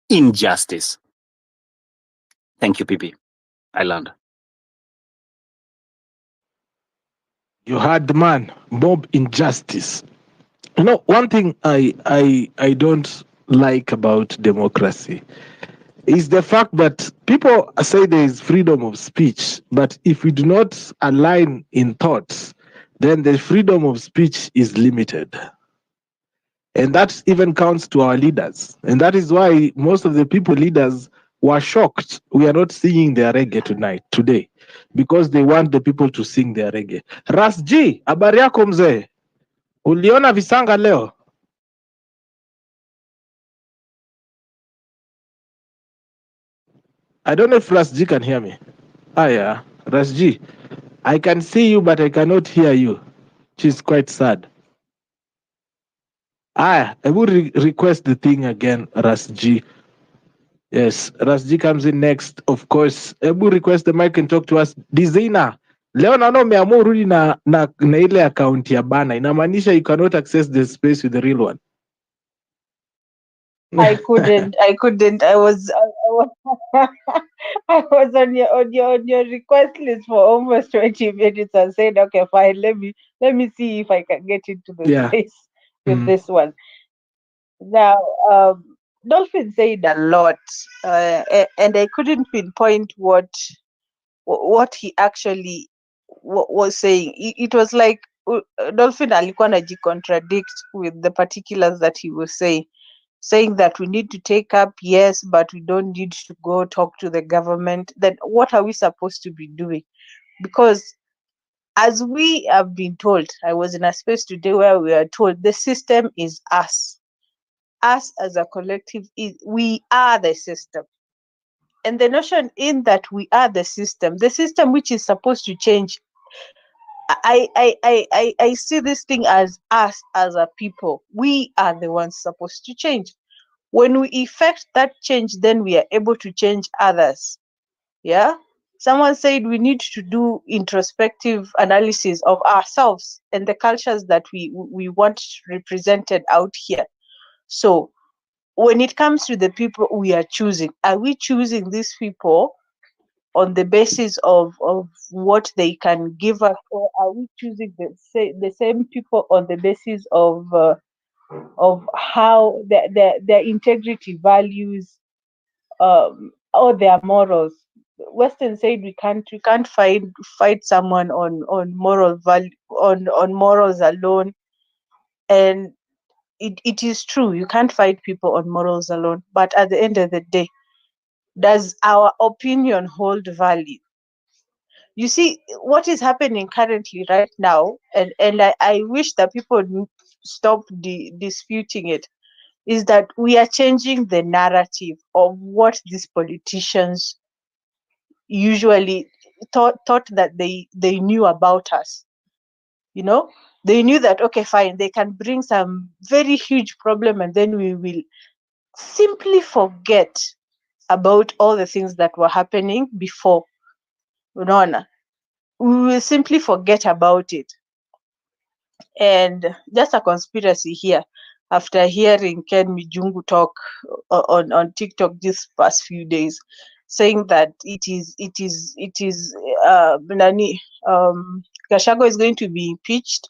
injustice. Thank you, PP. I learned. You heard the man, mob injustice. You know, one thing I don't like about democracy is the fact that people say there is freedom of speech, but if we do not align in thoughts, then the freedom of speech is limited. And that even counts to our leaders. And that is why most of the people, leaders, were shocked we are not singing their reggae today, because they want the people to sing their reggae. Ras G, habari yako mzee? Uliona visanga leo? I don't know if Ras G can hear me. Ah, yeah, Ras G, I can see you, but I cannot hear you. She's quite sad. Ah, I will request the thing again, Ras G. Yes, Ras G comes in next, of course. Ebu request the mic and talk to us. Designer, leo naona umeamua urudi na ile account ya bana. Inamaanisha you cannot access the space with the real one. I couldn't. I was I was on your request list for almost 20 minutes and said, okay, fine, let me see if I can get into the space with this one. Now, Dolphin said a lot, and I couldn't pinpoint what he actually was saying. It was like Dolphin alikuwa anajicontradict with the particulars that he was saying. saying that we need to take up, yes, but we don't need to go talk to the government, then what are we supposed to be doing? Because as we have been told, I was in a space today where we are told the system is us. Us as a collective, we are the system. And the notion in that we are the system which is supposed to change, I see this thing as us as a people. We are the ones supposed to change. When we effect that change, then we are able to change others. Yeah. Someone said we need to do introspective analysis of ourselves and the cultures that we want represented out here. So when it comes to the people we are choosing, are we choosing these people on the basis of what they can give us, or are we choosing the same people on the basis of how their integrity, values, or their morals? Western said we can't fight someone on moral value, on morals alone, and it is true, you can't fight people on morals alone. But at the end of the day, does our opinion hold value? You see what is happening currently right now, and I wish that people would stop disputing it, is that we are changing the narrative of what these politicians usually thought that they knew about us. You know, they knew that, okay, fine, they can bring some very huge problem and then we will simply forget about all the things that were happening before. Unaona? We will simply forget about it. And just a conspiracy here, after hearing Ken Mijungu talk on TikTok this past few days, saying that Gachagua is going to be impeached,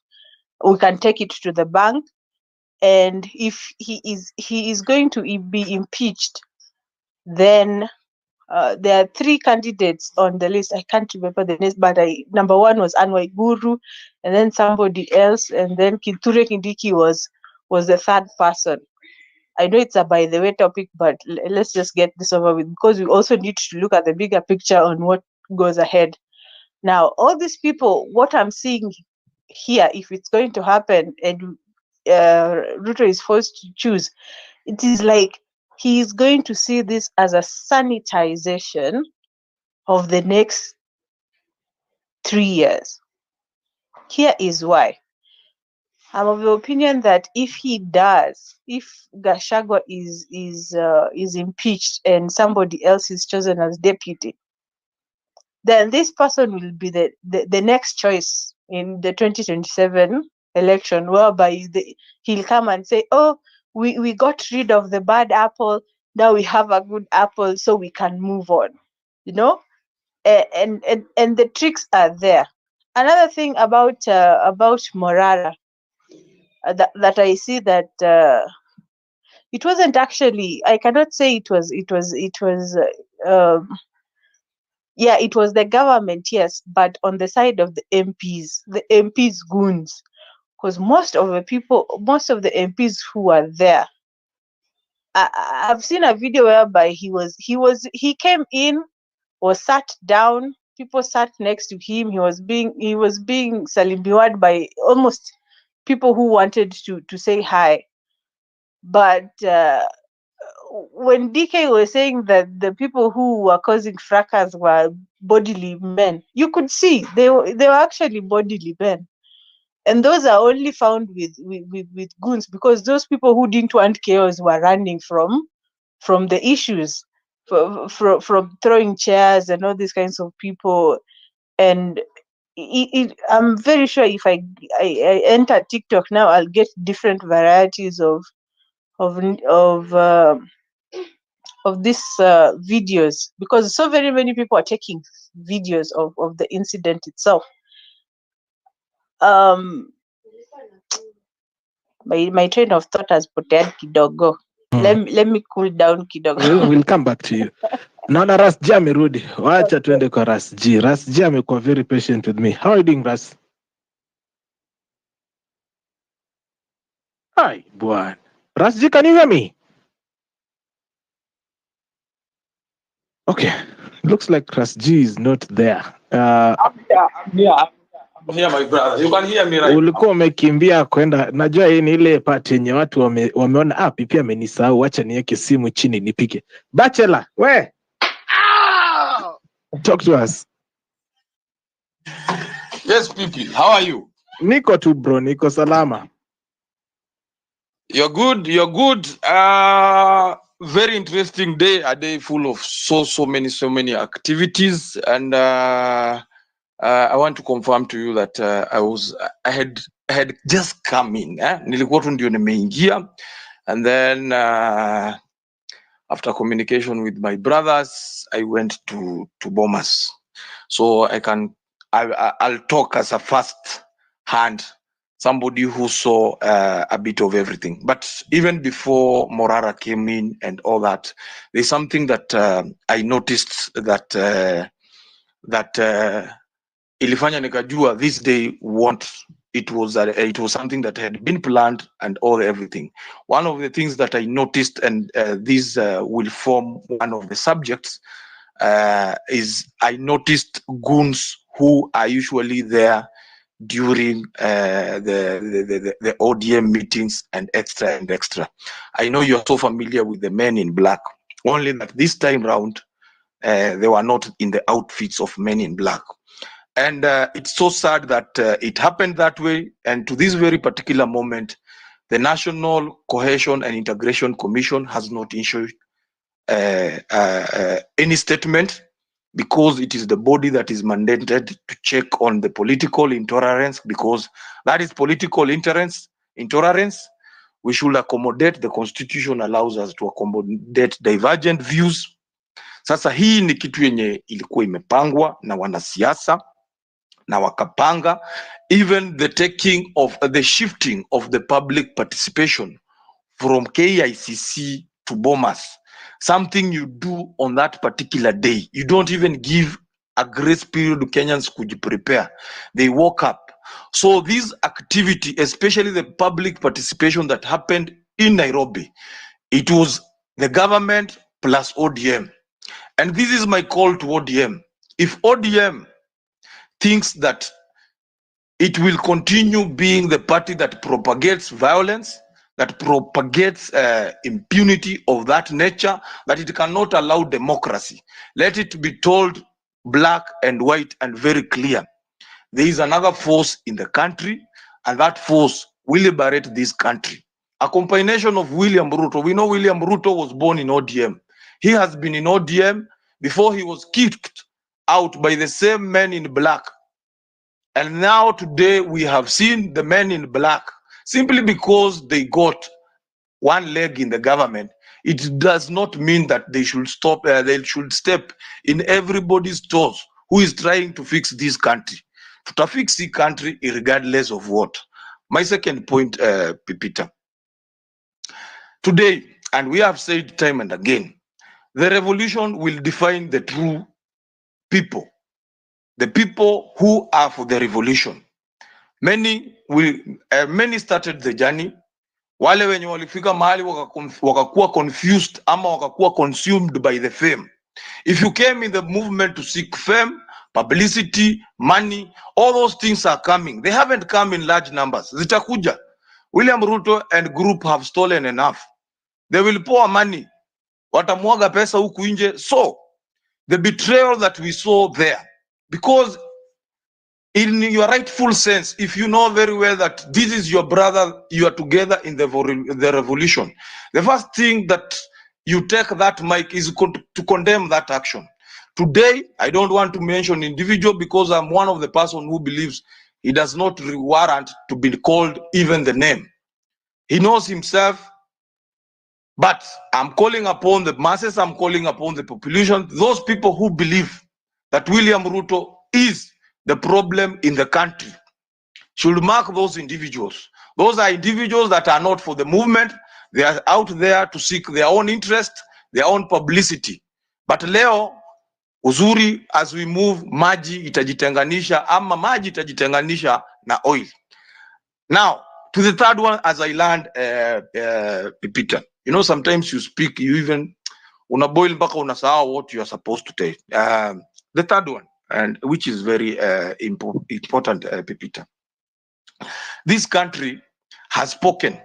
we can take it to the bank, and if he is going to be impeached, then there are 3 candidates on the list. I can't remember the names, but number 1 was Anwai Guru, and then somebody else, and then Kithure Kindiki was the 3rd person. I know it's a by the way topic, but let's just get this over with, because we also need to look at the bigger picture on what goes ahead. Now, all these people, what I'm seeing here, if it's going to happen and Ruto is forced to choose, it is like he is going to see this as a sanitization of the next 3 years. Here is why. I'm of the opinion that if Gachagua is impeached and somebody else is chosen as deputy, then this person will be the next choice in the 2027 election, whereby he'll come and say, oh, we got rid of the bad apple, now we have a good apple, so we can move on. You know, and the tricks are there. Another thing about Morara, that I see that it wasn't actually, I cannot say it was yeah, it was the government, yes, but on the side of the MPs goons, because most of the MPs who are there, I've seen a video whereby he came in, was sat down, people sat next to him, he was being salimbiwad by almost people who wanted to say hi. But when DK was saying that the people who were causing fracas were bodily men, you could see they were actually bodily men. And those are only found with goons, because those people who didn't want chaos were running from the issues, from throwing chairs and all these kinds of people. And I'm very sure if I enter TikTok now, I'll get different varieties of these videos, because so very many people are taking videos of the incident itself. My train of thought has potea kidogo. Let me cool down kidogo. We'll come back to you. Naona Ras G amerudi. Wacha tuende kwa Ras G. Ras G amekuwa very patient with me. How are you doing, Ras? Hi, bwana. Ras G, can you hear me? Okay, looks like Trust G is not there. I'm here, my brother. You can hear me right Ulikuwa umekimbia kwenda, najua hii ni ile part yenye watu wameona pipi amenisahau, acha niweke simu chini nipike. Bachelor, we talk to us. Yes, Pipi. How are you? Niko tu bro, niko salama. You're good. You're good. Very interesting day. A day full of so many activities, and I want to confirm to you that I had just come in. Nilikuwa tu ndio nimeingia, and then after communication with my brothers, I went to Bomas, so I'll talk as a first hand, somebody who saw a bit of everything. But even before Morara came in and all that, there's something that I noticed that ilifanya nikajua this day it was something that had been planned and everything. One of the things that I noticed, and this will form one of the subjects, is I noticed goons who are usually there during the ODM meetings and extra. I know you're so familiar with the men in black, only that this time round they were not in the outfits of men in black. And it's so sad that it happened that way. And to this very particular moment, the National Cohesion and Integration Commission has not issued any statement, because it is the body that is mandated to check on the political intolerance, because that is political intolerance. We should accommodate, the constitution allows us to accommodate divergent views. Sasa hii ni kitu yenye ilikuwa imepangwa na wanasiasa na wakapanga, even the shifting of the public participation from KICC to Bomas, something you do on that particular day. You don't even give a grace period to Kenyans could prepare. They woke up. So this activity, especially the public participation that happened in Nairobi, it was the government plus ODM. And this is my call to ODM. If ODM thinks that it will continue being the party that propagates violence, that propagates impunity of that nature, that it cannot allow democracy, let it be told black and white and very clear. There is another force in the country, and that force will liberate this country. A combination of William Ruto. We know William Ruto was born in ODM. He has been in ODM before he was kicked out by the same men in black. And now today we have seen the men in black, simply because they got one leg in the government. It does not mean that they should stop. They should step in everybody's toes who is trying to fix this country. To fix the country regardless of what. My second point, Pipita. Today, and we have said time and again, the revolution will define the true people. The people who are for the revolution. Many started the journey. Wale wenye walifika mahali wakakuwa confused ama wakakuwa consumed by the fame. If you came in the movement to seek fame, publicity, money, all those things are coming. They haven't come in large numbers. Zitakuja. William Ruto and group have stolen enough. They will pour money. Watamwaga pesa huku nje. So the betrayal that we saw there, because in your rightful sense, if you know very well that this is your brother, you are together in the revolution, the first thing that you take that mic is to condemn that action. Today, I don't want to mention individual because I'm one of the person who believes he does not warrant to be called even the name. He knows himself, but I'm calling upon the masses, I'm calling upon the population, those people who believe that William Ruto is the problem in the country should mark those individuals. Those are individuals that are not for the movement. They are out there to seek their own interest, their own publicity. But leo uzuri, as we move, maji itajitenganisha ama maji itajitenganisha na oil. Now, to the third one, as I learned, Peter, you know, sometimes you speak, you even una boil mpaka unasahau what you are supposed to take. The third one, and which is very important, Pepita. This country has spoken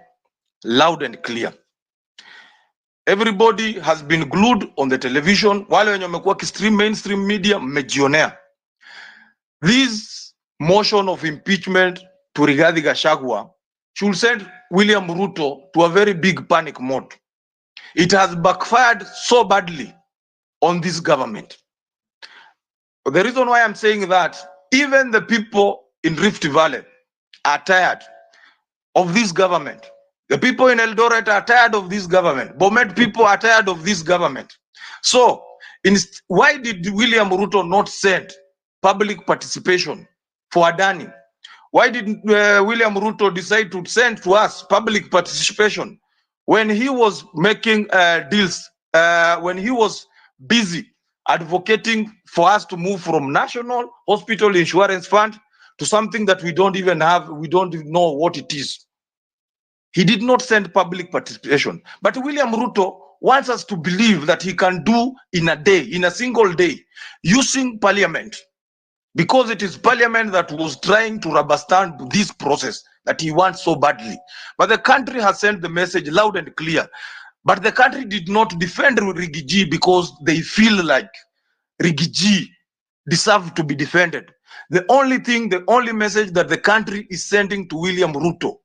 loud and clear. Everybody has been glued on the television. Wale wenye wamekuwa kistream mainstream media mmejionea. This motion of impeachment to Rigathi Gachagua should send William Ruto to a very big panic mode. It has backfired so badly on this government. The reason why I'm saying that, even the people in Rift Valley are tired of this government. The people in Eldoret are tired of this government. Bomet people are tired of this government. So, why did William Ruto not send public participation for Adani? Why did William Ruto decide to send to us public participation when he was making deals, when he was busy advocating for us to move from National Hospital Insurance Fund to something that we don't even have, we don't even know what it is? He did not send public participation. But William Ruto wants us to believe that he can do in a day, in a single day, using parliament, because it is parliament that was trying to rubber stamp this process that he wants so badly. But the country has sent the message loud and clear. But the country did not defend Rigiji because they feel like Rigiji deserve to be defended. The only message that the country is sending to William Ruto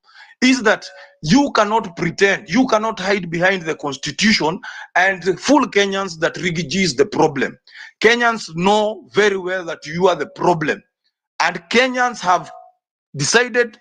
is that you cannot pretend, you cannot hide behind the constitution and fool Kenyans that Rigiji is the problem. Kenyans know very well that you are the problem. And Kenyans have decided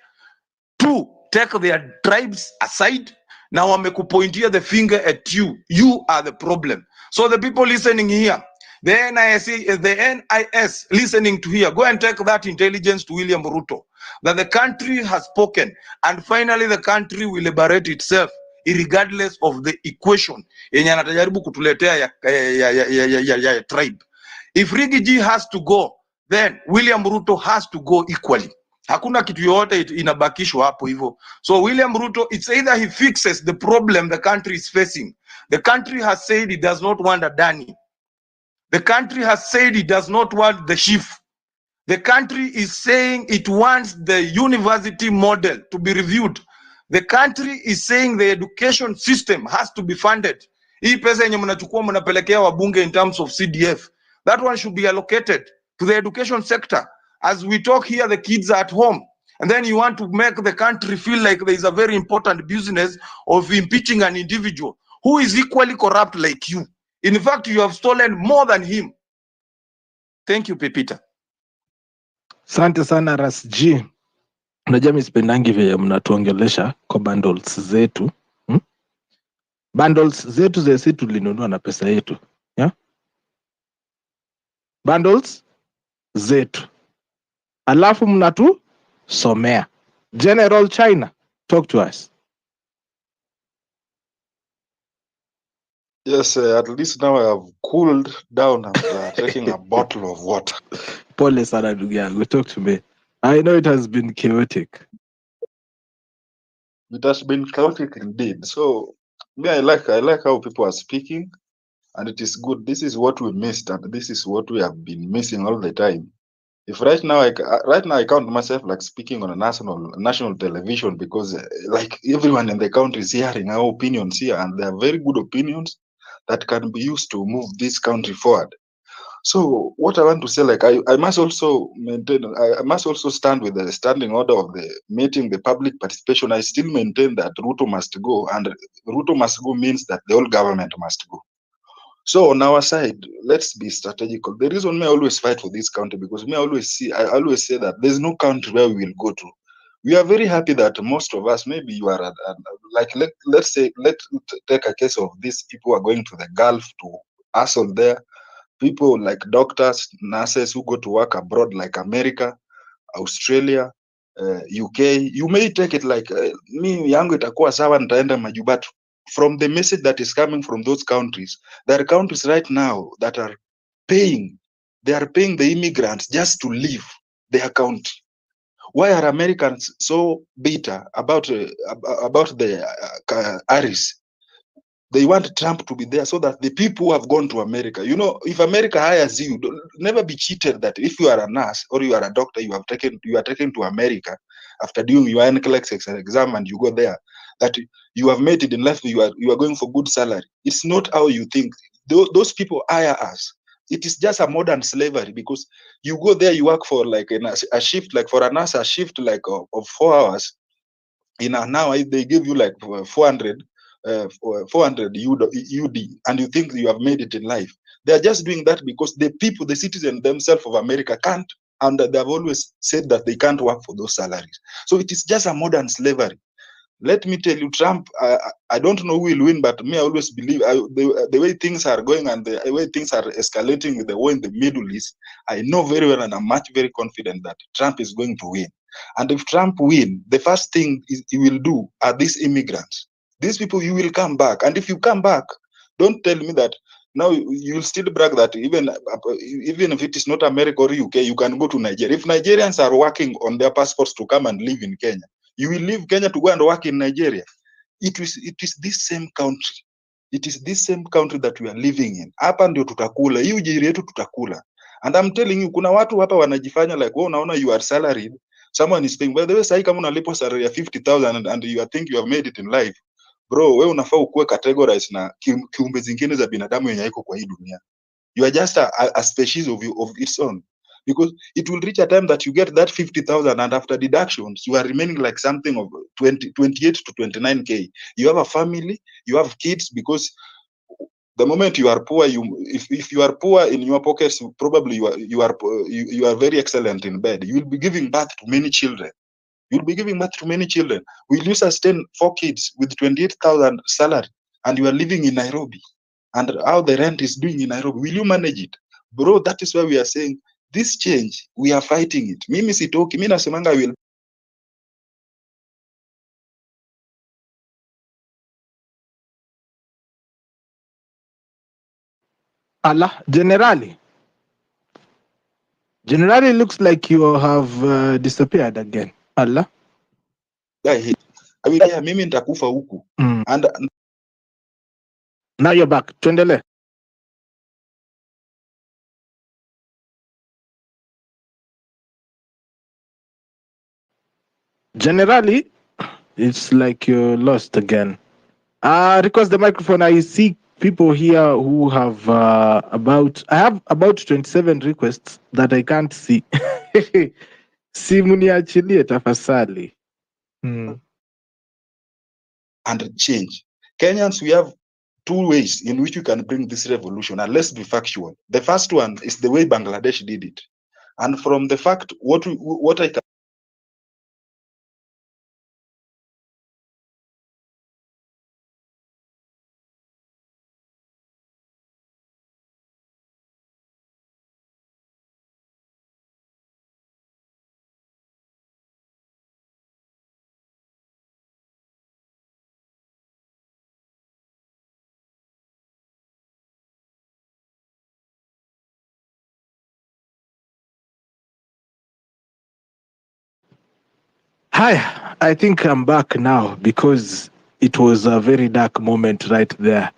to take their tribes aside. Now wamekupointia the finger at you. You are the problem. So the people listening here, the NIS listening to here, go and take that intelligence to William Ruto, that the country has spoken, and finally the country will liberate itself, regardless of the equation yenye anatajaribu kutuletea ya tribe. If Rigiji has to go, then William Ruto has to go equally. Hakuna kitu yote inabakishwa hapo hivyo. So William Ruto, it's either he fixes the problem the country is facing. The country has said it does not want Adani. The country has said it does not want the chief. The country is saying it wants the university model to be reviewed. The country is saying the education system has to be funded. Hii pesa yenye mnachukua mnapelekea wabunge in terms of CDF, that one should be allocated to the education sector. As we talk here, the kids are at home. And then you want to make the country feel like there is a very important business of impeaching an individual who is equally corrupt like you. In fact, you have stolen more than him. Thank you, Pepita. Asante sana Ras G. Unajua mimi sipendangi vile mnatuongelesha kwa bundles zetu. Bundles zetu sisi tulinunua na pesa yetu. Yeah? Bundles zetu. Alafu mnatu somea. General China, talk to us. Yes, at least now I have cooled down after taking a bottle of water. Pole sana ndugu yangu, talk to me. I know it has been chaotic. It has been chaotic indeed. So, me, I like how people are speaking, and it is good. This is what we missed, and this is what we have been missing all the time. If right now I count myself like speaking on a national television, because like everyone in the country is hearing our opinions here, and they are very good opinions that can be used to move this country forward. So what I want to say, like I must also maintain, I must also stand with the standing order of the meeting, the public participation. I still maintain that Ruto must go, and Ruto must go means that the whole government must go. So on our side, let's be strategical. The reason me always fight for this country, because I always say that there's no country where we will go to. We are very happy that most of us, maybe you are like let's take a case of these people who are going to the Gulf to hustle there. People like doctors, nurses who go to work abroad, like America, Australia, UK. You may take it like me yangu itakuwa sawa nitaenda majubatu. From the message that is coming from those countries, there are countries right now that are paying the immigrants just to leave their country. Why are Americans so bitter about the Aris? they want Trump to be there so that the people who have gone to America, you know, if America hires you, never be cheated that if you are a nurse or you are a doctor, you are taken to America after doing your NCLEX exam and you go there, that you have made it in life, you are going for good salary. It's not how you think. Those people hire us. It is just a modern slavery, because you go there, you work for like a shift, like for a nurse, a shift like of 4 hours. In an hour, they give you like 400 UD, and you think you have made it in life. They are just doing that because the people, the citizens themselves of America can't, and they have always said that they can't work for those salaries. So it is just a modern slavery. Let me tell you, Trump, I don't know who will win, but me, I always believe the way things are going and the way things are escalating with the war in the Middle East, I know very well and I'm very confident that Trump is going to win. And if Trump wins, the first thing he will do are these immigrants. These people, you will come back. And if you come back, don't tell me that now you will still brag that even if it is not America or UK, you can go to Nigeria. If Nigerians are working on their passports to come and live in Kenya, you will leave Kenya to go and work in Nigeria. It is this same country. It is this same country that we are living in. Hapa ndio tutakula. Hii ujiri yetu tutakula. And I'm telling you, kuna watu hapa wanajifanya like, oh, unaona you are salaried. Someone is paying. By the way, sahi kama unalipwa salary ya 50,000 and you think you have made it in life, bro, wewe unafaa ukuwe categorized na kiumbe zingine za binadamu yenye iko kwa hii dunia. You are just a species of its own. Because it will reach a time that you get that 50,000 and after deductions, you are remaining like something of 28 to 29K. You have a family, you have kids, because the moment you are poor, if you are poor in your pockets, probably you are very excellent in bed. You will be giving birth to many children. You'll be giving birth to many children. Will you sustain 4 kids with 28,000 salary and you are living in Nairobi? And how the rent is doing in Nairobi, will you manage it? Bro, that is why we are saying this change, we are fighting it. Mimi sitoki, mimi nasemanga I will. Allah, Generali, looks like you have disappeared again. Allah. I will, mimi nitakufa huku. And now you're back. Tuendele. Generally, it's like you're lost again. Request the microphone. I see people here who have I have about 27 requests that I can't see. Simuniachilie tafasali. And change. Kenyans, we have 2 ways in which we can bring this revolution, and let's be factual. The first one is the way Bangladesh did it. And from the fact, what I can Hi, I think I'm back now because it was a very dark moment right there.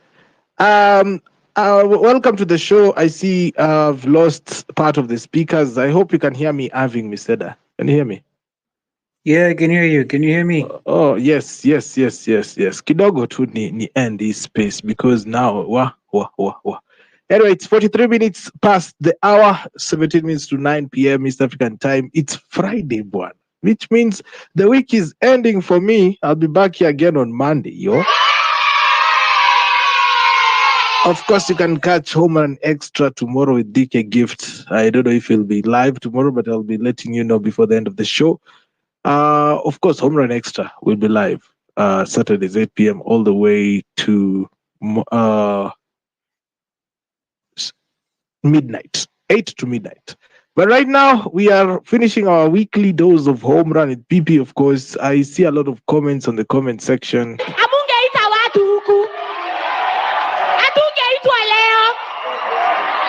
Welcome to the show. I see I've lost part of the speakers. I hope you can hear me having Miseda. Can you hear me? Yeah, I can hear you. Can you hear me? Oh, yes. Kidogo tu ni end this space because now, Anyway, it's 43 minutes past the hour, 17 minutes to 9 p.m. East African time. It's Friday, boy, which means the week is ending for me. I'll be back here again on Monday, yo. Of course, you can catch Home Run Extra tomorrow with DK Gift. I don't know if he'll be live tomorrow, but I'll be letting you know before the end of the show. Of course, Home Run Extra will be live Saturdays 8 p.m. all the way to midnight, 8 to midnight. But right now, we are finishing our weekly dose of Home Run with PP, of course. I see a lot of comments on the comment section. Amungeita watu huku. Hatungeitwa leo.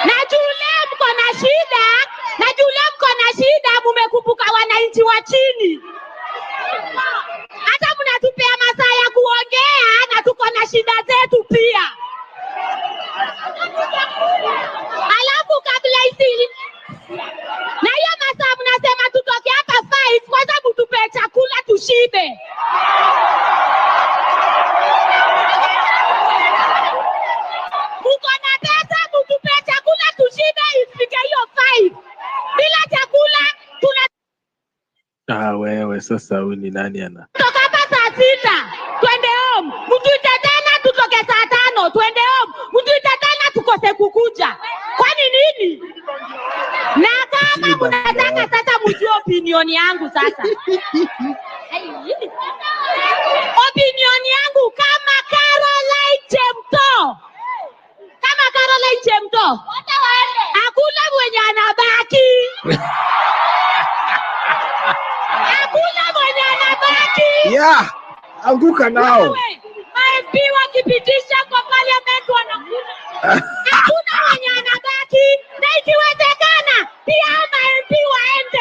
Na juu leo mko na shida, na juu leo mko na shida, mumekumbuka wananchi wa chini. Hata mnatupea masaa ya kuongea na tuko na shida zetu pia. sasa huyu ni nani ana? Toka hapa saa 6 twende home. Mtuite tena tutoke saa 5 twende home. Mtuite tena tukose kukuja. Kwani nini? Na kama mnataka sasa mjue opinion yangu sasa. Opinion yangu kama Caroline Chemto. Kama Caroline Chemto. Hakuna mwenye anabaki. Hakuna mwenye anabaki. Yeah, anguka nao. MP wakipitisha kwa parliament wanakula. Hakuna mwenye anabaki. Na ikiwezekana pia MP waende.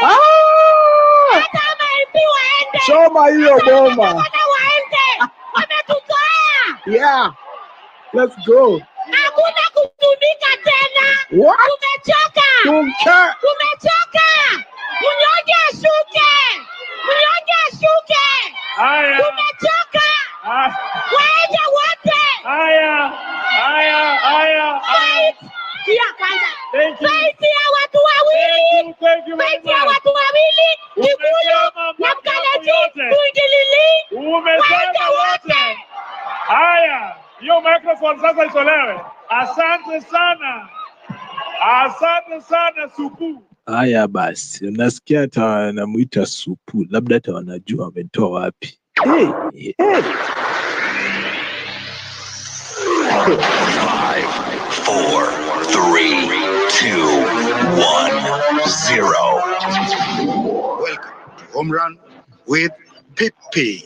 Hata MP waende. Choma hiyo bomba. Waende. Wametuzoea. Yeah. Let's go. Hakuna kutumika tena. What? Tumechoka. Tumechoka. Mnyonge ashuke. Mnyonge ashuke. Haya. Tumechoka. Waende wote. Haya. Fight. Pia kwanza. Fight ya watu wawili. Fight ya watu wawili. Kikuyu na Mkaleji kuingilili. Waende wote. Haya. Hiyo microphone sasa itolewe. Asante sana. Asante sana Supu. Haya basi, unasikia hata wanamuita Supu, labda hata wanajua wametoa wapi. Hey. 5, 4, 3, 2, 1, 0. Welcome to Home Run with Pipi.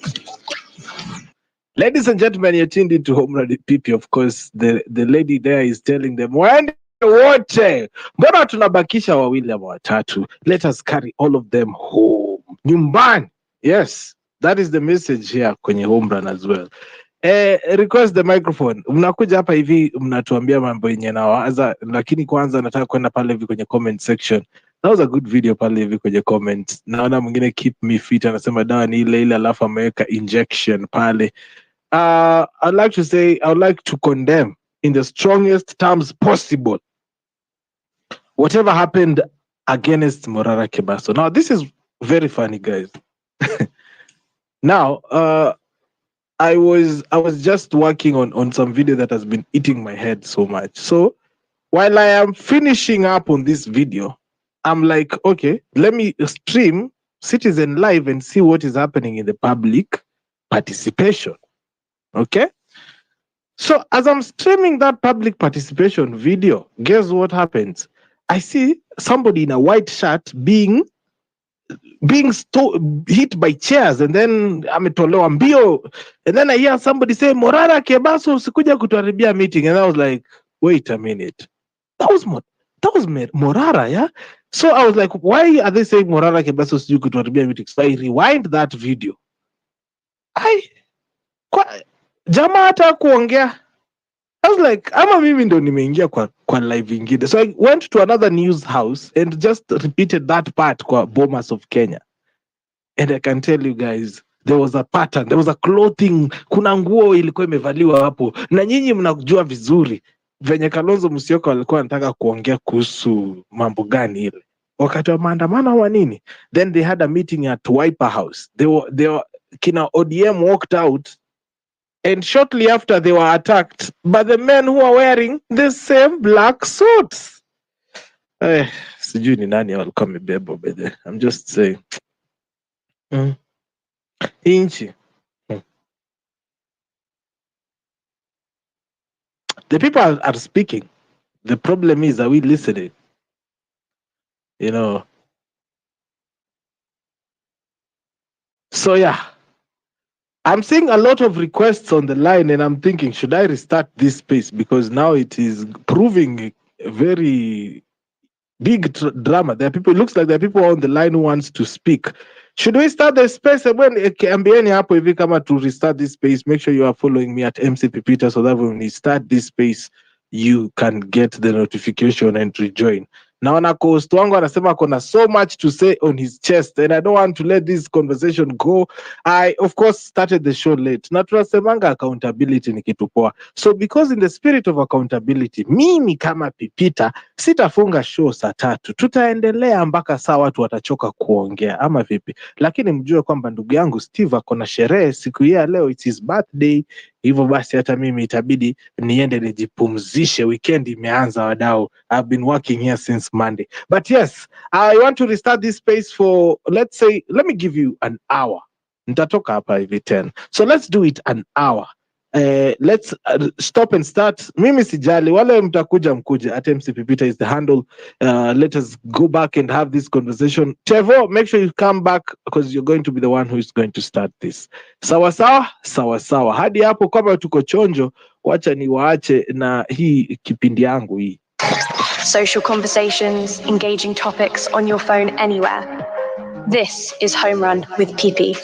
Ladies and gentlemen, you're tuned into Home Run with Pipi. Of course, the lady there is telling them, waende wote. Mbona tunabakisha wawili ama watatu? Let us carry all of them home. Nyumbani. Yes, that is the message here kwenye Home Run as well. Request the microphone. Mnakuja hapa hivi mnatuambia mambo yenye nawaza, lakini kwanza nataka kwenda pale hivi kwenye comment section. That was a good video pale hivi kwenye comment. Naona mwingine keep me fit anasema dawa ni ile alafu ameweka injection pale. I'd like to say, I would like to condemn in the strongest terms possible whatever happened against Morara Kebaso. Now, this is very funny, guys. Now, I was just working on some video that has been eating my head so much. So while I am finishing up on this video, I'm like, okay, let me stream Citizen Live and see what is happening in the public participation. Okay? So as I'm streaming that public participation video, guess what happens? I see somebody in a white shirt being hit by chairs, and then ametolewa mbio, and then I hear somebody say, Morara Kebaso usikuja kutuharibia meeting, and I was like, wait a minute, that was Morara, yeah? So I was like, why are they saying Morara Kebaso usikuja kutuharibia meeting? So I rewind that video. Jamaa hata kuongea. I was like, ama mimi ndo nimeingia kwa live ingine. So I went to another news house and just repeated that part kwa Bomas of Kenya. And I can tell you guys, there was a pattern, there was a clothing, kuna nguo ilikuwa imevaliwa hapo. Na nyinyi mnajua vizuri venye Kalonzo Musyoka walikuwa wanataka kuongea kuhusu mambo gani ile. Wakati wa maandamano wa nini? Then they had a meeting at Wiper House. They were kina ODM walked out. And shortly after, they were attacked by the men who are wearing the same black suits. Sijui ni nani walikuwa wamebeba by the. I'm just saying. Inchi. The people are speaking. The problem is, are we listening? You know. So yeah. I'm seeing a lot of requests on the line, and I'm thinking, should I restart this space? Because now it is proving a very big drama. There are people, it looks like there are people on the line who wants to speak. Should we start the space? When ambieni hapo hivi kama to restart this space, make sure you are following me at MCP Peter so that when we start this space, you can get the notification and rejoin. Naona co-host wangu anasema kuna so much to say on his chest and I don't want to let this conversation go. I of course started the show late. Na tunasemanga accountability ni kitu poa. So because in the spirit of accountability, mimi kama Pipita sitafunga show saa 3. Tutaendelea mpaka saa watu watachoka kuongea ama vipi? Lakini mjue kwamba ndugu yangu Steve ako na sherehe siku hii ya leo, it's his birthday. Hivyo basi hata mimi itabidi niende nijipumzishe, weekend imeanza wadau. I've been working here since Monday. But yes, I want to restart this space for, let's say, let me give you an hour. Nitatoka hapa hivi 10. So let's do it an hour. Let's stop and start. Mimi sijali, wale mtakuja mkuje. At MC Pipita is the handle. Let us go back and have this conversation. Tevo, make sure you come back because you're going to be the one who is going to start this. Sawa sawa, sawa sawa. Hadi hapo kama tuko chonjo, wacha niwaache na hii kipindi yangu hii. Social conversations, engaging topics on your phone anywhere. This is Home Run with PP.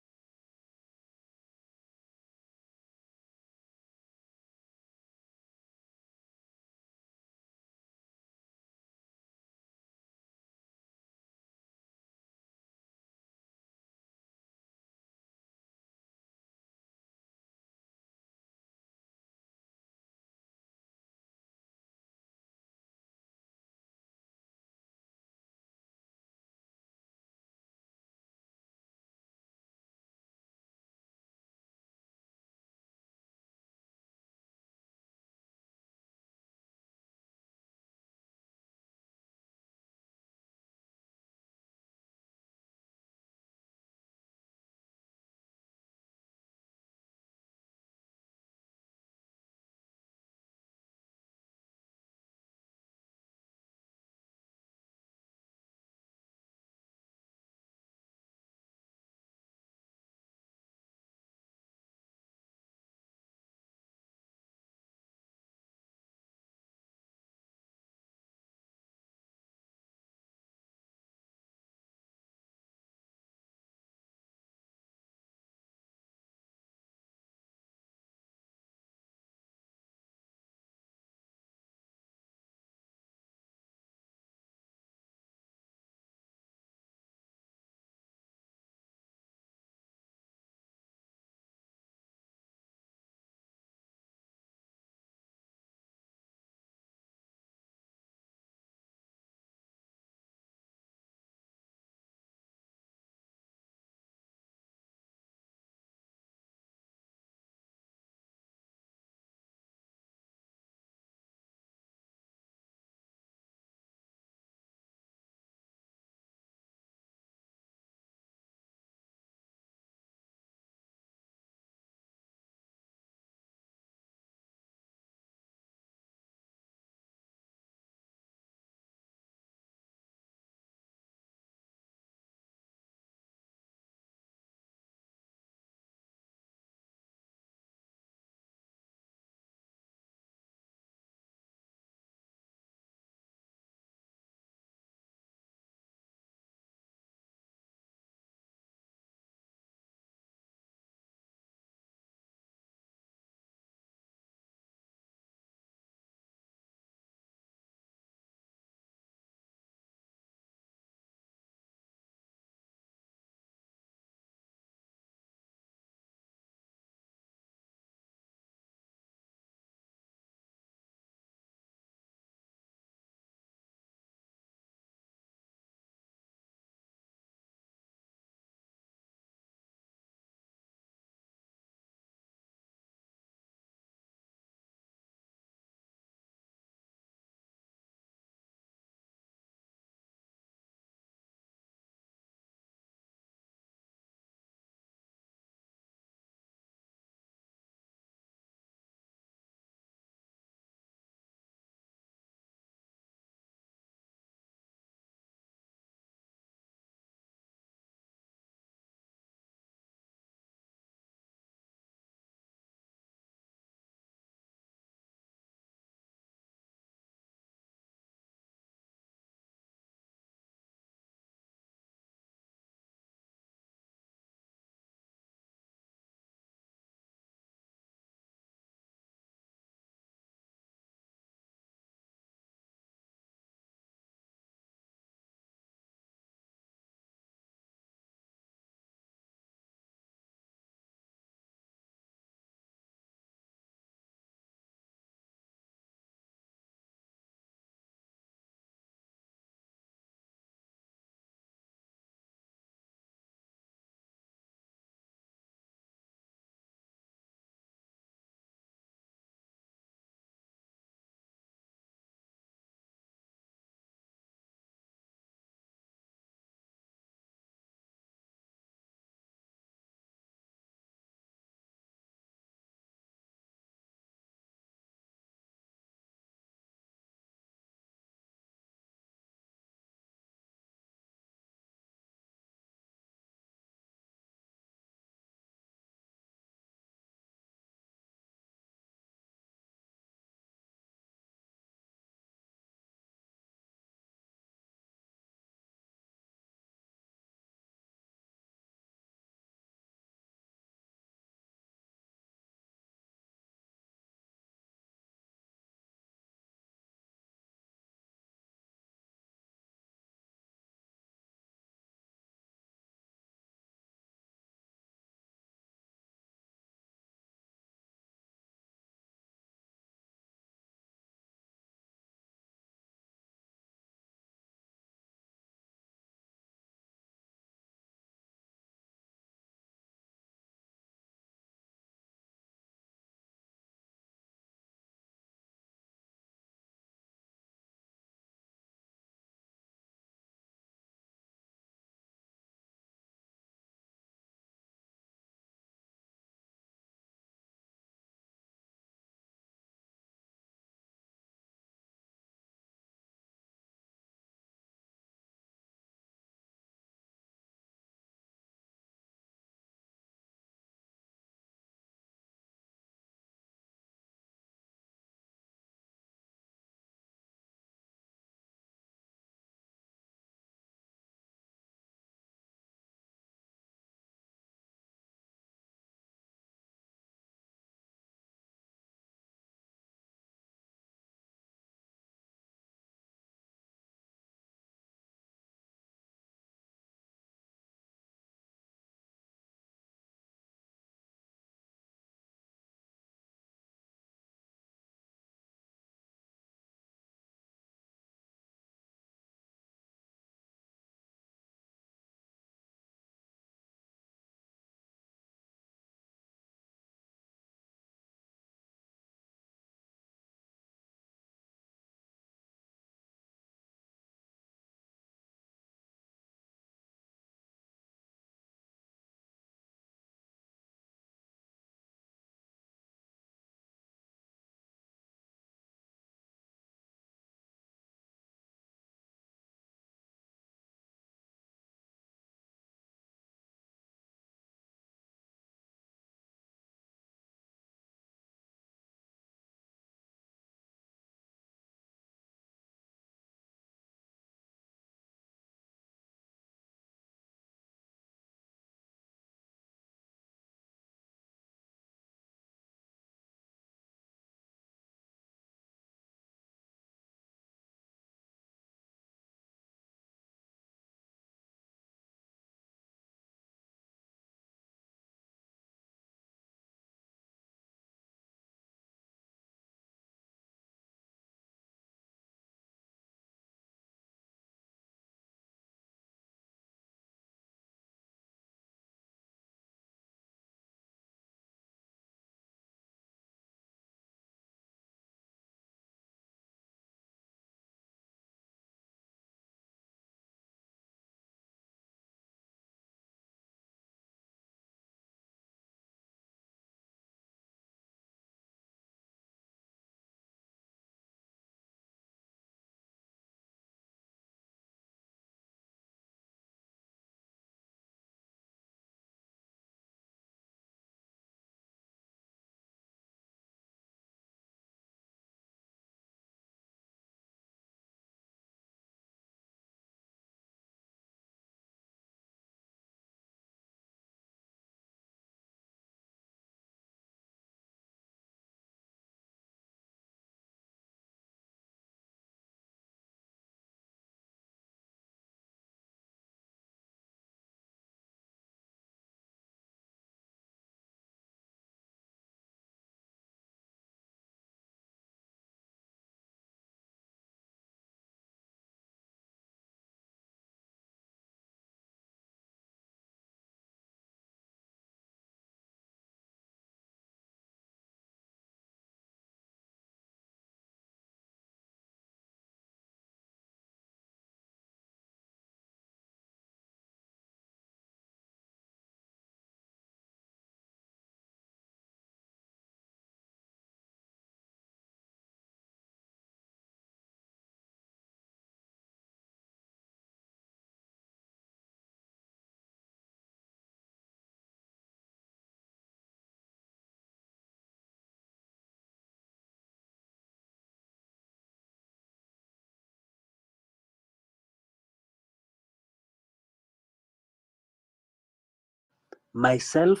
myself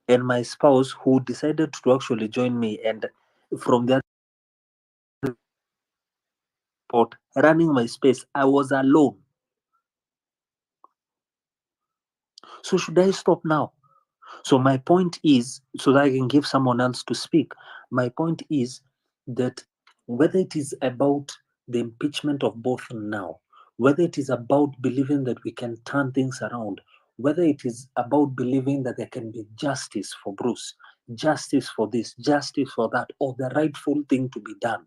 and my spouse, who decided to actually join me, and from the airport running my space, I was alone. So should I stop now? So my point is, so that I can give someone else to speak, my point is that whether it is about the impeachment of both now, whether it is about believing that we can turn things around, whether it is about believing that there can be justice for Bruce, justice for this, justice for that, or the rightful thing to be done,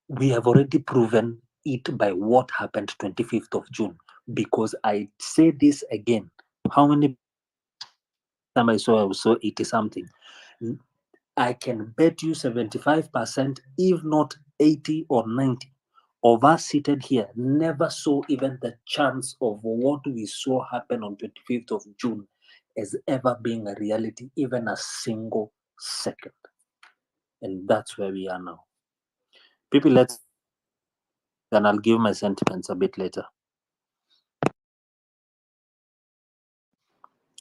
we have already proven it by what happened 25th of June. Because I say this again, how many time I saw 80 something. I can bet you 75%, if not 80 or 90, of us seated here never saw even the chance of what we saw happen on 25th of June as ever being a reality, even a single second. And that's where we are now. People, let's, then I'll give my sentiments a bit later.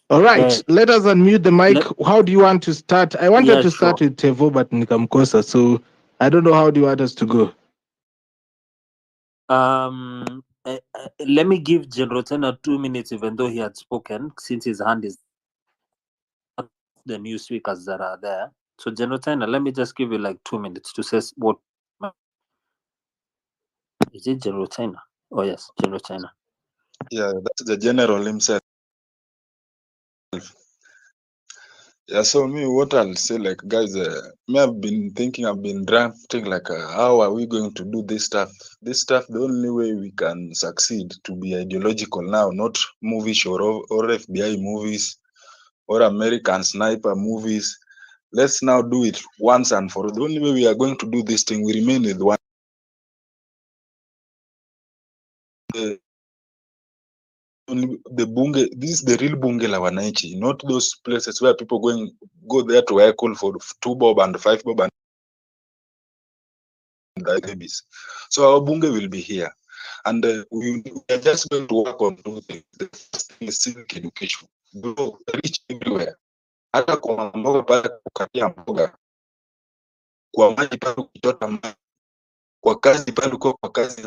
All right, let us unmute the mic. How do you want to start? I wanted to start with Tevo, but nikamkosa, so I don't know how do you want us to go. Let me give General Tena 2 minutes, even though he had spoken, since his hand is the new speakers that are there. So General Tena, let me just give you like 2 minutes to say what. Is it General Tena? Oh yes, General Tena. Yeah, that's the general himself. Yeah, so me, what I'll say, like, guys, me, I've been drafting, like, how are we going to do this stuff? This stuff, the only way we can succeed to be ideological now, not movies or FBI movies or American sniper movies. Let's now do it once and for all. The only way we are going to do this thing, we remain with one. The bunge, this is the real bunge la wananchi, not those places where people go there to heckle for 2 bob and 5 bob and the babies. So our bunge will be here, and we are just going to work on 2 things. The first thing is civic education. Go reach everywhere. Hata kwa mboga pale kukatia mboga, kwa maji pale kuchota maji, kwa kazi pale kwa kazi,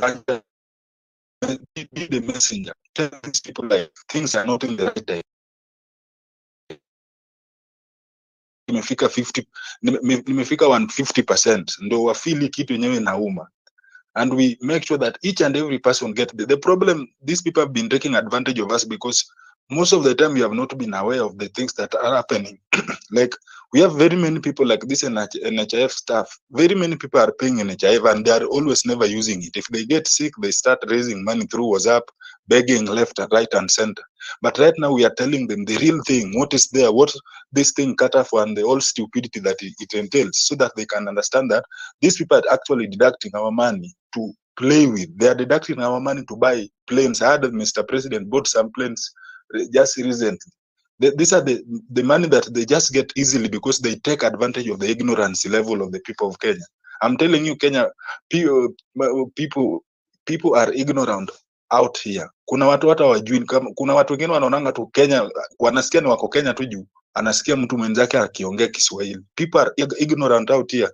be the messenger. Tell these people like things are not in the right direction. Nimefika 150%, ndo wafili kitu yenyewe nauma, and we make sure that each and every person get the problem. These people have been taking advantage of us because most of the time we have not been aware of the things that are happening. Like, we have very many people like this NHIF staff. Very many people are paying NHIF and they are always never using it. If they get sick, they start raising money through WhatsApp, begging left and right and center. But right now we are telling them the real thing, what is there, what this thing cut off, and the all stupidity that it entails, so that they can understand that these people are actually deducting our money to play with. They are deducting our money to buy planes. I heard Mr. President bought some planes just recently. These are the money that they just get easily because they take advantage of the ignorance level of the people of Kenya. I'm telling you, Kenya, people are ignorant out here. Kuna watu hata wajui, kuna watu wengine wanaonanga tu Kenya, wanasikia ni wako Kenya tu juu anasikia mtu mwenzake akiongea Kiswahili. People are ignorant out here.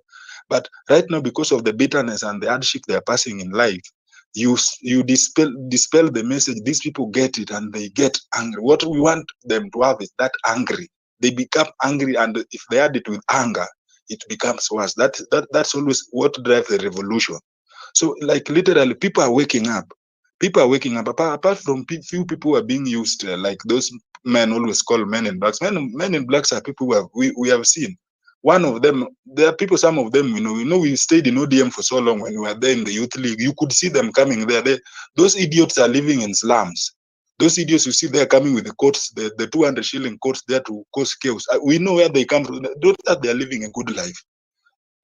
But right now, because of the bitterness and the hardship they are passing in life, you dispel the message. These people get it and they get angry. What we want them to have is that angry. They become angry, and if they add it with anger, it becomes worse. That's always what drives the revolution. So, like, literally, people are waking up. People are waking up. Apart from few people who are being used, like those men always call men in blacks. Men in blacks are people we have seen. One of them, there are people, some of them, we stayed in ODM for so long. When we were there in the youth league, you could see them coming there. Those idiots are living in slums. Those idiots you see there coming with the coats, the 200 shilling coats there to cause chaos. We know where they come from. Don't that they are living a good life.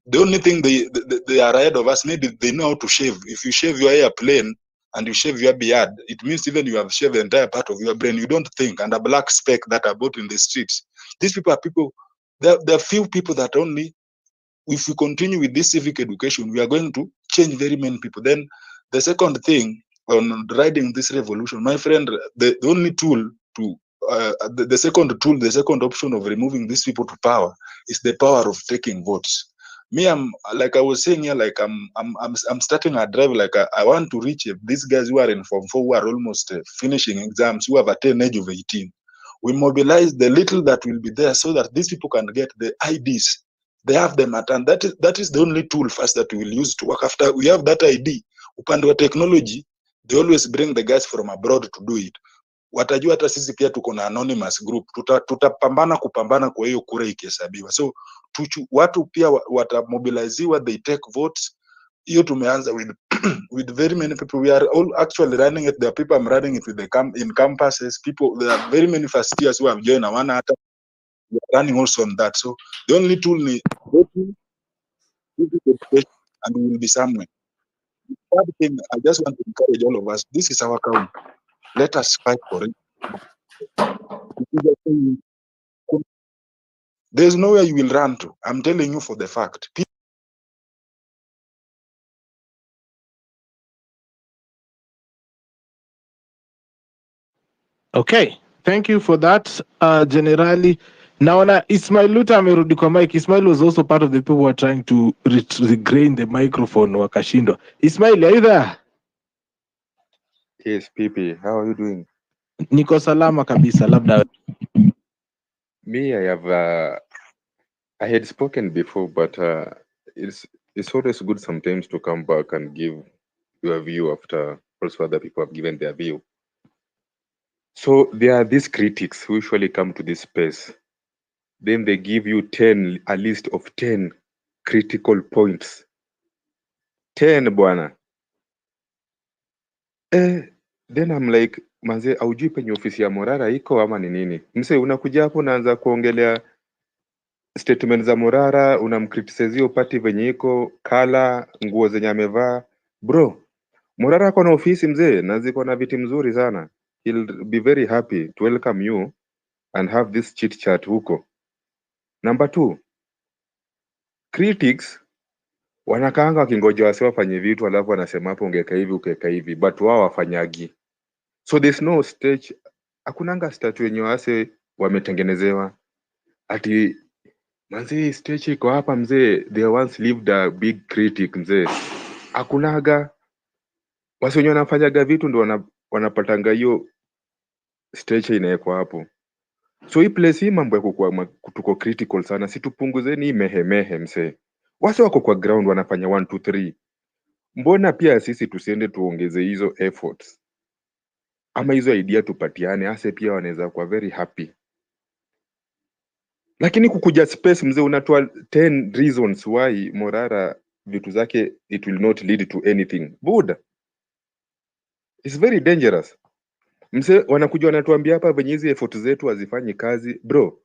The only thing they are ahead of us, maybe they know how to shave. If you shave your hair plain and you shave your beard, it means even you have shaved the entire part of your brain. You don't think. And a black speck that are bought in the streets. These people are people. There are few people that only, if we continue with this civic education, we are going to change very many people. Then the second thing on riding this revolution, my friend, the only tool to the second tool, the second option of removing these people to power is the power of taking votes. Me, I'm like I was saying here, like I'm starting a drive. Like I want to reach these guys who are in Form 4, who are almost finishing exams, who have attained age of 18. We mobilize the little that will be there so that these people can get the IDs. They have them at hand. That is the only tool first that we will use to work. After we have that ID, upande wa technology, they always bring the guys from abroad to do it. Watajua hata sisi pia tuko na anonymous group, tutapambana kupambana kwa hiyo kura ikihesabiwa. So watu pia watamobiliziwa, they take votes. Hiyo tumeanza with with very many people. We are all actually running it. There are people I'm running it with in campuses. People, there are very many first years who have joined. We are running also on that. So the only tool is voting, and we will be somewhere. Third thing, I just want to encourage all of us. This is our country. Let us fight for it. There's nowhere you will run to. I'm telling you for the fact. Okay, thank you for that, Generali. Naona Ismail Luta amerudi kwa mic. Ismail was also part of the people who were trying to regrain the microphone wakashindwa. Ismail, are you there? Yes, PP, how are you doing? Niko salama kabisa, labda. Me, I had spoken before, but it's always good sometimes to come back and give your view after also other people have given their view. So there are these critics who usually come to this space. Then they give you a list of 10 critical points. 10 bwana. Then I'm like, manze, aujui penye ofisi ya Morara iko ama ni nini? Mse, unakuja hapo unaanza kuongelea statement za Morara, unamcriticize hiyo party venye iko, kala, nguo zenye amevaa. Bro, Morara ako na ofisi mzee, na ziko na viti mzuri sana. He'll be very happy to welcome you and have this chit chat huko. Number 2, critics wanakaanga wakingoja wasi wafanye vitu alafu wanasema hapo ungeka hivi ukeka hivi, but wao wafanyagi. So there's no stage, hakunanga statue yenye wase wametengenezewa ati manzi stage iko hapa mzee, they once lived a big critic mzee. Hakunaga. Wasi wenye wanafanyaga vitu ndo wanapatanga hiyo stage inawekwa hapo. So hii place hii mambo ya kukua tuko critical sana, si tupunguzeni hii mehemehe mzee. Wasi wako kwa ground wanafanya 1 2 3. Mbona pia sisi tusiende tuongeze hizo efforts ama hizo idea tupatiane, ase pia wanaweza kuwa very happy. Lakini kukuja space mzee unatoa 10 reasons why Morara vitu zake it will not lead to anything. Buda, it's very dangerous. Mzee wanakuja wanatuambia hapa venye hizi effort zetu hazifanyi kazi. Bro,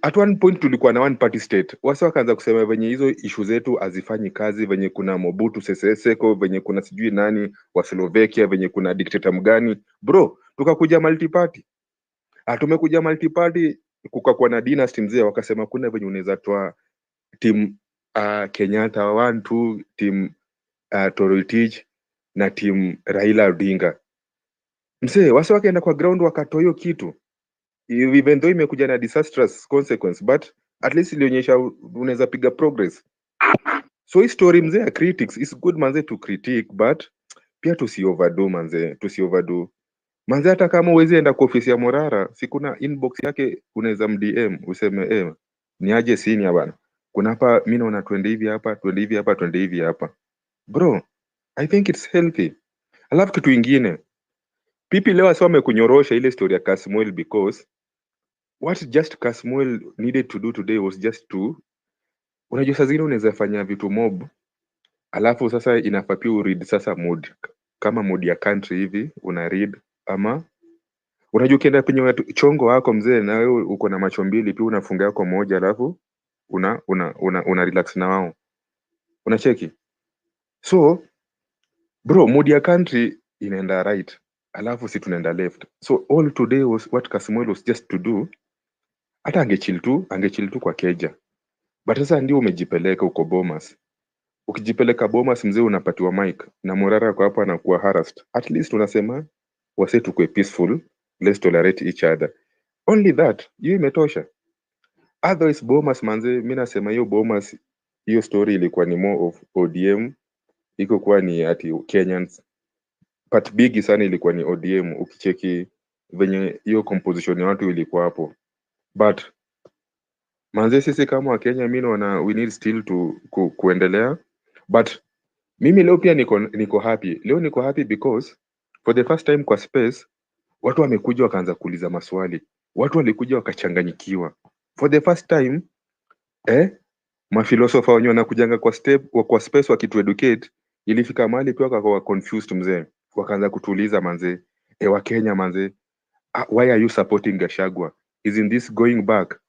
at one point tulikuwa na one party state. Wasa wakaanza kusema venye hizo issue zetu hazifanyi kazi, venye kuna Mobutu Sese Seko, venye kuna sijui nani wa Slovakia, venye kuna dictator mgani. Bro, tukakuja multi-party. Tumekuja multi-party, kukakuwa na dynasty mzee, wakasema kuna venye unaweza toa team Kenyatta 1 2, team Toroitich na team Raila Odinga. Mzee, wasa wakaenda kwa ground wakatoa hiyo kitu. Even though imekuja na disastrous consequence, but at least ilionyesha unaweza piga progress. So hii story mzee ya critics is good manze to critique, but pia tusi overdo manze, tusi overdo. Manze hata kama uwezi enda kwa ofisi ya Morara, si kuna inbox yake unaweza mdm useme ni aje senior bana. Kuna hapa mimi naona twende hivi hapa, twende hivi hapa, twende hivi hapa. Bro, I think it's healthy. Alafu kitu ingine, pipi leo asome kunyorosha ile story ya Kasmuel, because what just Kasmuel needed to do today was just to, unajua saa zingine unaweza fanya vitu mob, alafu sasa inafaa pia uread sasa mood, kama mood ya country hivi una read, ama unajua ukienda penye chongo wako mzee na wewe uko na macho mbili pia unafunga yako moja, alafu una relax na wao unacheki. So bro, mood ya country inaenda right, alafu si tunaenda left. So all today was what Kasmuel was just to do. Hata angechill tu kwa keja. But sasa ndio umejipeleka uko Bomas. Ukijipeleka Bomas mzee unapatiwa mic na Morara kwa hapo anakuwa harassed. At least unasema wase tukue peaceful let's tolerate each other. Only that, hiyo imetosha. Otherwise Bomas manze, mimi nasema hiyo Bomas, hiyo story ilikuwa ni more of ODM, iko kuwa ni ati Kenyans. Part big sana ilikuwa ni ODM, ukicheki venye hiyo composition ya watu ilikuwa hapo. But manze, sisi kama wa Kenya, mimi naona we need still to kuendelea. But mimi leo pia niko happy. Leo niko happy because for the first time kwa space watu wamekuja wakaanza kuuliza maswali. Watu walikuja wakachanganyikiwa. For the first time mafilosofa wenyewe wanakujanga kwa space wakitueducate, ilifika mahali pia wakawa confused mzee. Wakaanza kutuuliza manze, wa Kenya manze, why are you supporting Gachagua? Isn't this going back?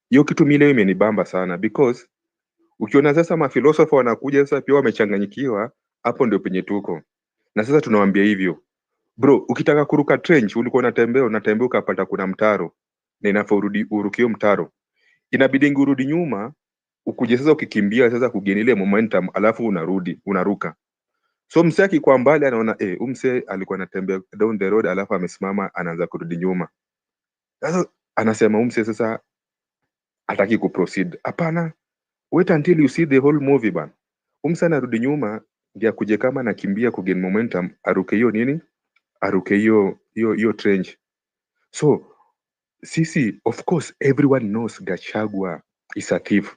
Hiyo kitu mimi leo imenibamba sana because ukiona sasa mafilosofa wanakuja sasa pia wamechanganyikiwa, hapo ndio penye tuko. Na sasa tunawaambia hivyo. Bro, ukitaka kuruka trench ulikuwa unatembea ukapata kuna mtaro. Na inafaa urukio mtaro. Inabidi urudi nyuma, ukuje sasa ukikimbia sasa kugeni ile momentum, alafu unaruka. So msee akikuwa mbali anaona msee alikuwa anatembea down the road alafu amesimama anaanza kurudi nyuma. Sasa anasema msee sasa hataki kuproceed. Hapana. Wait until you see the whole movie ban. Msee anarudi nyuma ndio akuje kama anakimbia kugain momentum, aruke hiyo nini? Aruke hiyo trench. So sisi, of course everyone knows Gachagua is a thief.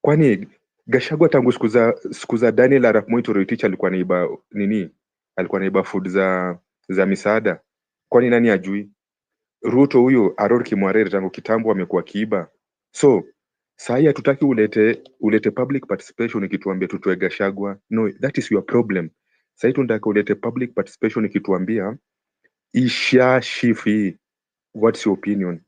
Kwani Gachagua tangu siku za Daniel Arap Moi Toroitich alikuwa naiba nini? Alikuwa naiba food za misaada. Kwani nani ajui? Ruto huyo Aror Kimwarere tangu kitambo amekuwa kiiba. So sahi hatutaki ulete public participation ikituambia tutoe Gachagua. No, that is your problem. Sahi tunataka ulete public participation ikituambia isha shifi. What's your opinion?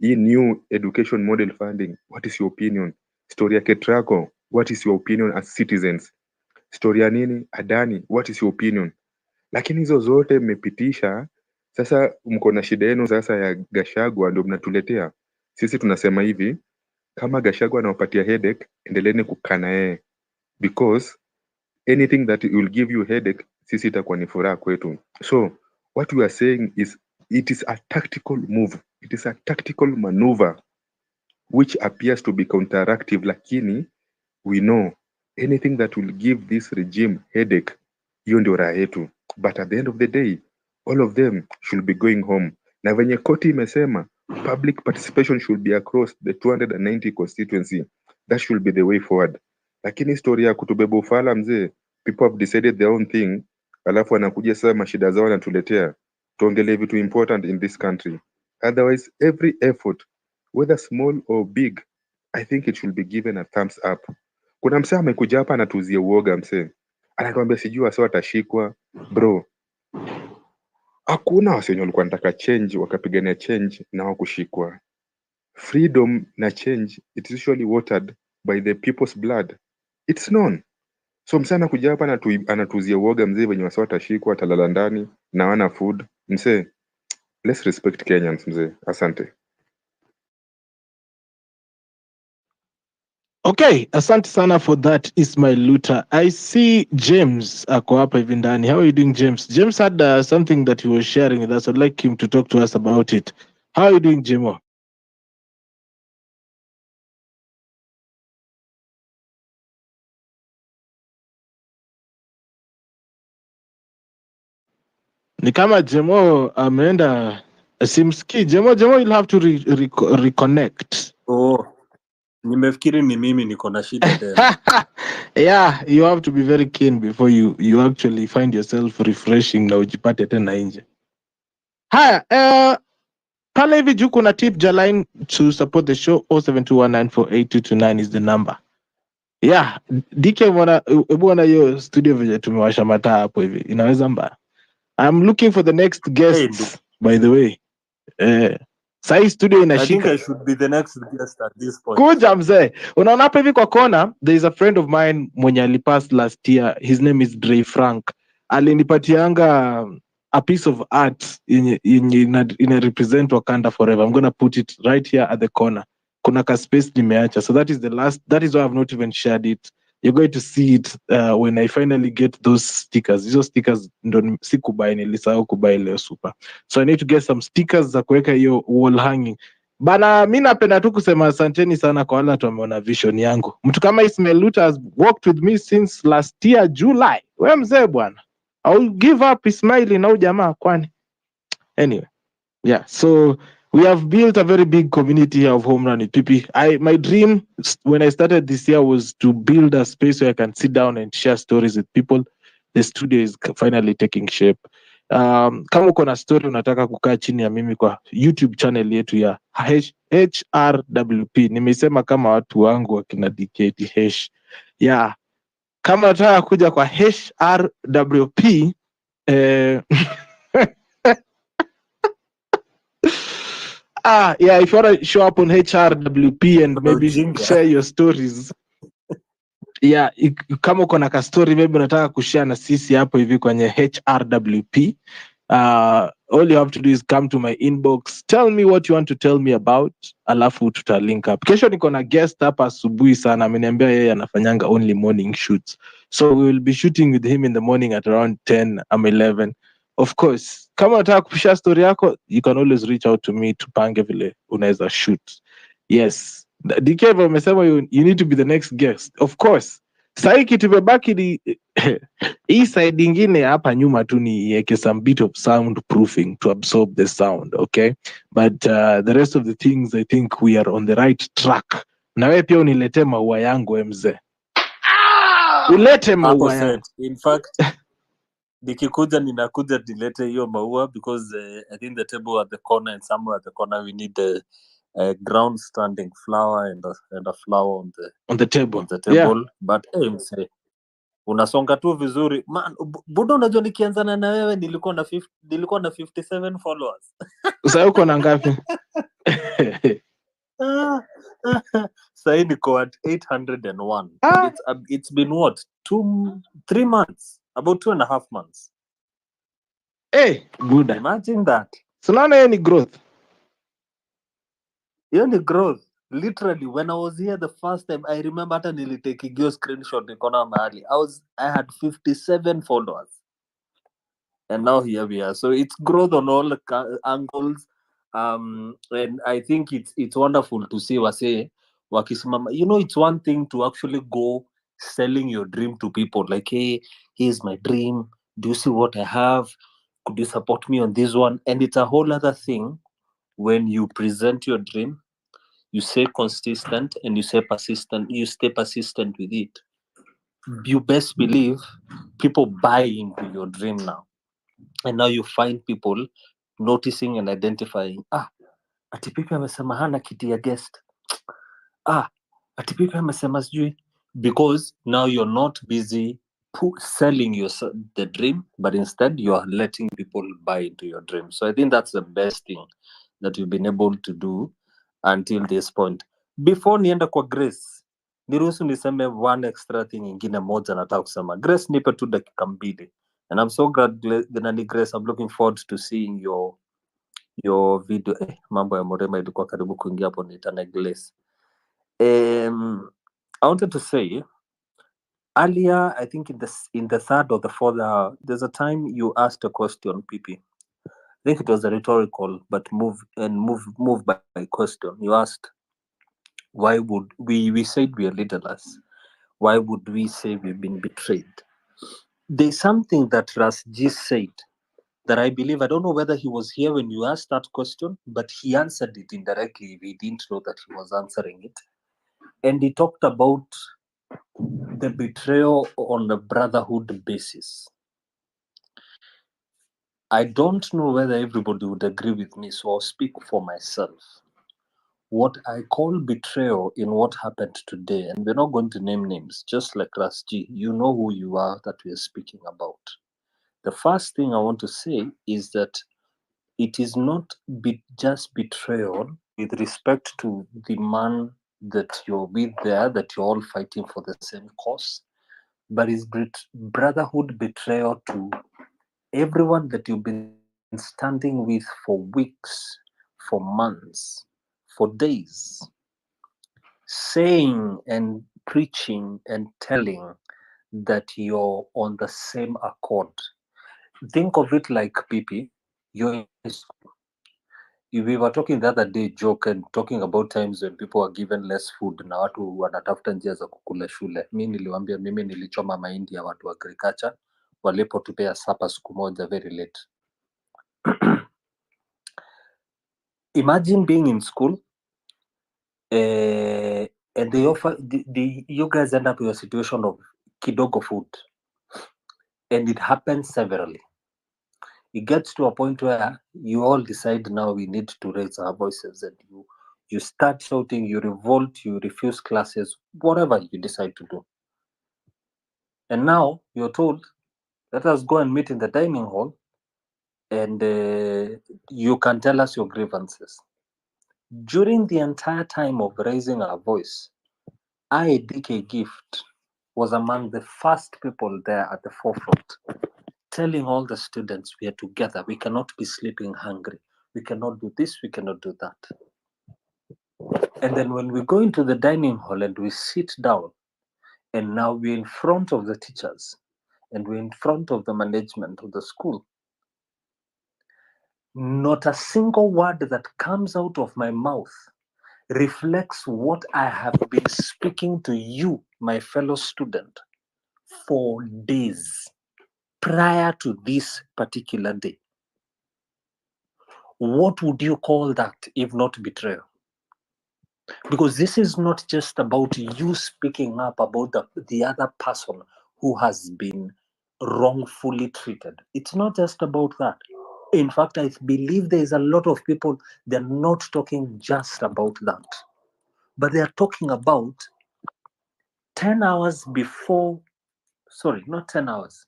Hii new education model funding, what is your opinion? Story ya Ketraco, what is your opinion as citizens? Story ya nini? Adani, what is your opinion? Lakini hizo zote mmepitisha, sasa mko na shida yenu sasa ya Gachagua ndio mnatuletea. Sisi tunasema hivi, kama Gachagua anawapatia headache, endeleeni kukana yeye. Because anything that will give you headache, sisi itakuwa ni furaha kwetu. So, what we are saying is, it is a tactical move. It is a tactical maneuver which appears to be counteractive, lakini we know anything that will give this regime headache, hiyo ndio raha yetu. But at the end of the day, all of them should be going home. Na venye koti imesema, public participation should be across the 290 constituency. That should be the way forward. Lakini story ya kutubeba ufala mzee, people have decided their own thing, alafu wanakuja sasa mashida zao wanatuletea. Tuongelee vitu important in this country. Otherwise, every effort, whether small or big, I think it should be given a thumbs up. Kuna msee amekuja hapa anatuzia uoga msee. Anatuambia sijui wase watashikwa. Bro, hakuna wase wenye walikuwa wanataka change wakapigania change na hawakushikwa. Freedom na change, it is usually watered by the people's blood. It's known. So msee anakuja hapa anatuzia uoga mzee venye wase watashikwa, watalala ndani na wana food. Msee, let's respect Kenyans mzee. Asante. Okay, asante sana for that, Ismail Luta. I see James ako hapa hivi ndani. How are you doing, James? James had something that he was sharing with us. I'd like him to talk to us about it. How are you doing, Jimo? Ni kama Jemo ameenda simski. Jemo, you'll have to reconnect. Oh, nimefikiri ni mimi niko na shida tena. Yeah, you have to be very keen before you actually find yourself refreshing na ujipate tena nje. Haya, pale hivi juu kuna tip Jaline to support the show. 0721948229 is the number. Yeah, DK bwana hiyo studio vile tumewasha mataa hapo hivi. Inaweza mbaya. I'm looking for the next guest, by the way. Sahi studio inashika. I think I should be the next guest at this point. Kuja mzee. Unaona hapa hivi kwa kona, there is a friend of mine mwenye alipass last year. His name is Dre Frank. Alinipatianga a piece of art in a represent Wakanda forever. I'm going to put it right here at the corner. Kuna ka space nimeacha. So that is why I've not even shared it You're going to see it when I finally get those stickers. Hizo stickers ndo sikubuy, nilisahau kubuy leo super. So I need to get some stickers za kuweka hiyo wall hanging. Bana, mi napenda tu kusema asanteni sana kwa wale watu wameona vision yangu. Mtu kama Ismail Luta has worked with me since last year July. We mzee bwana. I'll give up Ismail na jamaa kwani. Anyway, yeah. So we have built a very big community here of Home Run with PP. My dream when I started this year was to build a space where I can sit down and share stories with people. The studio is finally taking shape. Kama uko na story unataka kukaa chini ya mimi kwa YouTube channel yetu ya HRWP. Nimesema kama watu wangu wakina DKTH. Yeah. Kama unataka kuja kwa HRWP yeah, if you want to show up on HRWP and maybe share your stories. Yeah, kama uko na ka story maybe unataka kushare na sisi hapo hivi kwenye HRWP. All you have to do is come to my inbox, tell me what you want to tell me about, alafu tuta link up. Kesho niko na guest hapa asubuhi sana, ameniambia yeye anafanyanga only morning shoots. So we will be shooting with him in the morning at around 10 or 11. Of course, kama unataka kushare story yako, you can always reach out to me tupange vile unaweza shoot. Yes. DK umesema you need to be the next guest. Of course. Sasa kitu imebaki ni hii side ingine hapa nyuma tu niweke some bit of soundproofing to absorb the sound, okay? But the rest of the things I think we are on the right track. Na wewe pia uniletee maua yangu mzee. Ulete maua yangu. In fact, nikikuja ninakuja nilete hiyo maua because I think the table at the corner and somewhere at the corner we need a ground standing flower and a flower on the table. On the table. Yeah. But mse unasonga tu vizuri. Man, budo unajua nikianzana na wewe nilikuwa na 57 followers. Sasa uko na ngapi? Sasa niko at 801. It's been what? 3 months. About 2.5 months. Hey, good. Imagine that. So now any growth? Any growth. Literally, when I was here the first time, I remember hata nilitaking screenshot nikona mahali. I had 57 followers. And now here we are. So it's growth on all angles. And I think it's wonderful to see wase wakisimama. You know, it's one thing to actually go selling your dream to people. Like, hey, here's my dream. Do you see what I have? Could you support me on this one? And it's a whole other thing when you present your dream, you stay consistent and you stay persistent with it. You best believe people buy into your dream now. And now you find people noticing and identifying, ati pipi amesema hana kiti ya guest. Ati pipi amesema sijui. Because now you're not busy selling the dream, but instead you are letting people buy into your dream. So I think that's the best thing that you've been able to do until this point. Before nienda kwa Grace, niruhusu niseme one extra thing ingine moja nataka kusema. Grace, nipe tu dakika mbili. And I'm so glad, Grace, I'm looking forward to seeing your video. Mambo ya Morema ilikuwa karibu kuingia hapo nitana Grace. I wanted to say, earlier, I think in the third or the fourth hour, there's a time you asked a question, PP. I think it was a rhetorical, but move by question. You asked, why would we said we are leaderless? Why would we say we've been betrayed? There's something that Ras G said that I believe, I don't know whether he was here when you asked that question, but he answered it indirectly. We didn't know that he was answering it. And he talked about the betrayal on a brotherhood basis. I don't know whether everybody would agree with me, so I'll speak for myself. What I call betrayal in what happened today, and we're not going to name names, just like Ras G, you know who you are that we are speaking about. The first thing I want to say is that it is not just betrayal with respect to the man that you're with there, that you're all fighting for the same cause, but it's brotherhood betrayal to everyone that you've been standing with for weeks, for months, for days, saying and preaching and telling that you're on the same accord. Think of it like PP. You're in school. We were talking the other day, joke and talking about times when people are given less food na watu wanatafuta njia za kukula shule. Mi niliwaambia mimi nilichoma mahindi ya watu wa agriculture walipotupea sapa siku moja very late. Imagine being in school and they offer you guys end up in a situation of kidogo food, and it happens severally. It gets to a point where you all decide now we need to raise our voices, and you start shouting, you revolt, you refuse classes, whatever you decide to do. And now you're told, let us go and meet in the dining hall, and you can tell us your grievances. During the entire time of raising our voice, I, DK Gift, was among the first people there at the forefront, telling all the students we are together, we cannot be sleeping hungry, we cannot do this, we cannot do that. And then when we go into the dining hall and we sit down, and now we're in front of the teachers, and we're in front of the management of the school, not a single word that comes out of my mouth reflects what I have been speaking to you, my fellow student, for days prior to this particular day. What would you call that if not betrayal? Because this is not just about you speaking up about the other person who has been wrongfully treated. It's not just about that. In fact, I believe there is a lot of people, they're not talking just about that, but they're talking about 10 hours before, sorry, not 10 hours,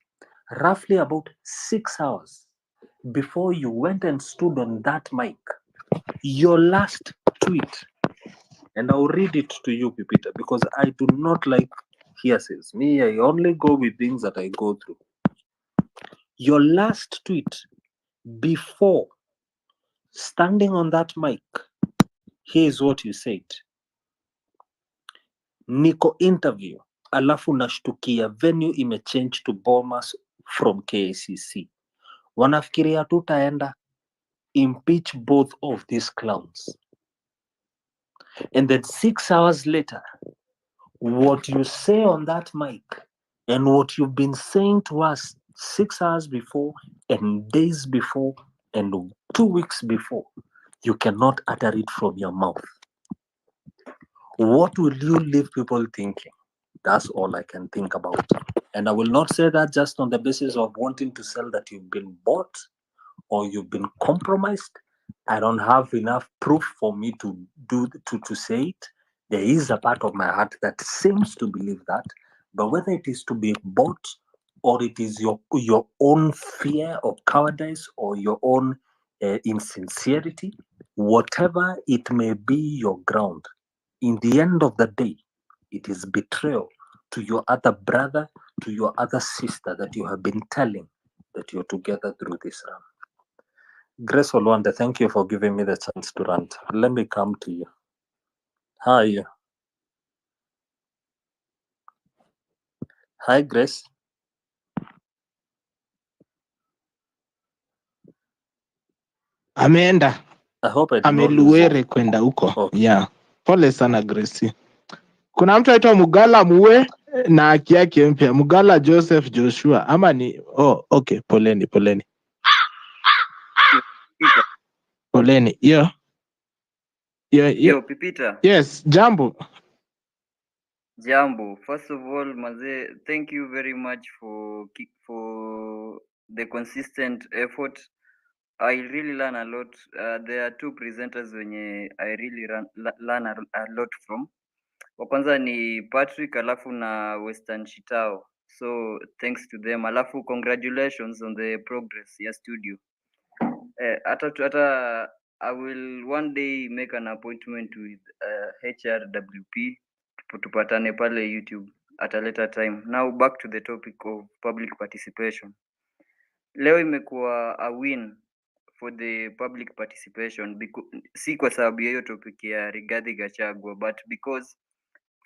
roughly about 6 hours before you went and stood on that mic, your last tweet, and I'll read it to you, Pipita, because I do not like hearsays. Me, I only go with things that I go through. Your last tweet before standing on that mic, here's what you said. Niko interview, alafu nashtukia venue imechange to Bomas from KCC. Wanafikiria tutaenda impeach both of these clowns. And then 6 hours later, what you say on that mic and what you've been saying to us 6 hours before and days before and 2 weeks before, you cannot utter it from your mouth. What will you leave people thinking? That's all I can think about. And I will not say that just on the basis of wanting to sell that you've been bought or you've been compromised. I don't have enough proof for me to say it. There is a part of my heart that seems to believe that, but whether it is to be bought or it is your own fear or cowardice or your own insincerity, whatever it may be your ground, in the end of the day, it is betrayal to your other brother, to your other sister that you have been telling that you're together through this run. Grace Olwande, thank you for giving me the chance to rant. Let me come to you. How are you? Hi, Grace. Ameenda, I hope I did not lose ameluere you. kwenda huko. Okay. Yeah, pole sana Gracie. Kuna mtu aitwa Mugala Muwe na haki yake mpya, Mugala Joseph Joshua ama ni okay, poleni. Poleni. Yo. Yo, Pipita. Yes, jambo. Jambo. First of all, Maze, thank you very much for the consistent effort. I really learn a lot. There are two presenters wenye I really learn a lot from. Wa kwanza ni Patrick alafu na Western Shitao. So thanks to them. Alafu congratulations on the progress ya studio. Hata I will one day make an appointment with HRWP tupatane pale YouTube at a later time. Now back to the topic of public participation. Leo imekuwa a win for the public participation si kwa sababu ya hiyo topic ya Rigathi Gachagua, but because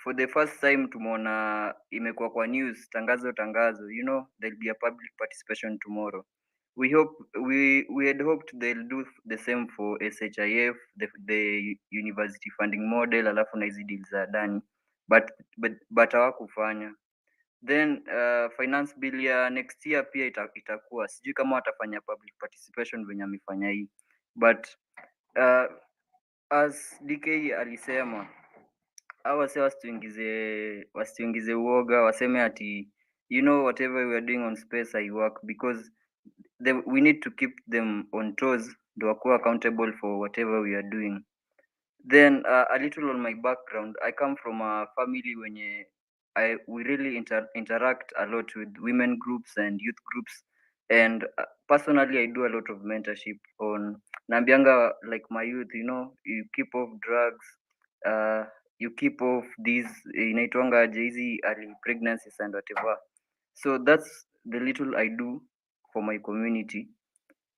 for the first time tumeona imekuwa kwa news tangazo, there'll be a public participation tomorrow. We had hoped they'll do the same for SHIF, the university funding model, alafu na hizi deals za Adani, but hawakufanya. Then finance bill ya next year pia itakuwa, sijui kama watafanya public participation venye amefanya hii, but as DK alisema hawa wase wasituingize uoga, waseme ati whatever we are doing on space I work, because we need to keep them on toes ndo wakuwa accountable for whatever we are doing. Then a little on my background, I come from a family wenye we really interact a lot with women groups and youth groups, and personally I do a lot of mentorship on naambianga like my youth, you keep off drugs, you keep off these inaitwanga hizi early pregnancies and whatever. So that's the little I do for my community.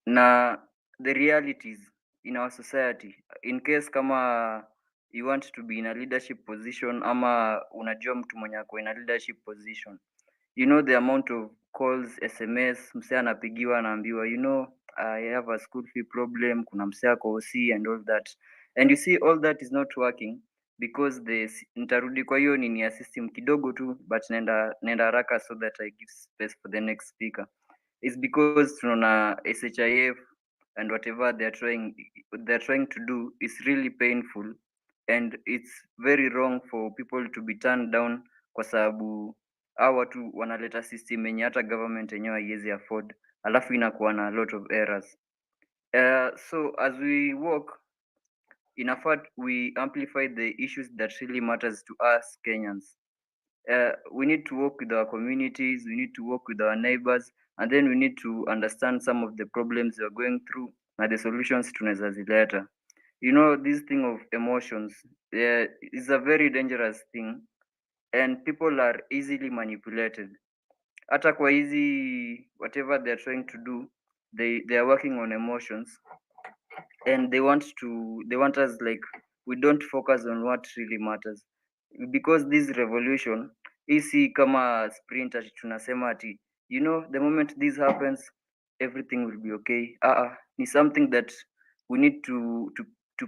Na the realities in our society, in case kama you want to be in a leadership position ama unajua mtu mwenye ako in a leadership position, the amount of calls, SMS, msee anapigiwa anaambiwa I have a school fee problem, kuna msee ako OC and all that, and you see all that is not working because nitarudi kwa hiyo nini ya system kidogo tu, but nenda haraka so that I give space for the next speaker. It's because tunaona SHIF and whatever they're trying to do is really painful, and it's very wrong for people to be turned down kwa sababu hao watu wanaleta system yenye hata government yenyewe haiwezi afford, alafu inakuwa na a lot of errors. So as we work, inafaa we amplify the issues that really matters to us Kenyans. We need to work with our communities, we need to work with our neighbors, and then we need to understand some of the problems we are going through na the solutions tunaweza zileta. This thing of emotions is a very dangerous thing, and people are easily manipulated. Hata kwa hizi whatever they are trying to do, they are working on emotions, and they want us like we don't focus on what really matters, because this revolution si kama sprint ati tunasema ati the moment this happens everything will be okay. Ni something that we need to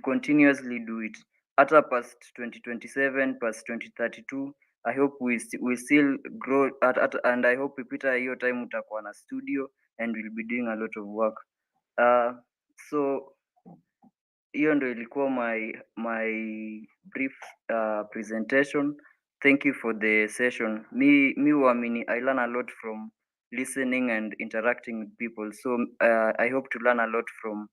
continuously do it, hata past 2027, past 2032. I hope we still grow and I hope ipita hiyo time utakuwa na studio and we'll be doing a lot of work. So hiyo ndo ilikuwa my brief presentation. Thank you for the session. Mi uamini I learn a lot from listening and interacting with people, so I hope to learn a lot from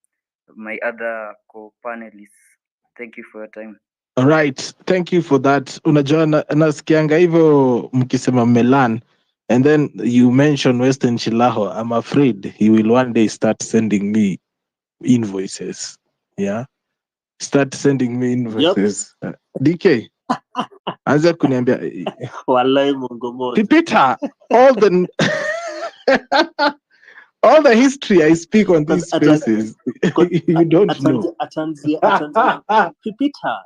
my other co-panelists. Thank you for your time. All right, thank you for that. Unajua nasikianga hivyo mkisema melan, and then you mention Western Shilaho. I'm afraid he will one day start sending me invoices. Yeah, start sending me invoices. Yep. DK, anza kuniambia wallahi Mungu moja. Peter, all the history I speak on these spaces, you don't know. Peter,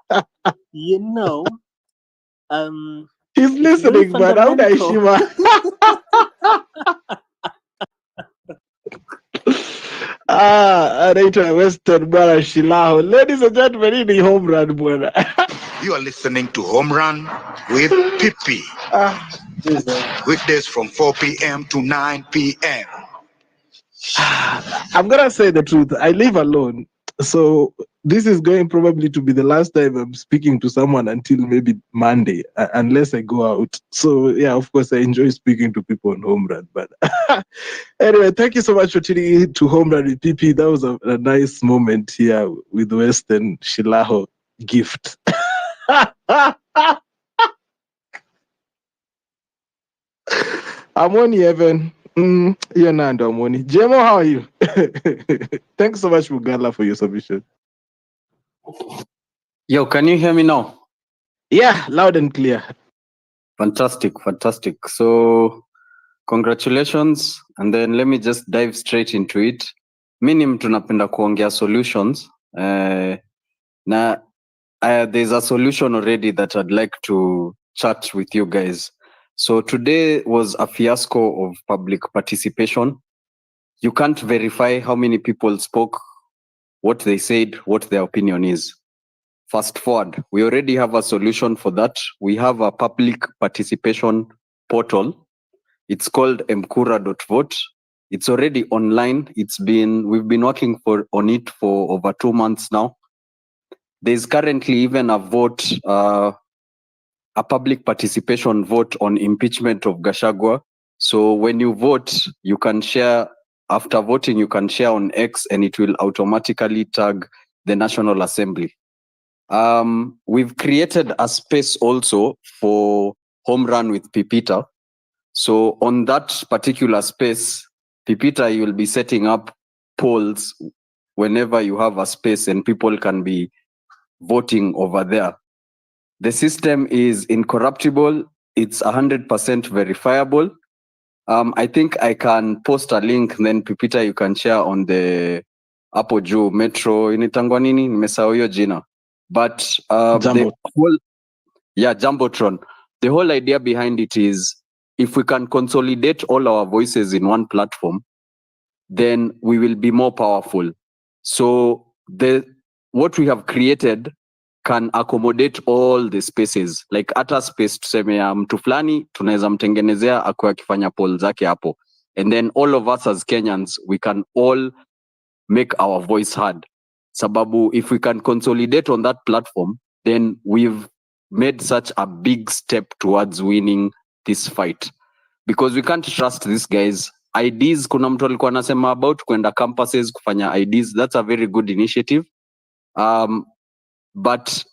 he's listening, but how does she anaitwa Western Bwana Shilaho. Ladies and gentlemen, hii ni Home Run bwana. You are listening to Home Run with Pipi. Weekdays from 4 p.m. to 9 p.m. I'm gonna say the truth. I live alone, so this is going probably to be the last time I'm speaking to someone until maybe Monday, unless I go out. So yeah, of course, I enjoy speaking to people on Home Run. But anyway, thank you so much for tuning in to Home Run with PP. That was a nice moment here with Western Shilaho gift. I'm on Evan. You're Nando Amoni. Jemo, how are you? Thanks so much, Mugala, for your submission. Yo, can you hear me now? Yeah, loud and clear. Fantastic. So, congratulations. And then let me just dive straight into it. Mimi mtu napenda kuongea solutions. There's a solution already that I'd like to chat with you guys. So today was a fiasco of public participation. You can't verify how many people spoke, what they said, what their opinion is. Fast forward, we already have a solution for that. We have a public participation portal. It's called McOure.vote. It's already online. We've been working on it for over 2 months now. There's currently even a vote, a public participation vote on impeachment of Gachagua. So when you vote, you can share, after voting, you can share on X and it will automatically tag the National Assembly. We've created a space also for Home Run with Pipita. So on that particular space, Pipita, you'll be setting up polls whenever you have a space and people can be voting over there. The system is incorruptible. It's 100% verifiable. I think I can post a link, then Pipita, you can share on the Apple Juu Metro. Initangwa nini? Nimesahau hiyo jina. But the whole, Jumbotron. The whole idea behind it is if we can consolidate all our voices in one platform, then we will be more powerful. So what we have created can accommodate all the spaces. Like hata space tuseme ya mtu fulani tunaweza mtengenezea akuwe akifanya poll zake hapo. And then all of us as Kenyans, we can all make our voice heard. Sababu if we can consolidate on that platform, then we've made such a big step towards winning this fight. Because we can't trust these guys. IDs, kuna mtu alikuwa anasema about kwenda campuses kufanya IDs. That's a very good initiative. But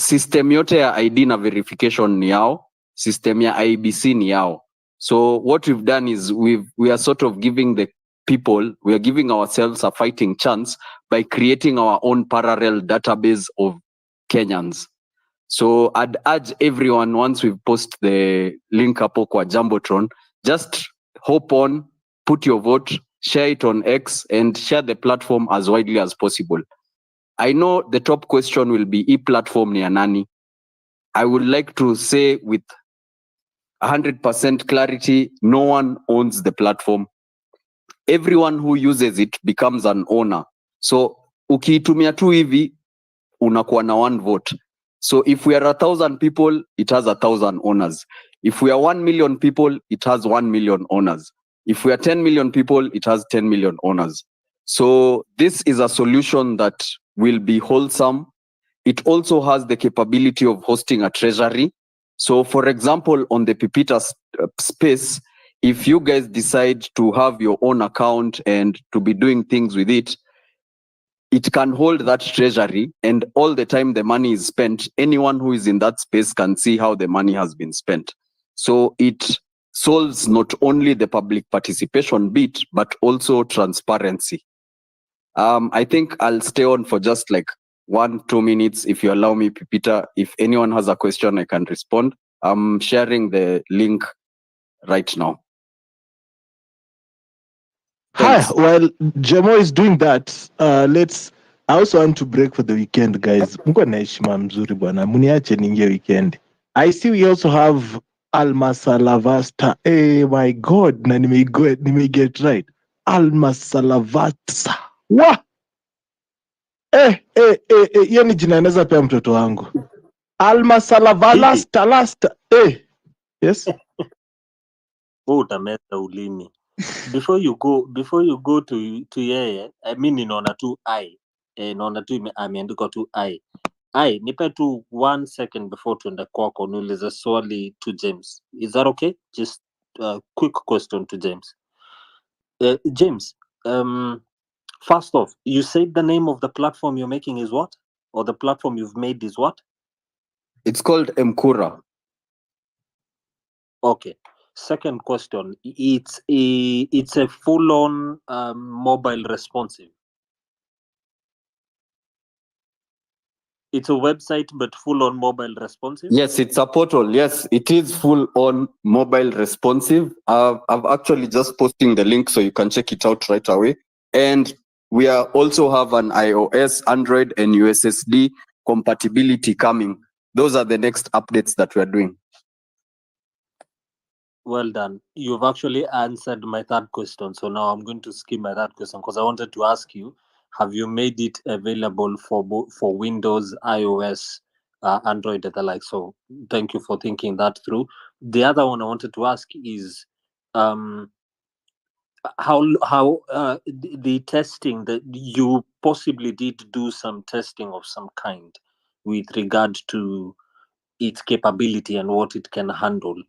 system yote ya ID na verification ni yao. System ya IBC ni yao. So what we've done is we are sort of giving the people, we are giving ourselves a fighting chance by creating our own parallel database of Kenyans. So I'd urge everyone, once we post the link hapo kwa Jumbotron, just hop on, put your vote, share it on X, and share the platform as widely as possible. I know the top question will be e-platform ni ya nani. I would like to say with 100% clarity, no one owns the platform. Everyone who uses it becomes an owner. So ukiitumia tu hivi, unakuwa na one vote. So if we are 1,000 people, it has 1,000 owners. If we are 1 million people, it has 1 million owners. If we are 10 million people, it has 10 million owners. So this is a solution that will be wholesome. It also has the capability of hosting a treasury. So for example, on the Pipita space, if you guys decide to have your own account and to be doing things with it, it can hold that treasury, and all the time the money is spent, anyone who is in that space can see how the money has been spent. So it solves not only the public participation bit, but also transparency. I think I'll stay on for just like 1-2 minutes if you allow me, Pipita. If anyone has a question, I can respond. I'm sharing the link right now. Hi, while Jamo is doing that, I also want to break for the weekend, guys. Mko na heshima mzuri bwana. Muniache ningie weekend. I see we also have Almasalavasta. Hey, my God, na get right. Almasalavasta. Wa! Hiyo ni jina naweza pea mtoto wangu. Almasalavalasta lasta. Yes. Utameza ulimi. Before you go to yeye, I mean inaona tu I. Inaona tu ameandika tu I. Nipe tu 1 second before tuende kwako niulize swali to James. Is that okay? Just a quick question to James. James, first off, you said the name of the platform you're making is what? Or the platform you've made is what? It's called McOure. Okay. Second question, it's a full-on mobile responsive. It's a website, but full-on mobile responsive? Yes, it's a portal. Yes, it is full-on mobile responsive. I've actually just posting the link so you can check it out right away. And we also have an iOS, Android, and USSD compatibility coming. Those are the next updates that we're doing. Well done. You've actually answered my third question. So now I'm going to skip my third question because I wanted to ask you, have you made it available for Windows, iOS, Android, and the like? So thank you for thinking that through. The other one I wanted to ask is, um, how the testing that you possibly did do some testing of some kind with regard to its capability and what it can handle,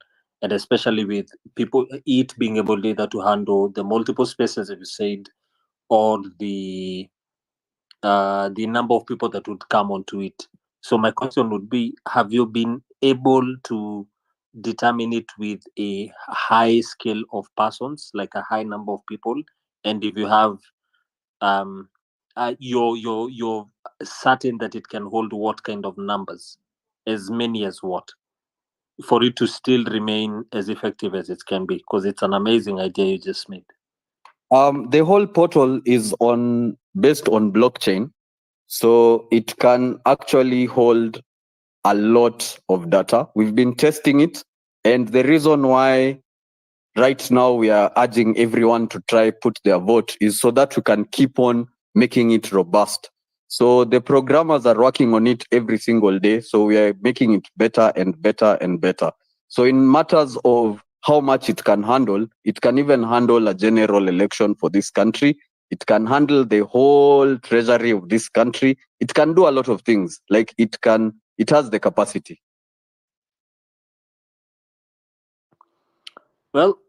and especially with people it being able either to handle the multiple spaces as you said, or the number of people that would come onto it. So my question would be, have you been able to determine it with a high scale of persons, like a high number of people? And if you have, um you're certain that it can hold what kind of numbers, as many as what, for it to still remain as effective as it can be? Because it's an amazing idea you just made. The whole portal is based on blockchain, so it can actually hold a lot of data. We've been testing it, and the reason why right now we are urging everyone to try put their vote is so that we can keep on making it robust. So the programmers are working on it every single day, so we are making it better and better and better. So in matters of how much it can even handle a general election for this country. It can handle the whole treasury of this country. It can do a lot of things. Like it has the capacity. Well,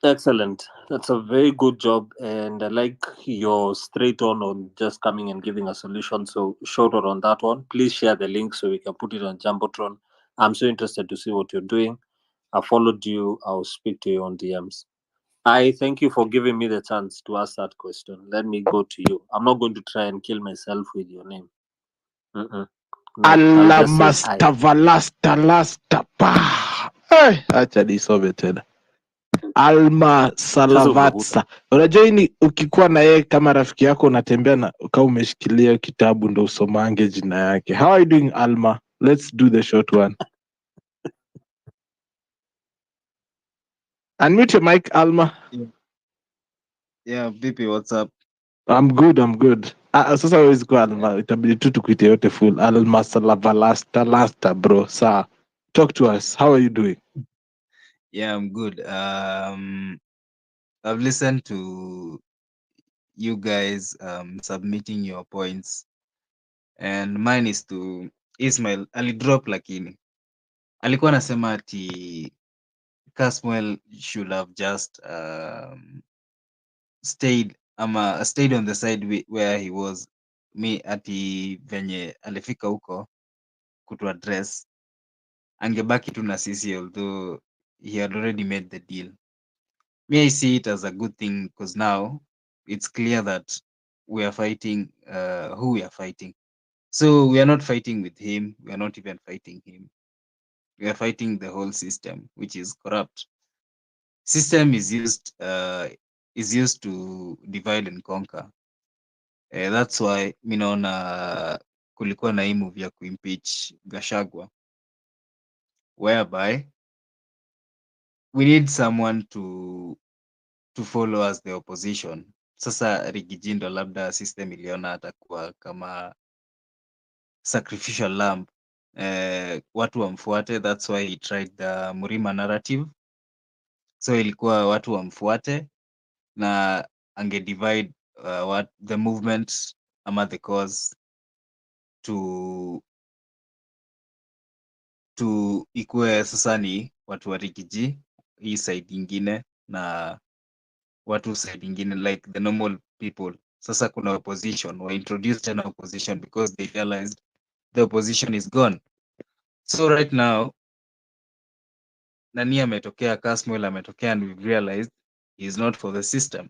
excellent. That's a very good job, and I like your straight on just coming and giving a solution. So shout out on that one. Please share the link so we can put it on Jumbotron. I'm so interested to see what you're doing. I followed you. I'll speak to you on DMs. I thank you for giving me the chance to ask that question. Let me go to you. I'm not going to try and kill myself with your name. Mm-mm. No, I'll Allah just say hi. mastavalasta lasta pa. Acha nisome tena. Alma Sasa umevuta. Salavatsa. Unajua hii ni ukikuwa na yeye kama rafiki yako unatembea na kama umeshikilia kitabu ndo usomange jina yake. How are you doing, Alma? Let's do the short one. Unmute your mic, Alma. Yeah, VP, what's up? I'm good. Sasa huwezi kuwa Alma, itabidi tu tukuite yote full. Alma Salavalasta lasta bro. Sawa. Talk to us. How are you doing? Yeah, I'm good. I've listened to you guys submitting your points, and mine is to Ismail alidrop, lakini alikuwa anasema ati Kasmuel should have just stayed on the side where he was. Me ati venye alifika huko kutu address, angebaki tu na sisi, although he had already made the deal. Me, I see it as a good thing because now it's clear that we are fighting who we are fighting. So we are not fighting with him. We are not even fighting him. We are fighting the whole system, which is corrupt. System is used to divide and conquer. That's why mi naona kulikuwa na hii move ya kuimpeach Gachagua, whereby we need someone to follow as the opposition. Sasa Rigijindo labda system iliona atakuwa kama sacrificial lamb, watu wamfuate. That's why he tried the Murima narrative. So ilikuwa watu wamfuate na divide what the movement ama the cause to ikue sasa ni watu wa Rigiji hii side ingine na watu side ingine, like the normal people. Sasa kuna opposition, wa introduce tena opposition because they realized the opposition is gone. So right now nani ametokea, Kasmuel ametokea, and we've realized he is not for the system.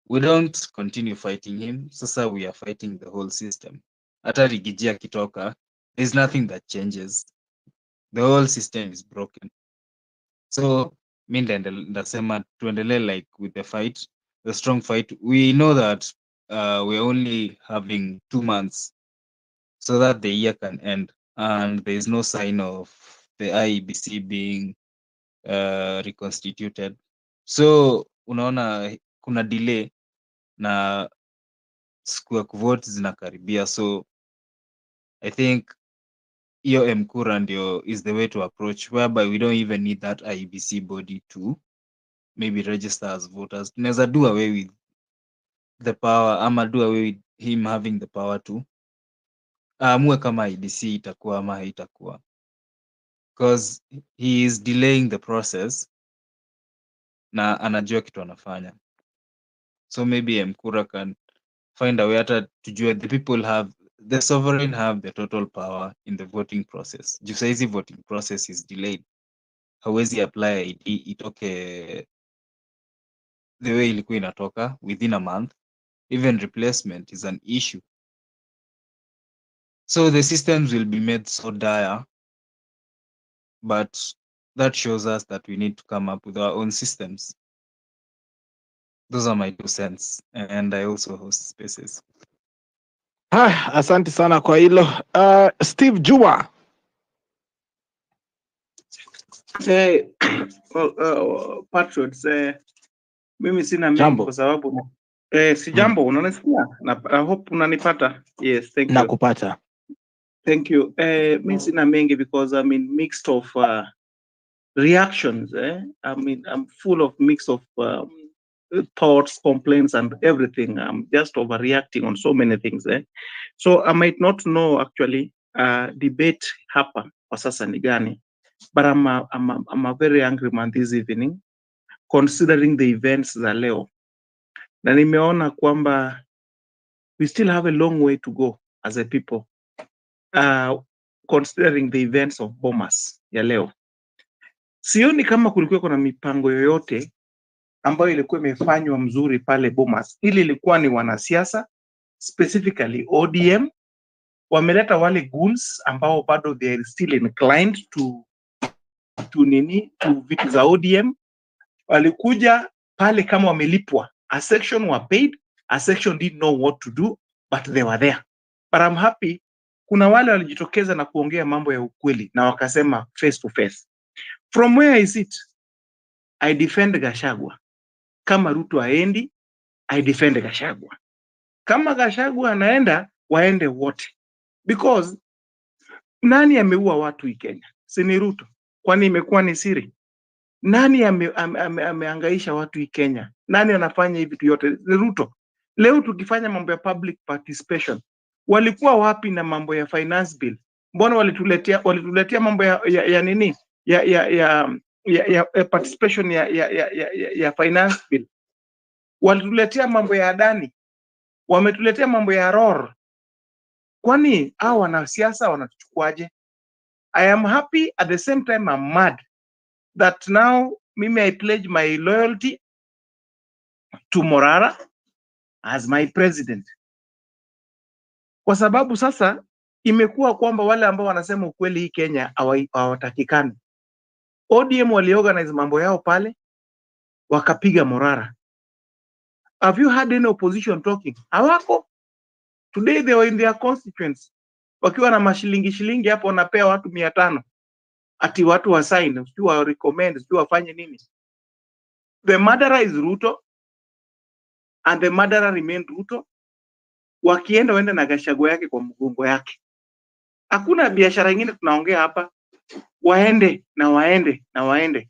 We don't continue fighting him. Sasa we are fighting the whole system. Hata Rigiji akitoka, there's nothing that changes. The whole system is broken. So mi ndasema tuendelee like with the fight, the strong fight. We know that we're only having 2 months so that the year can end, and there is no sign of the IEBC being reconstituted. So unaona kuna delay na siku ya kuvote zinakaribia, so I think hiyo MCURA ndio is the way to approach, whereby we don't even need that IEBC body to maybe register as voters. Tunaweza do away with the power ama do away with him having the power to aamue kama IEBC itakuwa ama haitakuwa, because he is delaying the process na anajua kitu anafanya. So maybe MCURA can find a way hata tujue the people have the sovereign have the total power in the voting process. Juu saizi voting process is delayed, hawezi apply ID itoke the way ilikuwa inatoka within a month. Even replacement is an issue. So the systems will be made so dire, but that shows us that we need to come up with our own systems. Those are my 2 cents, and I also host spaces. Asante sana kwa hilo. Steve Juma. Patriots, mimi sina mengi Jambo. kwa sababu si jambo, unanisikia? I hope unanipata. Yes, thank you. Nakupata. Thank you. Mimi sina mengi because mixed of reactions. I'm full of mix of thoughts, complaints, and everything. I'm just overreacting on so many things. So I might not know actually debate hapa kwa sasa ni gani, but I'm a very angry man this evening considering the events za leo, na nimeona kwamba we still have a long way to go as a people considering the events of Bomas ya leo. Sioni kama kulikuwa kuna mipango yoyote ambayo ilikuwa imefanywa mzuri pale Bomas. Ili ilikuwa ni wanasiasa, specifically ODM, wameleta wale goons ambao bado they are still inclined to vitu za ODM. Walikuja pale kama wamelipwa. A section were paid, a section didn't know what to do, but they were there. But I'm happy kuna wale walijitokeza na kuongea mambo ya ukweli na wakasema face to face. From where is it? I defend Gachagua. Kama Ruto aendi, I defend Gachagua. Kama Gachagua anaenda, waende wote. Because nani ameua watu hii Kenya? Si ni Ruto. Kwani imekuwa ni siri? Nani ameangaisha watu hii Kenya? Nani anafanya hivi vitu yote? Ni Ruto. Leo tukifanya mambo ya public participation, walikuwa wapi na mambo ya finance bill? Mbona walituletea mambo ya nini? Ya participation ya finance bill. Walituletea mambo ya Adani. Wametuletea mambo ya ROR. Kwani hao wanasiasa wanatuchukuaje? I am happy, at the same time I'm mad that now mimi I pledge my loyalty to Morara as my president. Kwa sababu sasa imekuwa kwamba wale ambao wanasema ukweli hii Kenya hawatakikani. ODM waliorganize mambo yao pale wakapiga Morara. Have you heard any opposition talking? Hawako. Today they were in their constituents. Wakiwa na mashilingi hapo wanapea watu 500. Ati watu wa sign, sio wa recommend, sio wafanye nini. The murderer is Ruto and the murderer remain Ruto. Wakienda waende na Gachagua yake kwa mgongo yake. Hakuna biashara nyingine tunaongea hapa. Waende na waende na waende.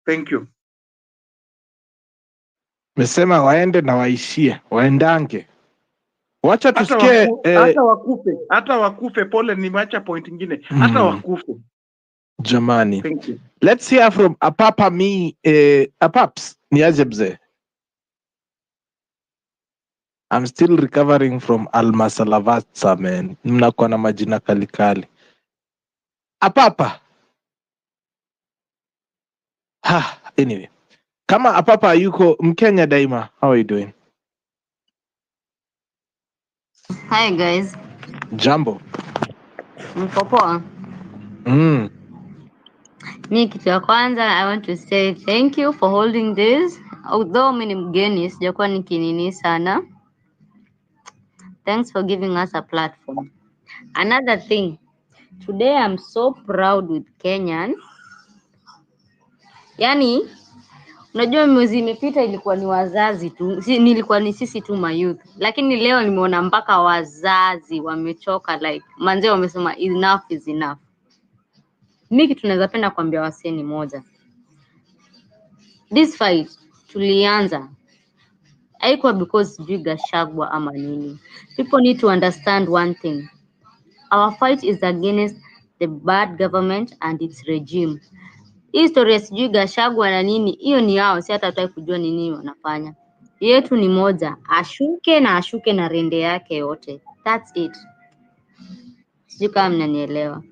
Thank you. Mesema waende na waishie, waendange. Wacha tusikie hata wakufe pole, nimeacha point nyingine. Hata wakufe. Jamani. Thank you. Let's hear from Apapa Apaps, niaje mzee. I'm still recovering from Almasalavatsa, man. Mnakuwa na majina kalikali. Apapa. Anyway. Kama Apapa yuko Mkenya daima, how are you doing? Hi guys. Jambo. Mko poa? Mi kitu ya kwanza I want to say thank you for holding this. Although mimi ni mgeni sijakuwa nikinini sana. Thanks for giving us a platform. Another thing. Today I'm so proud with Kenyans Yaani unajua mwezi imepita ilikuwa ni wazazi tu, nilikuwa ni sisi tu mayouth, lakini leo nimeona mpaka wazazi wamechoka, like manze wamesema enough is enough. Mimi kitu naweza penda kuambia wasee ni moja, this fight tulianza haikuwa because sijui Gachagua ama nini. People need to understand one thing, our fight is against the bad government and its regime. Hii story ya sijui Gachagua na nini, hiyo ni yao, si hata hataki kujua ni nini wanafanya. Yetu ni moja, ashuke na rende yake yote. That's it. Sijui kama mnanielewa.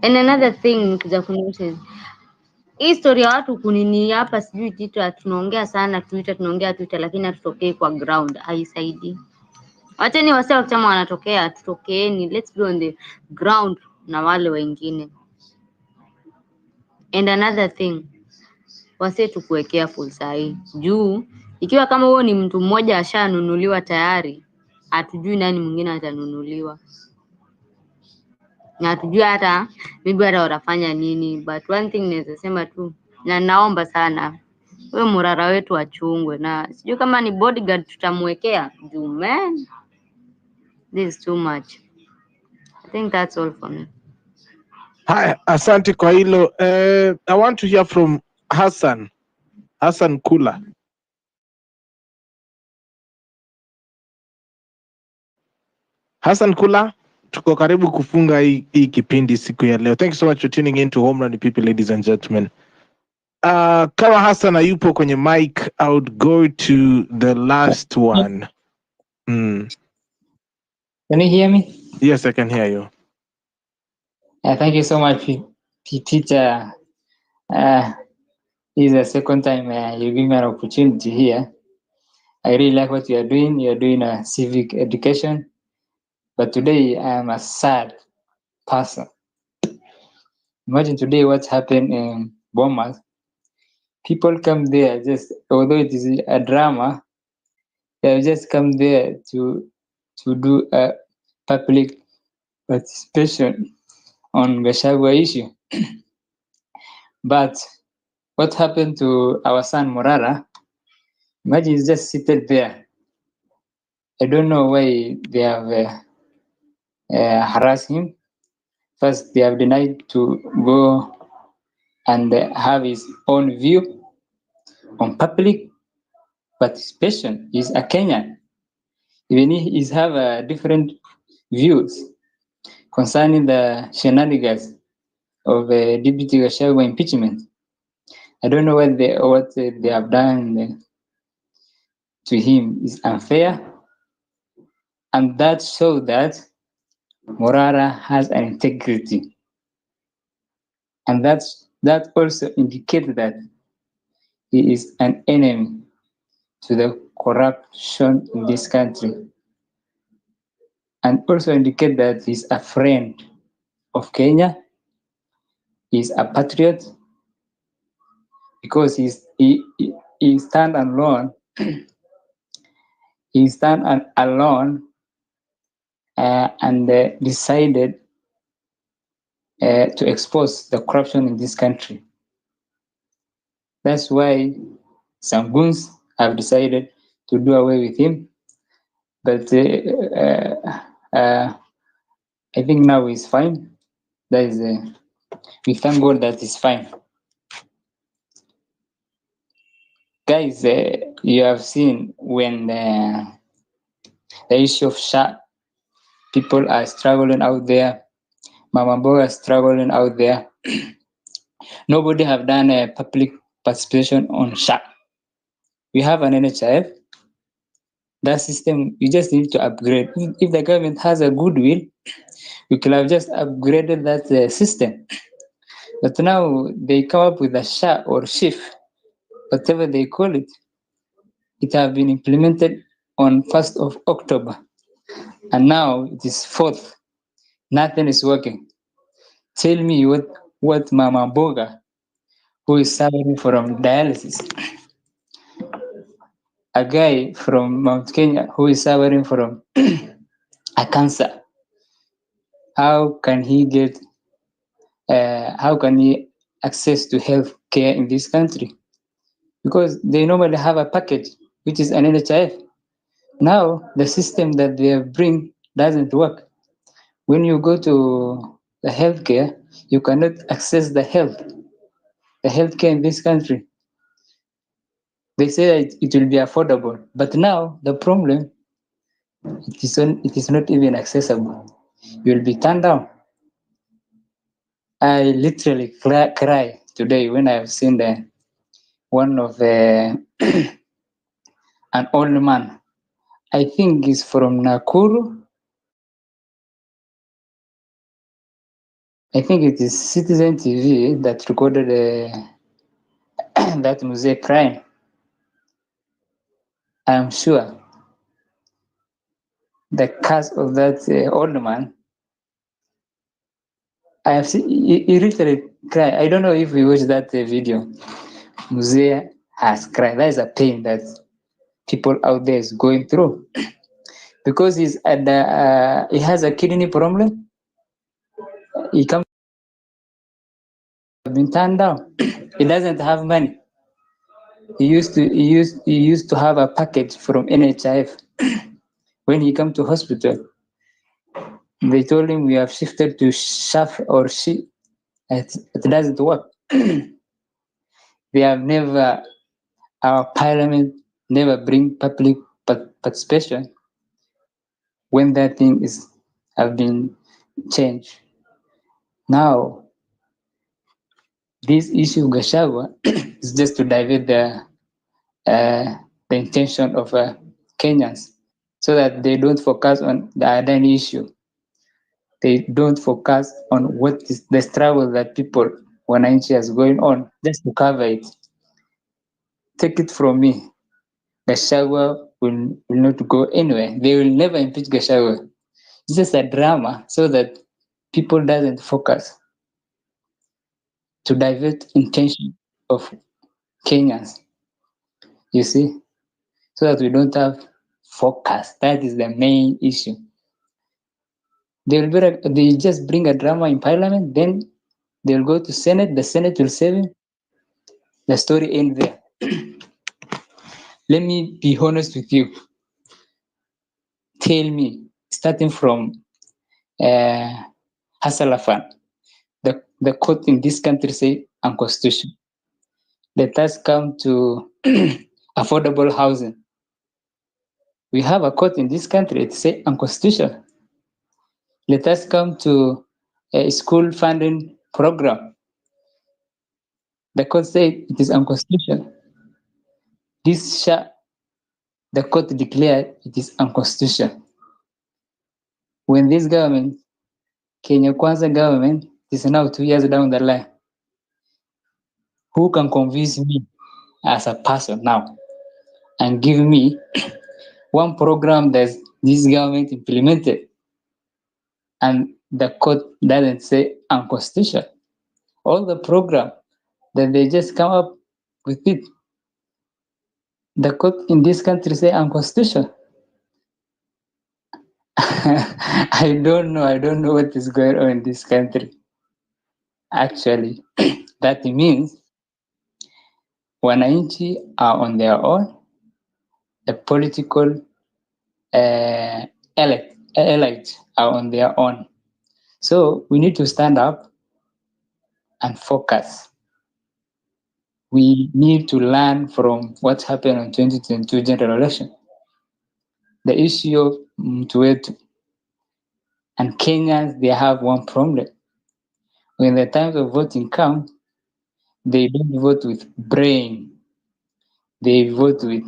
And another thing nikuja kunotice, hii story ya watu kunini hapa sijui Twitter, tunaongea sana Twitter, lakini hatutokei kwa ground, haisaidii. Wacheni wasee wakisema wanatokea, tutokeeni, let's be on the ground na wale wengine. And another thing, wasee tukuwe careful sahi. Juu ikiwa kama huo ni mtu mmoja ashanunuliwa tayari, hatujui nani mwingine atanunuliwa. Na hatujui hata maybe hata watafanya nini, but one thing naweza sema tu, na naomba sana huyo Morara wetu achungwe, na sijui kama ni bodyguard tutamwekea juu, man, this is too much. I think that's all for me. Haya, asante kwa hilo. I want to hear from Hassan Kula. Hassan Kula, tuko karibu kufunga hii kipindi siku ya leo. Thank you so much for tuning in to Home Run People, ladies and gentlemen. Kama Hassan hayupo kwenye mic, I would go to the last one. Can you hear me? Yes, I can hear you. Thank you so much, teacher. This is the second time you give me an opportunity here. I really like what you are doing. You are doing a civic education. But today I am a sad person. Imagine today what happened in Bomas. People come there just, although it is a drama, they have just come there to do a public participation on Gachagua issue. But what happened to our son Morara? Imagine he's just seated there. I don't know why they have harassed him. First, they have denied to go and have his own view on public participation. He's a Kenyan. Even he have different views concerning the shenanigans of Deputy Gachagua impeachment. I don't know what they have done to him is unfair, and that shows that Morara has an integrity, and that also indicates that he is an enemy to the corruption in this country, and also indicate that he's a friend of Kenya. He's a patriot because he stand alone. He stand alone and decided to expose the corruption in this country. That's why some goons have decided to do away with him. But I think now he's fine. That is, we thank God that he's fine. Guys, you have seen when the issue of SHA, people are struggling out there. Mama Boga is struggling out there. Nobody have done a public participation on SHA. We have an NHIF. That system, you just need to upgrade. If the government has a goodwill, we could have just upgraded that system. But now they come up with a SHA or SHIF, whatever they call it. It have been implemented on 1st of October. And now it is 4th. Nothing is working. Tell me what Mama Boga, who is suffering from dialysis, a guy from Mount Kenya who is suffering from a cancer, how can he access to health care in this country because they normally have a package, which is an NHIF. Now, the system that they bring doesn't work. When you go to the healthcare, you cannot access the healthcare in this country. They say that it will be affordable, but now the problem, it is not even accessible. You will be turned down. I literally cry today when I've seen one of an old man. I think he's from Nakuru. I think it is Citizen TV that recorded that Mzee crying. I am sure the curse of that old man. I have seen he literally cry. I don't know if we watched that video. Mzee has cried. That is a pain that people out there is going through because he has a kidney problem. He comes been turned down. He doesn't have money. He used to have a package from NHIF. When he come to hospital, they told him we have shifted to SHAF or SHI. It doesn't work. They have never, our parliament never bring public participation when that thing have been changed. Now, this issue of Gachagua is just to divert the intention of Kenyans so that they don't focus on the identity issue. They don't focus on what is the struggle that people, wananchi, is going on, just to cover it. Take it from me, Gachagua will not go anywhere. They will never impeach Gachagua. It's just a drama so that people doesn't focus to divert intention of Kenyans. You see, so that we don't have focus. That is the main issue. They just bring a drama in parliament, then they'll go to Senate, the Senate will save him. The story ends there. Let me be honest with you. Tell me, starting from Hassalafan, the court in this country say unconstitutional. Let us come to affordable housing. We have a court in this country, it say unconstitutional. Let us come to a school funding program. The court said it is unconstitutional. The court declared it is unconstitutional. When this government, Kenya Kwanza government, is now 2 years down the line, who can convince me as a person now and give me one program that this government implemented and the court doesn't say unconstitutional? All the program that they just come up with it, the court in this country say unconstitutional. I don't know what is going on in this country. Actually, that means wananchi are on their own, the political elites are on their own. So we need to stand up and focus. We need to learn from what happened in 2022 general election. The issue of Mtuetu and Kenyans, they have one problem. When the time of voting comes, they don't vote with brain. They vote with,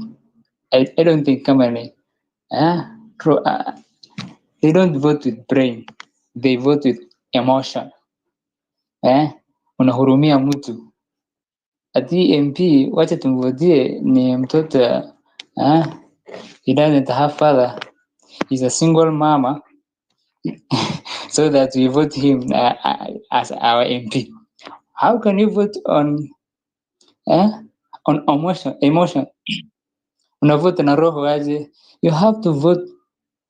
I don't think Kamani, they don't vote with brain. They vote with emotion. Unahurumia mtu. Ati MP, wacha tumvotie ni mtoto, he doesn't have father. He's a single mama. So that we vote him as our MP. How can you vote on emotion? Unavote na roho aje? You have to vote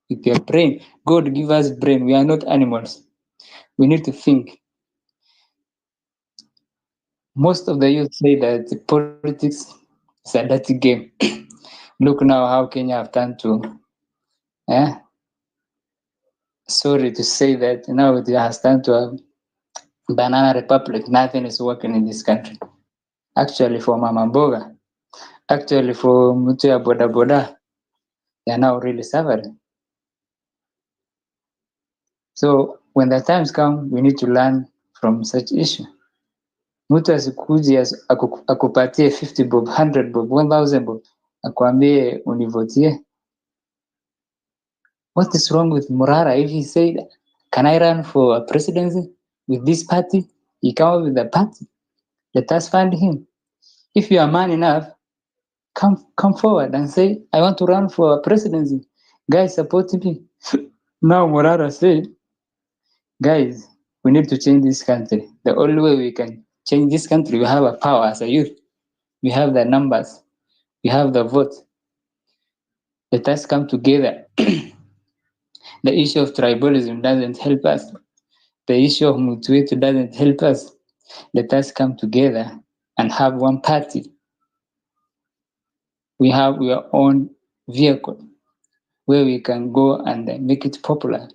with your brain. God give us brain. We are not animals. We need to think. Most of the youth say that politics is a dirty game. Look now how Kenya have turned to, sorry to say that now it has turned to a banana republic. Nothing is working in this country. Actually, for Mama Mboga, actually for Mutia Boda Boda, they are now really suffering. So when the times come, we need to learn from such issue. Mtu asikuji akupatie 50 bob, 100 bob, 1000 bob, akwambie univotie. What is wrong with Morara if he said, can I run for a presidency with this party? He come up with a party. Let us fund him. If you are man enough, come forward and say, I want to run for a presidency. Guys, support me. Now Morara said, guys, we need to change this country. The only way we can change this country, we have a power as a youth. We have the numbers. We have the vote. Let us come together. The issue of tribalism doesn't help us. The issue of Mutuetu doesn't help us. Let us come together and have one party. We have our own vehicle where we can go and make it popular.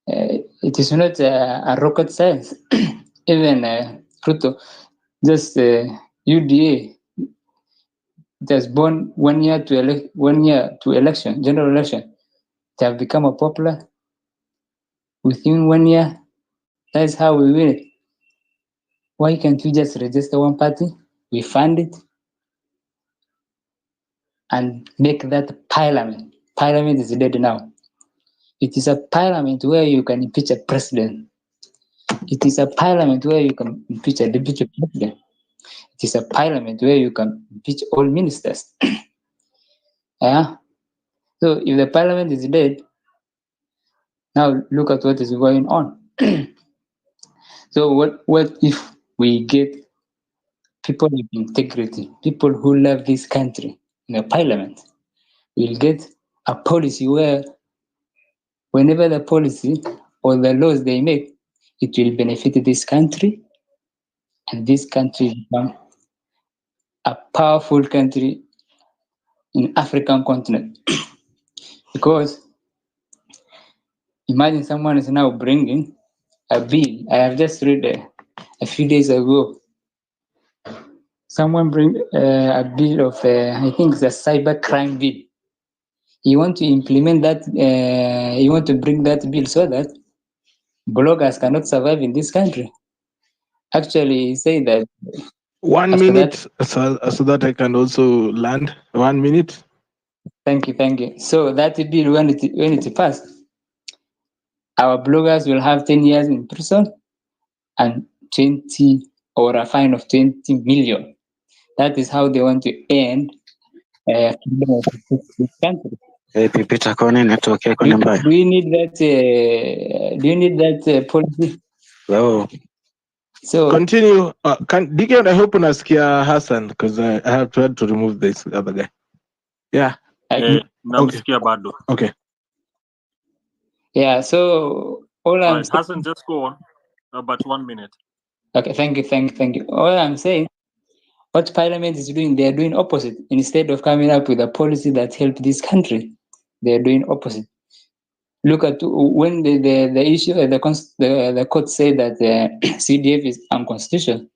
It is not a rocket science. Even Ruto, just UDA, it has born 1 year to election, general election. They have become a popular within 1 year. That's how we win it. Why can't we just register one party? We fund it and make that parliament. Parliament is dead now. It is a parliament where you can impeach a president. It is a parliament where you can impeach a deputy president. It is a parliament where you can impeach all ministers. Yeah. So if the parliament is dead, now look at what is going on. So what if we get people with integrity, people who love this country in the parliament? We'll get a policy where whenever the policy or the laws they make, it will benefit this country, and this country become a powerful country in African continent. Because imagine someone is now bringing a bill. I have just read a few days ago. Someone bring a bill of, I think it's a cyber crime bill. You want to implement that, you want to bring that bill so that bloggers cannot survive in this country. Actually, he said that 1 minute so that I can also land. 1 minute. Thank you. So that bill, when it passed, our bloggers will have 10 years in prison and 20 or a fine of 20 million. That is how they want to end freedom of this country. Do you need that? Do you need that policy? No. So continue. Deacon, I hope unasikia Hassan because I have tried to remove this other guy. Yeah. Namsikia bado. Okay. Yeah. So all I'm Right, Hassan, just go on. About 1 minute. Okay. Thank you. All I'm saying, what Parliament is doing, they are doing opposite. Instead of coming up with a policy that helps this country, they are doing opposite. Look at when the issue, the court said that the CDF is unconstitutional.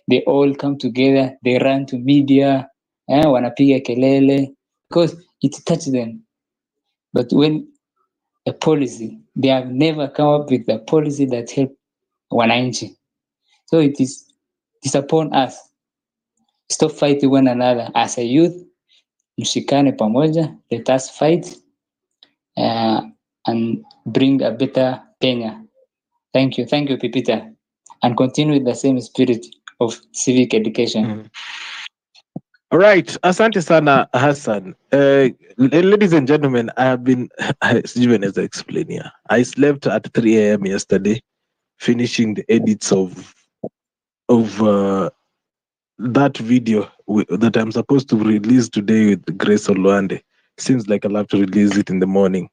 They all come together. They run to media, wanapiga kelele because it touches them. But when a policy, they have never come up with a policy that helps wananchi. So it's upon us. Stop fighting one another as a youth. Mshikane pamoja. Let us fight and bring a better Kenya. Thank you, Pipita, and continue with the same spirit of civic education. All right, asante sana Hassan. Ladies and gentlemen, I have been, even as I explain here, I slept at 3 a.m. yesterday, finishing the edits of that video that I'm supposed to release today with Grace Olwande. Seems like I'll have to release it in the morning.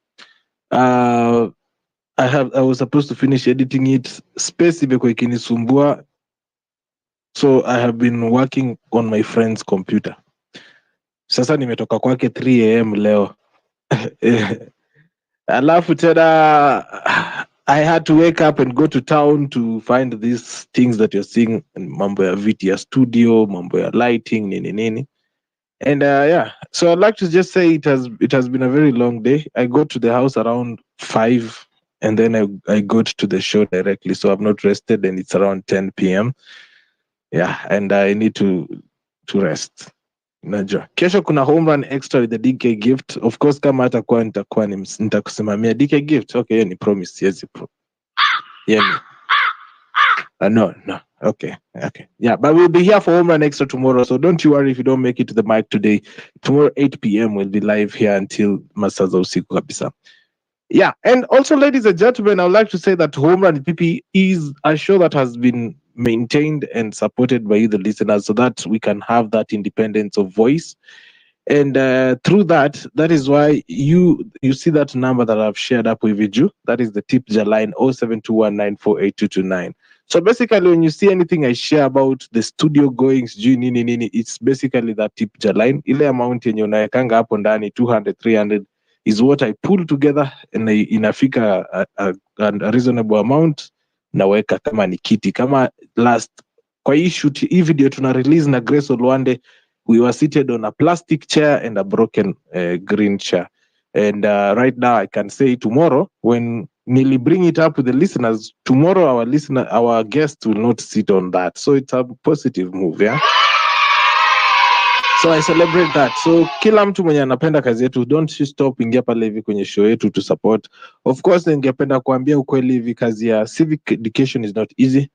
I was supposed to finish editing it. Space imekuwa ikinisumbua. So I have been working on my friend's computer. Sasa nimetoka kwake 3 a.m. leo. Alafu tena I had to wake up and go to town to find these things that you're seeing, mambo ya viti ya studio, mambo ya lighting, nini nini. And yeah, so I'd like to just say it has been a very long day. I got to the house around 5 and then I got to the show directly. So I've not rested and it's around 10 p.m. Yeah, and I need to rest. Najua kesho kuna home run extra with the DK gift. Of course kama hatakuwa nitakusimamia DK gift. Okay, hiyo ni promise. Yes, yeah. No. Okay. Yeah, but we'll be here for home run extra tomorrow. So don't you worry if you don't make it to the mic today. Tomorrow 8 p.m. we'll be live here until masaa za usiku kabisa. Yeah, and also, ladies and gentlemen, I would like to say that Home Run PP is a show that has been maintained and supported by you, the listeners, so that we can have that independence of voice. And through that is why you see that number that I've shared up with you. That is the Tipja line 0721948229. So basically, when you see anything I share about the studio goings, nini, it's basically that Tipja line. Ile amount yenye unawekanga hapo ndani 200, 300 is what I pull together and inafika a reasonable amount. Naweka kama ni kiti kama last kwa hii shoot hii video tuna release na Grace Olwande. We were seated on a plastic chair and a broken green chair. And right now I can say tomorrow, when Nili bring it up with the listeners, tomorrow our guests will not sit on that. So it's a positive move, yeah? So I celebrate that. So kila mtu mwenye anapenda kazi yetu, don't you stop ingia pale hivi kwenye show yetu to support. Of course, ningependa kuambia ukweli hivi kazi ya civic education is not easy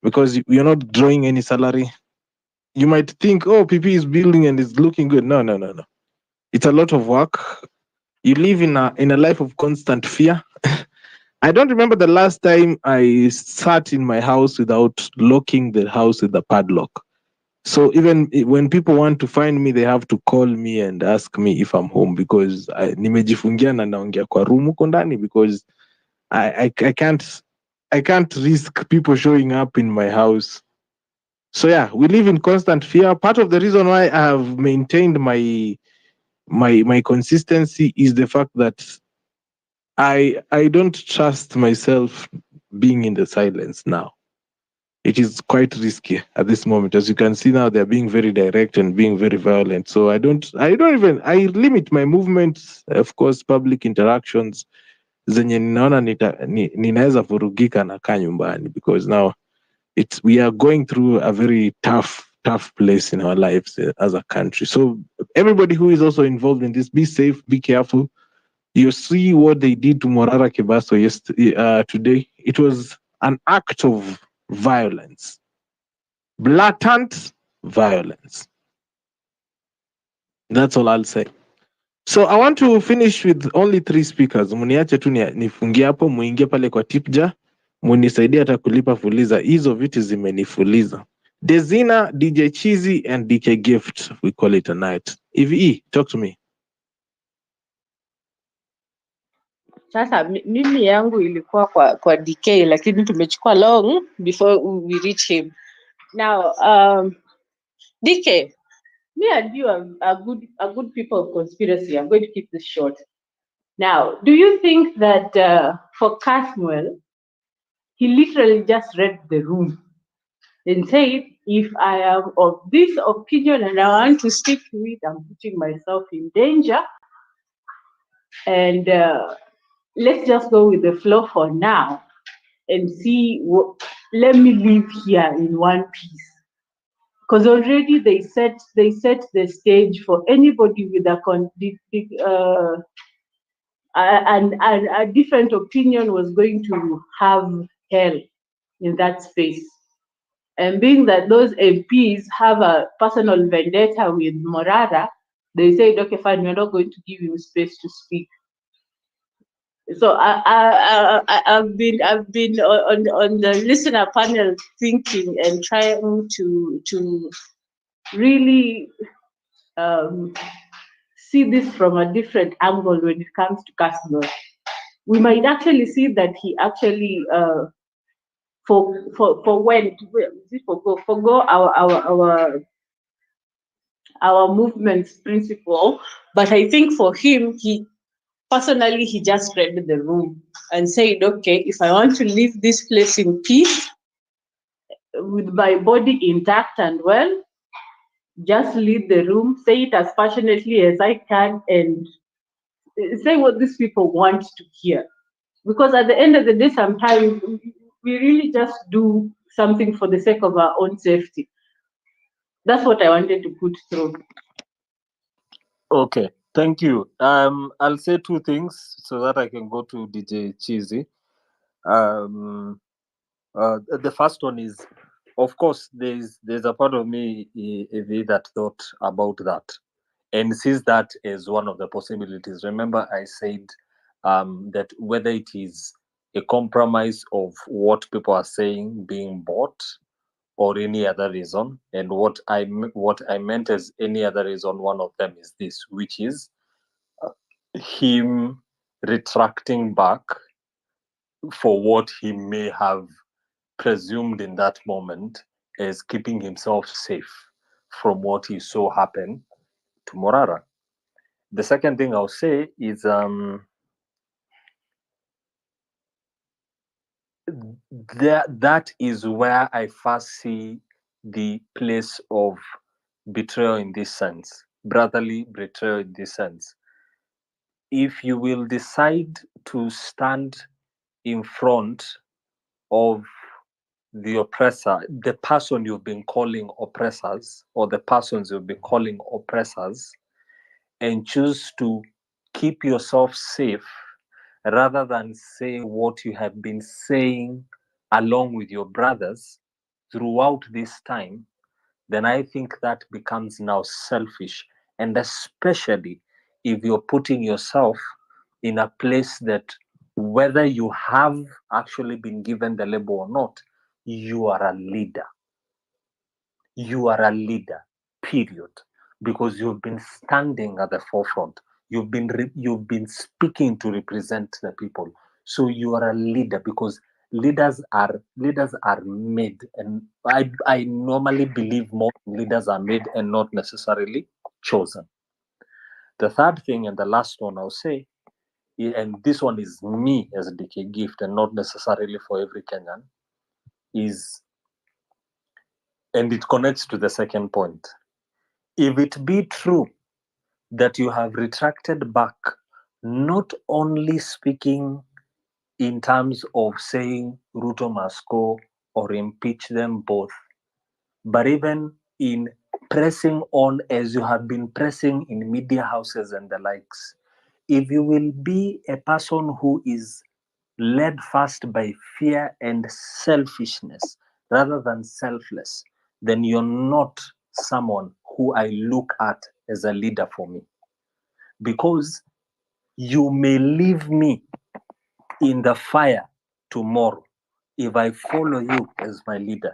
because you're not drawing any salary. You might think, oh, PP is building and it's looking good. No. It's a lot of work. You live in a life of constant fear. I don't remember the last time I sat in my house without locking the house with a padlock. So even when people want to find me, they have to call me and ask me if I'm home because nimejifungia na naongea kwa room huko ndani because I can't risk people showing up in my house. So yeah, we live in constant fear. Part of the reason why I have maintained my consistency is the fact that I don't trust myself being in the silence now. It is quite risky at this moment. As you can see now, they're being very direct and being very violent. So I limit my movements, of course, public interactions. Zenye ninaona ninaweza vurugika na kaa nyumbani because now we are going through a very tough place in our lives as a country. So everybody who is also involved in this, be safe, be careful. You see what they did to Morara Kebaso today. It was an act of violence, blatant violence. That's all I'll say. So I want to finish with only 3 speakers. Muniache tu nifungie hapo, muingie pale kwa Tipja, munisaidia hata kulipa fuliza. Hizo vitu zimenifuliza. Dezina, DJ Cheesy and DK Gift, we call it a night. EVE, talk to me. Sasa mimi yangu ilikuwa kwa DK lakini tumechukua long before we reach him. Now DK, me and you are good people of conspiracy. I'm going to keep this short. Now, do you think that for Kasmuel, he literally just read the room and said, if I am of this opinion and I want to stick to it, I'm putting myself in danger. And let's just go with the flow for now and see let me live here in one piece. Because already they set the stage for anybody with a different opinion was going to have hell in that space. And being that those MPs have a personal vendetta with Morara, they said, okay, fine, we're not going to give you space to speak. So I've been on the listener panel thinking and trying to really see this from a different angle when it comes to Kasmuel. We might actually see that he actually for when forgo our movement's principle. But I think for him, he personally just read the room and said, okay, if I want to leave this place in peace with my body intact and well, just leave the room, say it as passionately as I can, and say what these people want to hear. Because at the end of the day, sometimes we really just do something for the sake of our own safety. That's what I wanted to put through. Okay, thank you. I'll say two things so that I can go to DJ Cheesy. The first one is, of course, there's a part of me that thought about that and sees that as one of the possibilities. Remember, I said that whether it is a compromise of what people are saying being bought or any other reason, and what I meant as any other reason, one of them is this, which is him retracting back for what he may have presumed in that moment as keeping himself safe from what he saw happen to Morara. The second thing I'll say is that is where I first see the place of betrayal in this sense, brotherly betrayal in this sense. If you will decide to stand in front of the oppressor, the person you've been calling oppressors, or the persons you've been calling oppressors, and choose to keep yourself safe rather than say what you have been saying along with your brothers throughout this time, then I think that becomes now selfish. And especially if you're putting yourself in a place that, whether you have actually been given the label or not, you are a leader. You are a leader, period. Because you've been standing at the forefront. You've been speaking to represent the people. So you are a leader, because leaders are made, and I normally believe more leaders are made and not necessarily chosen. The third thing and the last one I'll say, and this one is me as a DK gift and not necessarily for every Kenyan, is, and it connects to the second point. If it be true that you have retracted back, not only speaking in terms of saying Ruto must go or impeach them both, but even in pressing on as you have been pressing in media houses and the likes, if you will be a person who is led first by fear and selfishness rather than selfless, then you're not someone who I look at as a leader for me. Because you may leave me in the fire tomorrow if I follow you as my leader.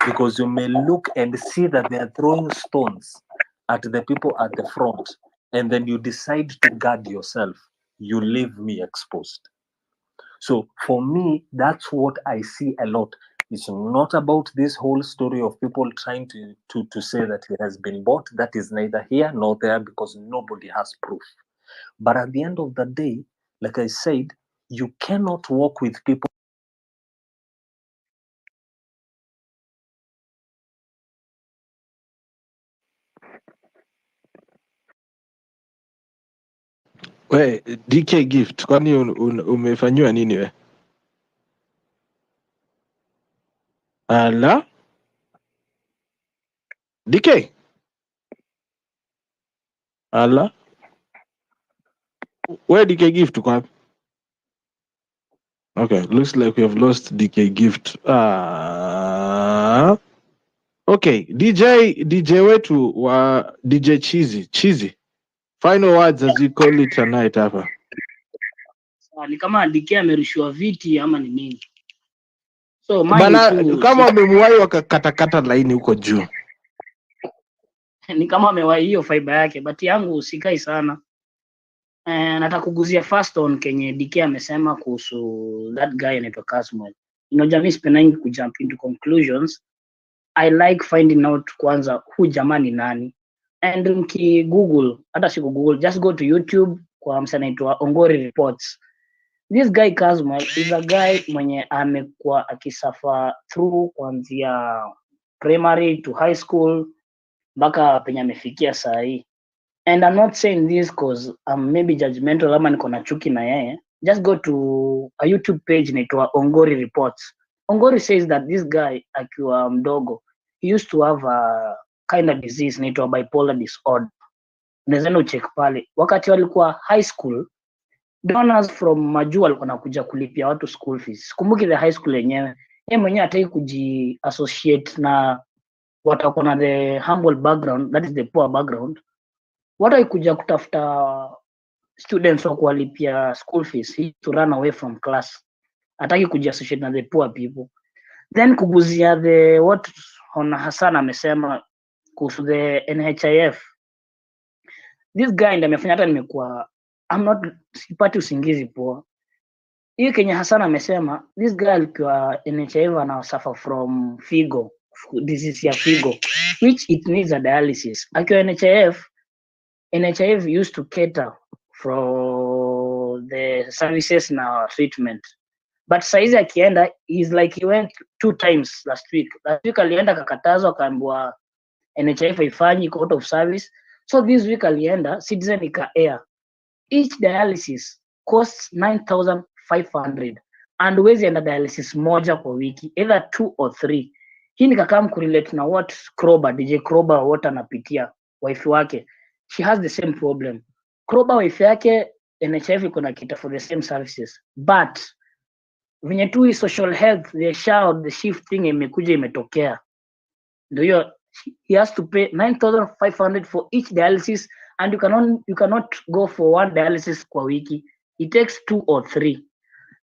Because you may look and see that they are throwing stones at the people at the front, and then you decide to guard yourself. You leave me exposed. So for me, that's what I see a lot. It's not about this whole story of people trying to say that he has been bought. That is neither here nor there, because nobody has proof. But at the end of the day, like I said, you cannot walk with people. We DK Gift, kwani umefanyiwa nini we? Ala? DK? Ala? Where DK Gift kwa? Okay, looks like we have lost DK Gift. Okay, DJ wetu wa DJ Cheesy. Final words as you call it tonight hapa. Ni kama Dikia amerushiwa viti ama ni nini? So Bana, kama wamemwahi wakakatakata laini huko juu. Ni kama amewahi hiyo fiber yake, but yangu usikai sana. Nataka kuguzia first on kenye Dikia amesema kuhusu that guy anaitwa Kasmuel. jamii sipendangi kujump into conclusions. I like finding out kwanza hu jamaa ni nani, and mkigoogle, hata si google, just go to YouTube kwa msanii anaitwa Ongori Reports. This guy Kasmuel is a guy mwenye amekuwa akisafa through kuanzia primary to high school mpaka penye amefikia saa hii. And I'm not saying this cause I'm maybe judgmental ama niko na chuki na yeye. Just go to a YouTube page inaitwa Ongori Reports. Ongori says that this guy akiwa mdogo, he used to have a kind of disease inaitwa bipolar disorder. Unaweza ucheck pale. Wakati walikuwa high school, donors from majuu walikuwa nakuja kulipia watu school fees. Kumbuki the high school yenyewe. Yeye mwenyewe hataki kuji-associate na watu wako na the humble background, that is the poor background. Watu haikuja kutafuta students wa kuwalipia school fees, he to run away from class. Hataki kuji-associate na the poor people. Then kuguzia the what Hona Hassan amesema kuhusu the NHIF. This guy ndiye amefanya hata nimekuwa sipati usingizi poa. Hiyo Kenya Hassan amesema this guy alikuwa NHIF ana suffer from figo, disease ya figo, which it needs a dialysis. Akiwa NHIF used to cater for the services na treatment. But saizi akienda, is like he went 2 times last week. Last week alienda kakatazwa akaambiwa NHIF haifanyi, iko out of service. So this week alienda, Citizen ika air. Each dialysis costs 9,500 and huwezi enda dialysis moja kwa wiki, either 2 or 3. Hii nikakam kurelate na what DJ Kroba what anapitia wife wake. She has the same problem. Kroba wife yake NHIF iko na kita for the same services, but venye tu social health the SHA the shift thing imekuja imetokea, ndio hiyo he has to pay 9,500 for each dialysis, and you cannot go for one dialysis kwa wiki, it takes 2 or 3.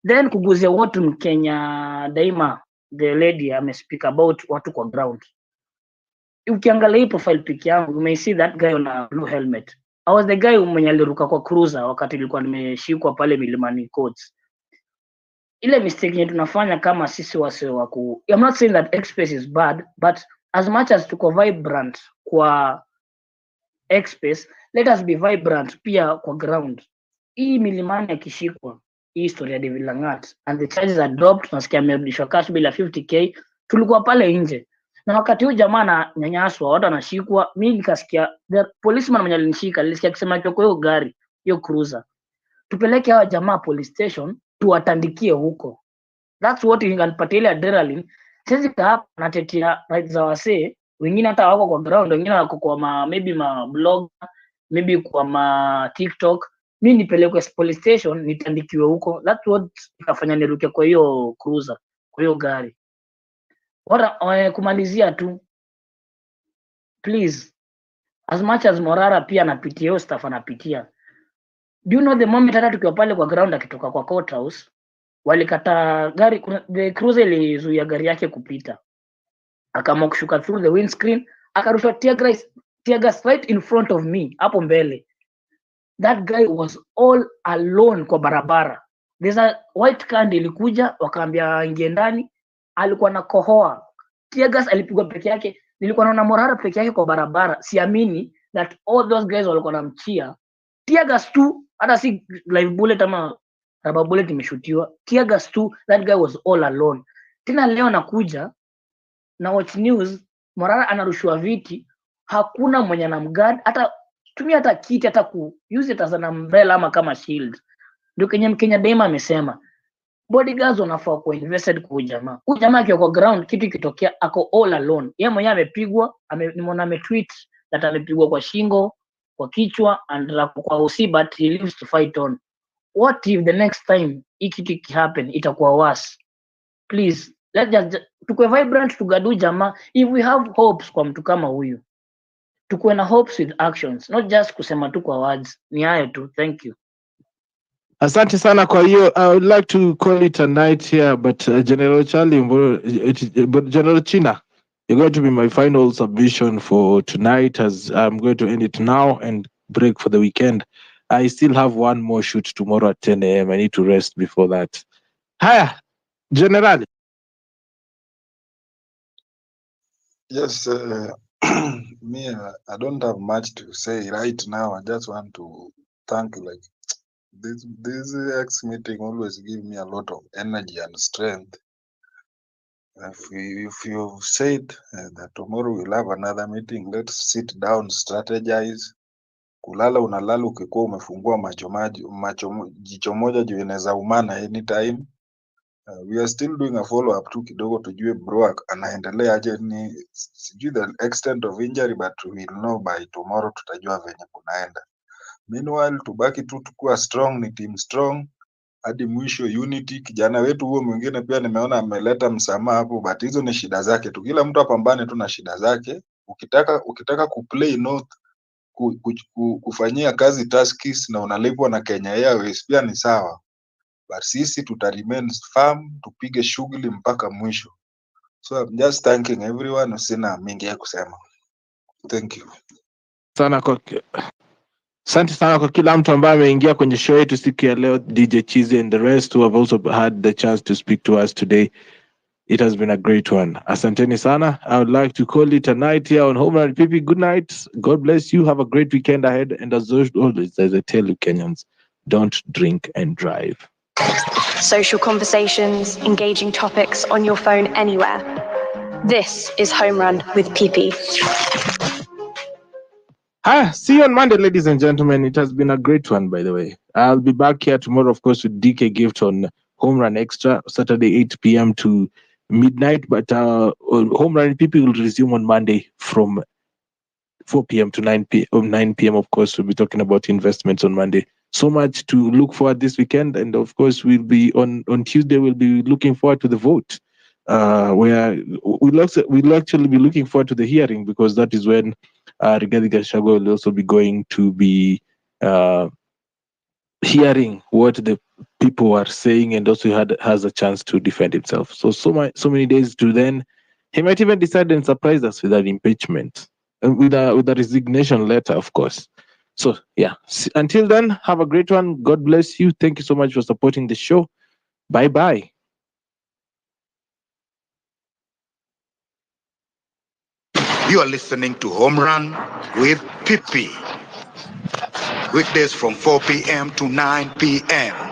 Then kuguzia watu Mkenya Daima, the lady speak about watu kwa ground. Ukiangalia hii profile pic yangu, you may see that guy on a blue helmet. I was the guy mwenye aliruka kwa cruiser wakati nilikuwa nimeshikwa pale Milimani Courts. Ile mistake yetu tunafanya kama sisi wase waku, I'm not saying that X-Space is bad, but as much as tuko vibrant kwa X-Space, let us be vibrant pia kwa ground. Hii Milimani akishikwa, hii historia ya David Langat and the charges are dropped, tunasikia amerudishwa cash bila 50k, tulikuwa pale nje. Na wakati huyu jamaa ananyanyaswa, watu anashikwa, mimi nikasikia the policeman mwenye alinishika, nilisikia akisema kwa hiyo gari, hiyo cruiser, tupeleke hawa jamaa police station, tuwatandikie huko. That's what ingenipatia ile adrenaline. Sisi hapa natetea rights za wasee, wengine hata wako kwa ground, wengine wako kwa maybe blog, maybe kwa TikTok. Mimi nipelekwe police station nitandikiwe huko. That's what ikafanya niruke kwa hiyo cruiser, kwa hiyo gari. Kumalizia tu, please, as much as Morara pia anapitia hiyo stuff anapitia, do you know the moment hata tukiwa pale kwa ground akitoka kwa courthouse, walikata gari, the cruiser ilizuia gari yake kupita, akaamua kushuka through the windscreen, akarushwa tear gas right in front of me hapo mbele. That guy was all alone kwa barabara. There's a white car ilikuja, wakaambia ingie ndani, alikuwa na kohoa. Tear gas alipigwa peke yake. Nilikuwa naona Morara peke yake kwa barabara. Siamini that all those guys walikuwa namchia. Tear gas tu, hata si live bullet ama rubber bullet imeshutiwa. Tear gas tu, that guy was all alone. Tena leo nakuja na watch news, Morara anarushwa viti, hakuna mwenye anamguard, hata tumia hata kiti, hata use it as an umbrella ama kama shield. Ndio Kenya Daima amesema bodyguards wanafaa kuwa invested kwa jamaa. Huyu jamaa akiwa kwa ground, kitu kitokea ako all alone. Yeye mwenyewe amepigwa, nimeona ametweet that amepigwa kwa shingo, kwa kichwa and kwa usi, but he lives to fight on. What if the next time kitu happen itakuwa worse? Please, let's just tukue vibrant, tugadu jamaa. If we have hopes kwa mtu kama huyu, tukue na hopes with actions, not just kusema tu kwa words. Ni hayo tu, thank you. Asante sana kwa hiyo. I would like to call it a night here, but General Charlie, but General China, you're going to be my final submission for tonight, as I'm going to end it now and break for the weekend. I still have one more shoot tomorrow at 10 a.m. I need to rest before that. Haya, General. Yes, me, I don't have much to say right now. I just want to thank, like, this X meeting always give me a lot of energy and strength. If you said that tomorrow we'll have another meeting, let's sit down, strategize. Kulala unalala ukikuwa umefungua jicho moja juu inaweza umana anytime. We are still doing a follow up tu kidogo tujue bro anaendelea aje, ni sijui the extent of injury, but we'll know by tomorrow, tutajua venye kunaenda. Meanwhile tubaki tu tukua strong, ni team strong hadi mwisho, unity. Kijana wetu huo mwingine pia nimeona ameleta msamaha hapo, but hizo ni shida zake tu, kila mtu apambane tu na shida zake. Ukitaka kuplay north, kufanyia kazi taskis na unalipwa na Kenya Airways pia ni sawa, but sisi tuta remain firm, tupige shughuli mpaka mwisho. So I'm just thanking everyone, sina mingi ya kusema. Thank you sana kwa asante sana kwa kila mtu ambaye ameingia kwenye show yetu siku ya leo, DJ Cheesy and the rest who have also had the chance to speak to us today. It has been a great one. Asanteni sana. I would like to call it a night here on Homeland PP. Good night. God bless you. Have a great weekend ahead. And as always, as I tell you Kenyans, don't drink and drive. Social conversations, engaging topics on your phone anywhere. This is Home Run with PP. See you on Monday, ladies and gentlemen. It has been a great one, by the way. I'll be back here tomorrow, of course, with DK Gift on Home Run Extra, Saturday, 8 p.m. to midnight. But Home Run PP will resume on Monday from 4 p.m. to 9 p.m. Of course, we'll be talking about investments on Monday. So much to look forward this weekend. And of course, we'll be on Tuesday, we'll be looking forward to the vote. Where we'll actually be looking forward to the hearing, because that is when Rigathi Gachagua will also be going to be hearing what the people are saying, and also has a chance to defend himself. So many days to then, he might even decide and surprise us with an impeachment, with a resignation letter, of course. So yeah, until then, have a great one. God bless you. Thank you so much for supporting the show. Bye bye. You are listening to Home Run with Pippi. Weekdays from 4 p.m. to 9 p.m.